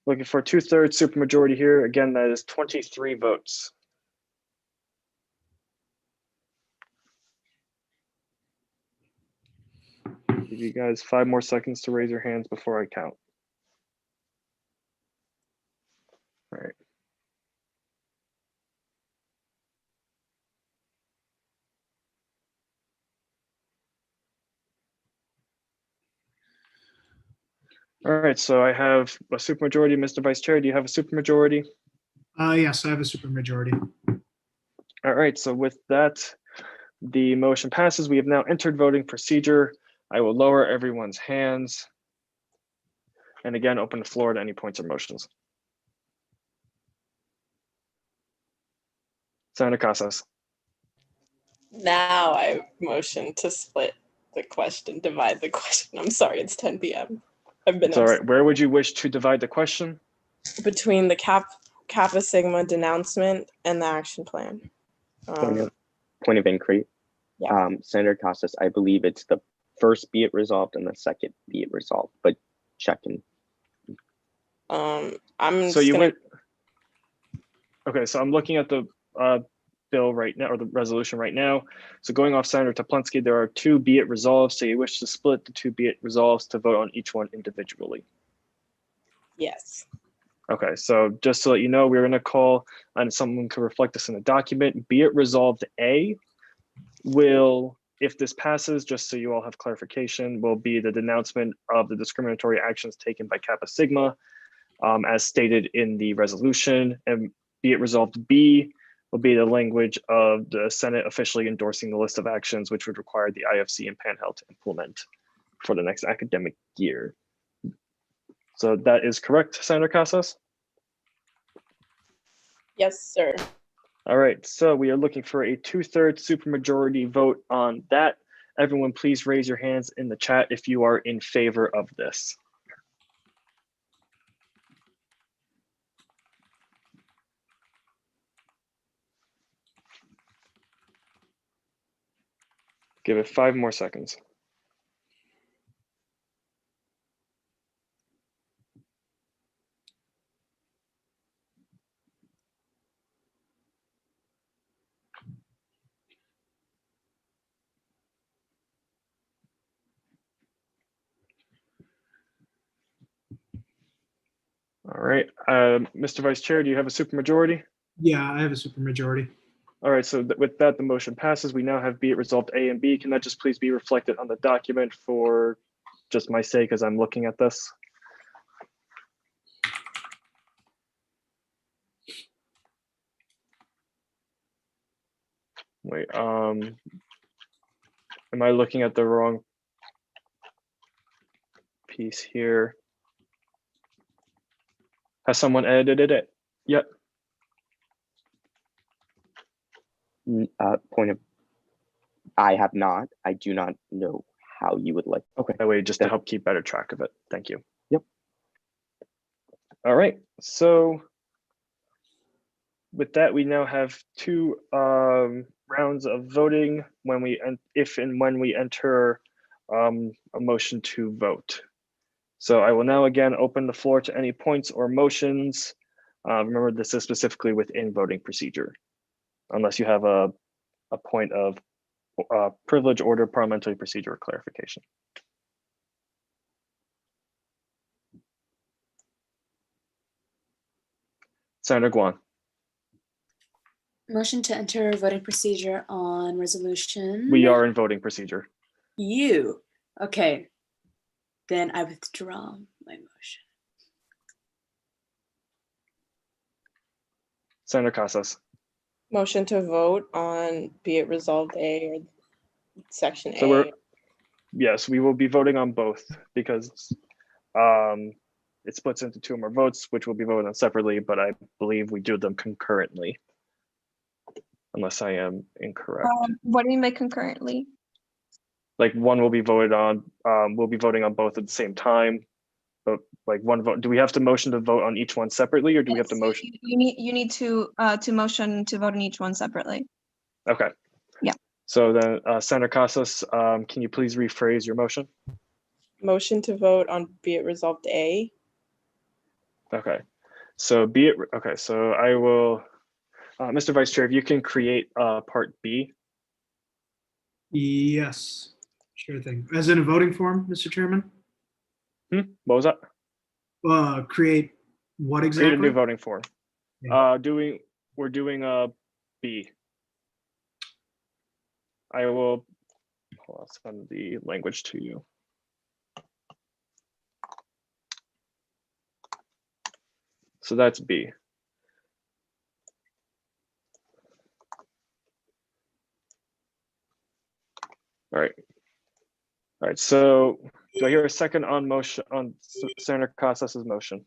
Looking for 2/3 supermajority here. Again, that is 23 votes. Give you guys 5 more seconds to raise your hands before I count. All right. All right, so I have a supermajority. Mr. Vice Chair, do you have a supermajority? Yes, I have a supermajority. All right, so with that, the motion passes. We have now entered voting procedure. I will lower everyone's hands. And again, open the floor to any points or motions. Senator Casas. Now I motion to split the question, divide the question. I'm sorry, it's 10 p.m. I've been It's all right. Where would you wish to divide the question? between the Kappa Sigma denouncement and the action plan. Point of inquiry. Yeah. Senator Casas, I believe it's the first be it resolved and the second be it resolved, but checking. I'm So you gonna... went. Okay, so I'm looking at the bill right now, or the resolution right now. So going off Senator Teplinsky, there are two be it resolved. So you wish to split the two be it resolves to vote on each one individually. Yes. Okay, so just to let you know, we're going to call on someone to reflect this in the document. Be it resolved A will, if this passes, just so you all have clarification, will be the denouncement of the discriminatory actions taken by Kappa Sigma as stated in the resolution. And be it resolved B will be the language of the Senate officially endorsing the list of actions which would require the IFC and Pan-Hel to implement for the next academic year. So that is correct, Senator Casas? Yes, sir. All right, so we are looking for a 2/3 supermajority vote on that. Everyone, please raise your hands in the chat if you are in favor of this. Give it 5 more seconds. All right, Mr. Vice Chair, do you have a supermajority? Yeah, I have a supermajority. All right, so with that, the motion passes. We now have be it resolved A and B. Can that just please be reflected on the document for just my sake as I'm looking at this? Wait, am I looking at the wrong piece here? Has someone edited it yet? Point of, I have not. I do not know how you would like. Okay, that way just to help keep better track of it. Thank you. Yep. All right, so with that, we now have 2 rounds of voting when we, if and when we enter a motion to vote. So I will now again open the floor to any points or motions. Remember, this is specifically within voting procedure, unless you have a point of privilege, order, parliamentary procedure, or clarification. Senator Guan. Motion to enter voting procedure on resolution. We are in voting procedure. Okay. Then I withdraw my motion. Senator Casas. Motion to vote on be it resolved A or section So A. Yes, we will be voting on both because it splits into 2 more votes, which will be voted on separately, but I believe we do them concurrently, unless I am incorrect. What do you make concurrently? Like one will be voted on, we'll be voting on both at the same time, but like one vote. Do we have to motion to vote on each one separately, or do we have to motion? You need to motion to vote on each one separately. Okay. Yeah. So then, Senator Casas, can you please rephrase your motion? Motion to vote on be it resolved A. Okay. So be it, okay, so I will, Mr. Vice Chair, if you can create part B. Yes, sure thing. As in a voting form, Mr. Chairman? What was that? Create what exactly? Create a new voting form. Yeah. We're doing B. I will send the language to you. So that's B. All right. All right, so do I hear a second on motion on Senator Casas's motion?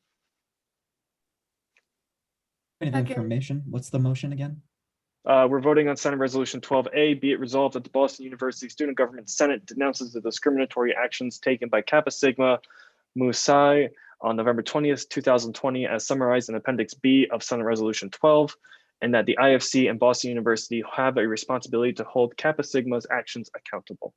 Point of information. What's the motion again? We're voting on Senate Resolution 12A. Be it resolved that the Boston University Student Government Senate denounces the discriminatory actions taken by Kappa Sigma Mu Psi on November 20th, 2020, as summarized in Appendix B of Senate Resolution 12, and that the IFC and Boston University have a responsibility to hold Kappa Sigma's actions accountable.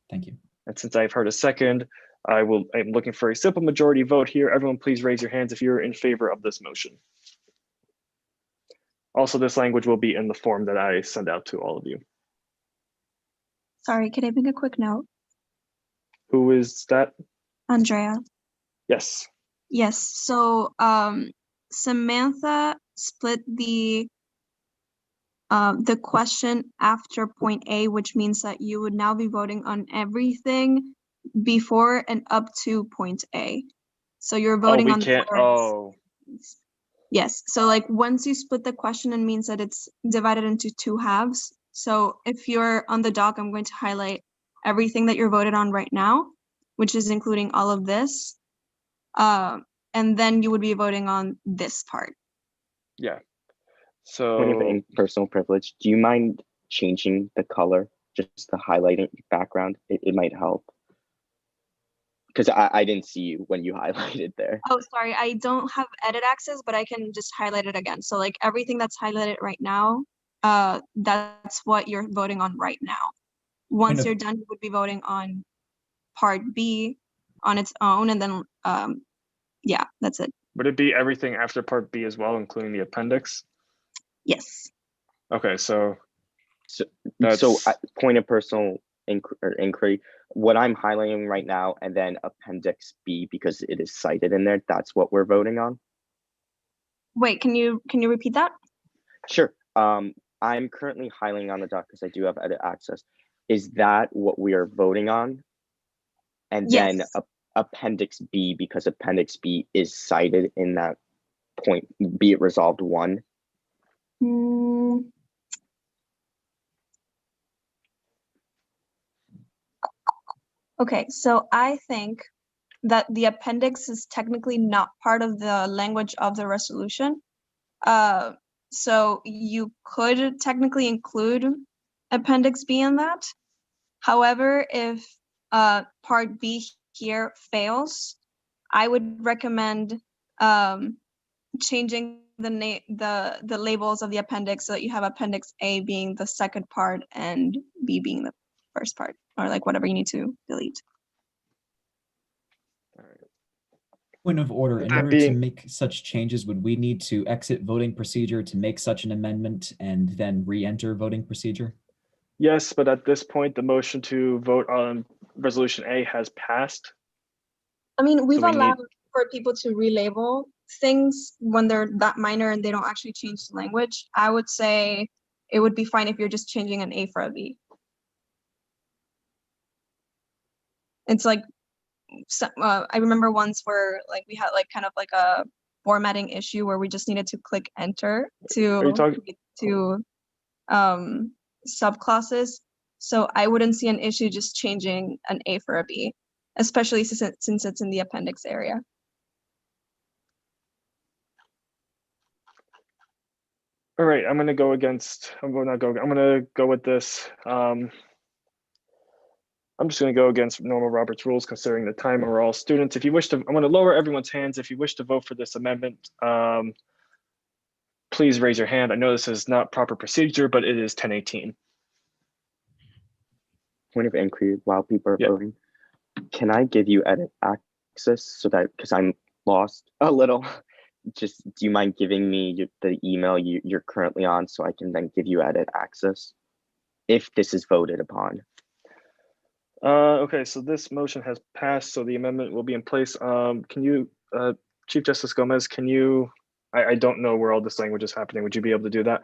Thank you. And since I've heard a second, I'm looking for a simple majority vote here. Everyone please raise your hands if you're in favor of this motion. Also, this language will be in the form that I send out to all of you. Sorry, could I make a quick note? Who is that? Andrea. Yes. Yes, so Samantha split the question after point A, which means that you would now be voting on everything before and up to point A. So you're voting on the words. Yes, so like once you split the question, it means that it's divided into two halves. So if you're on the doc, I'm going to highlight everything that you're voted on right now, which is including all of this. And then you would be voting on this part. Yeah. So point of personal privilege, do you mind changing the color, just the highlighting background? It might help. Because I didn't see you when you highlighted there. Oh, sorry, I don't have edit access, but I can just highlight it again. So like everything that's highlighted right now, that's what you're voting on right now. Once you're done, you would be voting on part B on its own, and then yeah, that's it. Would it be everything after part B as well, including the appendix? Yes. Okay, so point of personal inquiry, what I'm highlighting right now, and then appendix B, because it is cited in there, that's what we're voting on. Wait, can you repeat that? Sure. I'm currently highlighting on the doc because I do have edit access. Is that what we are voting on? And yes. Then appendix B, because appendix B is cited in that point, be it resolved 1. Okay, so I think that the appendix is technically not part of the language of the resolution. So you could technically include appendix B in that. However, if part B here fails, I would recommend changing the labels of the appendix so that you have appendix A being the second part and B being the first part, or like whatever you need to delete. Point of order, in order to make such changes, would we need to exit voting procedure to make such an amendment and then re-enter voting procedure? Yes, but at this point, the motion to vote on resolution A has passed. I mean, we've allowed for people to relabel things when they're that minor and they don't actually change the language. I would say it would be fine if you're just changing an A for a B. It's like, I remember once where like we had like kind of like a formatting issue where we just needed to click enter to subclasses. So I wouldn't see an issue just changing an A for a B, especially since it's in the appendix area. All right, I'm gonna go with this. I'm just going to go against normal Robert's rules, considering the time we're all students. If you wish to, I'm going to lower everyone's hands. If you wish to vote for this amendment, please raise your hand. I know this is not proper procedure, but it is 10:18. Point of inquiry while people are voting. Can I give you edit access so that, because I'm lost a little, just do you mind giving me the email you're currently on so I can then give you edit access if this is voted upon? Okay, so this motion has passed, so the amendment will be in place. Can you, Chief Justice Gomez, can you, I don't know where all this language is happening. Would you be able to do that?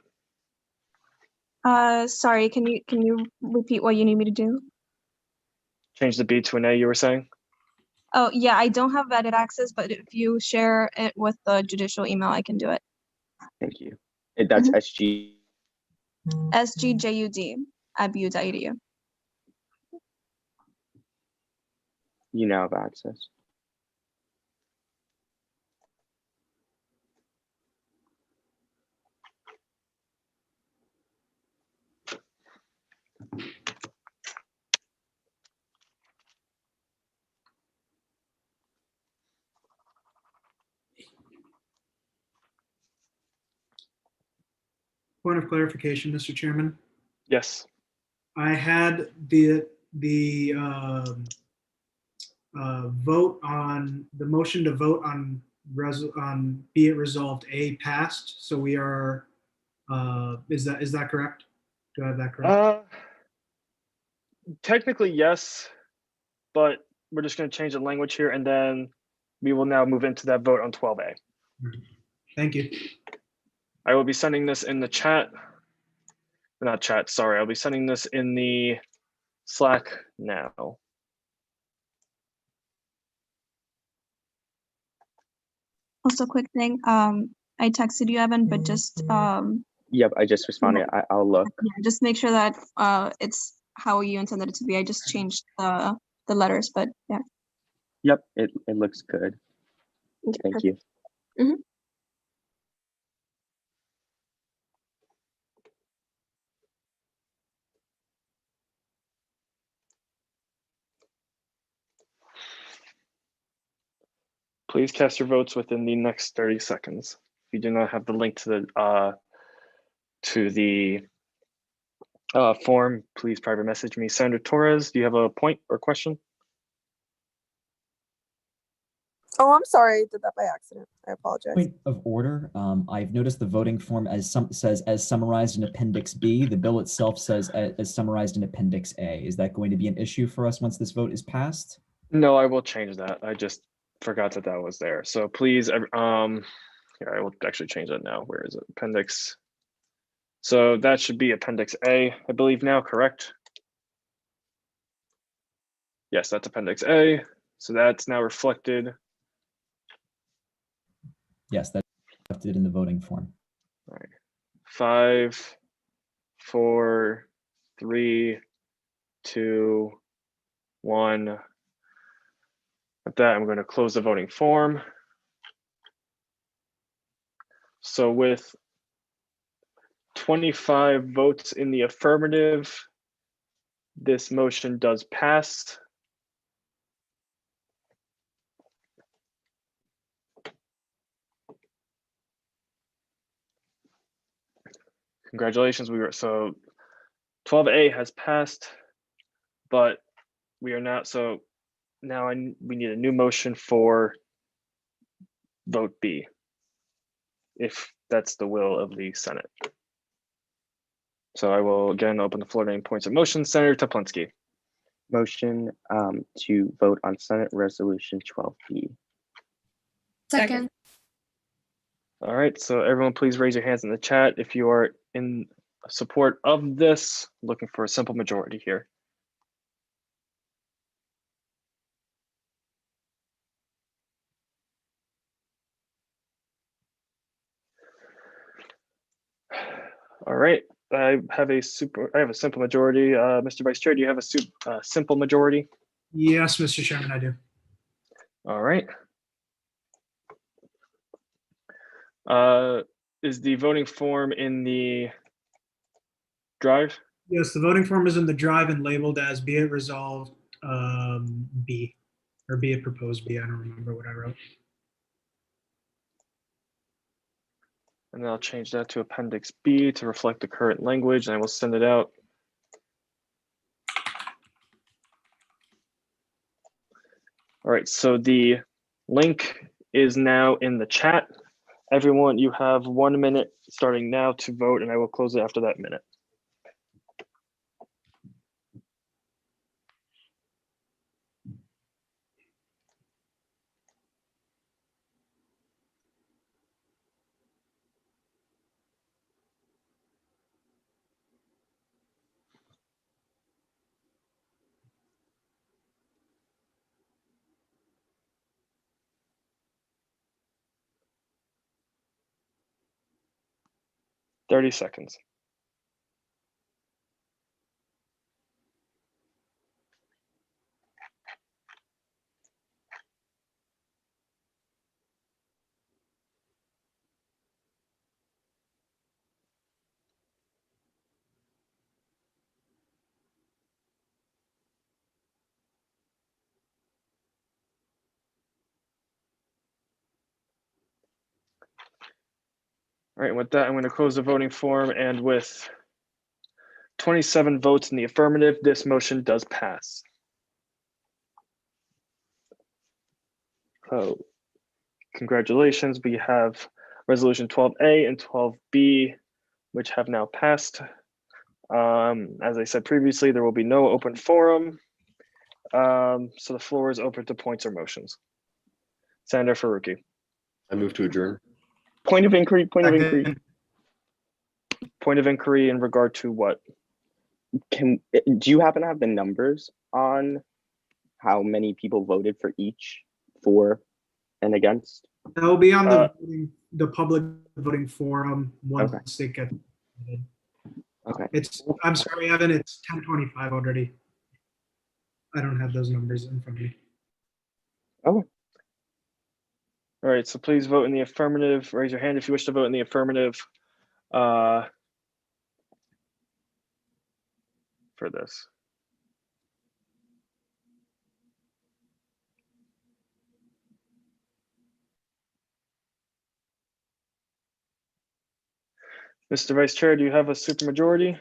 Sorry, can you repeat what you need me to do? Change the B to an A, you were saying? Oh, yeah, I don't have vetted access, but if you share it with the judicial email, I can do it. Thank you. That's SG. sgjud@bu.edu. You now have access. Point of clarification, Mr. Chairman. Yes. I had the vote on the motion to vote on be it resolved A passed. So we are, is that correct? Do I have that correct? Technically, yes, but we're just going to change the language here, and then we will now move into that vote on 12A. Thank you. I will be sending this in the chat. Not chat, sorry. I'll be sending this in the Slack now. Also, quick thing, I texted you, Evan, but just Yep, I just responded. I'll look. yeah, just make sure that it's how you intended it to be. I just changed the letters, but yeah. Yep, it looks good. Thank you. Mhm. Please cast your votes within the next 30 seconds. If you do not have the link to the form, please private message me. Senator Torres, do you have a point or question? Oh, I'm sorry. I did that by accident. I apologize. Point of order. I've noticed the voting form says as summarized in Appendix B. The bill itself says as summarized in Appendix A. Is that going to be an issue for us once this vote is passed? No, I will change that. I just forgot that was there. So please, here, I will actually change that now. Where is it? Appendix. So that should be Appendix A, I believe now, correct? Yes, that's Appendix A. So that's now reflected. Yes, that's reflected in the voting form. All right. 5, 4, 3, 2, 1. With that, I'm going to close the voting form. So with 25 votes in the affirmative, this motion does pass. Congratulations, so 12A has passed, but we are not, so now we need a new motion for vote B, if that's the will of the Senate. So I will again open the floor to any points of motion. Senator Teplinsky. Motion to vote on Senate Resolution 12B. Second. All right, so everyone please raise your hands in the chat if you are in support of this, looking for a simple majority here. All right, I have a simple majority. Mr. Vice Chair, do you have a simple majority? Yes, Mr. Chairman, I do. All right. Is the voting form in the drive? Yes, the voting form is in the drive and labeled as be it resolved B, or be it proposed B. I don't remember what I wrote. And then I'll change that to Appendix B to reflect the current language, and I will send it out. All right, so the link is now in the chat. Everyone, you have 1 minute starting now to vote, and I will close it after that minute. 30 seconds. All right, with that, I'm going to close the voting form, and with 27 votes in the affirmative, this motion does pass. Oh, congratulations. We have Resolution 12A and 12B, which have now passed. As I said previously, there will be no open forum. So the floor is open to points or motions. Senator Faruqi. I move to adjourn. Point of inquiry, point of inquiry. Point of inquiry in regard to what? Do you happen to have the numbers on how many people voted for each, for and against? That will be on the public voting forum once they get. Okay. I'm sorry, Evan, it's 10:25 already. I don't have those numbers in front of me. Oh. All right, so please vote in the affirmative. Raise your hand if you wish to vote in the affirmative for this. Mr. Vice Chair, do you have a supermajority?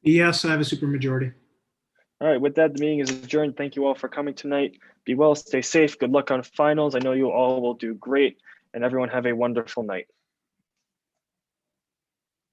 Yes, I have a supermajority. All right, with that, the meeting is adjourned. Thank you all for coming tonight. Be well, stay safe. Good luck on finals. I know you all will do great, and everyone have a wonderful night.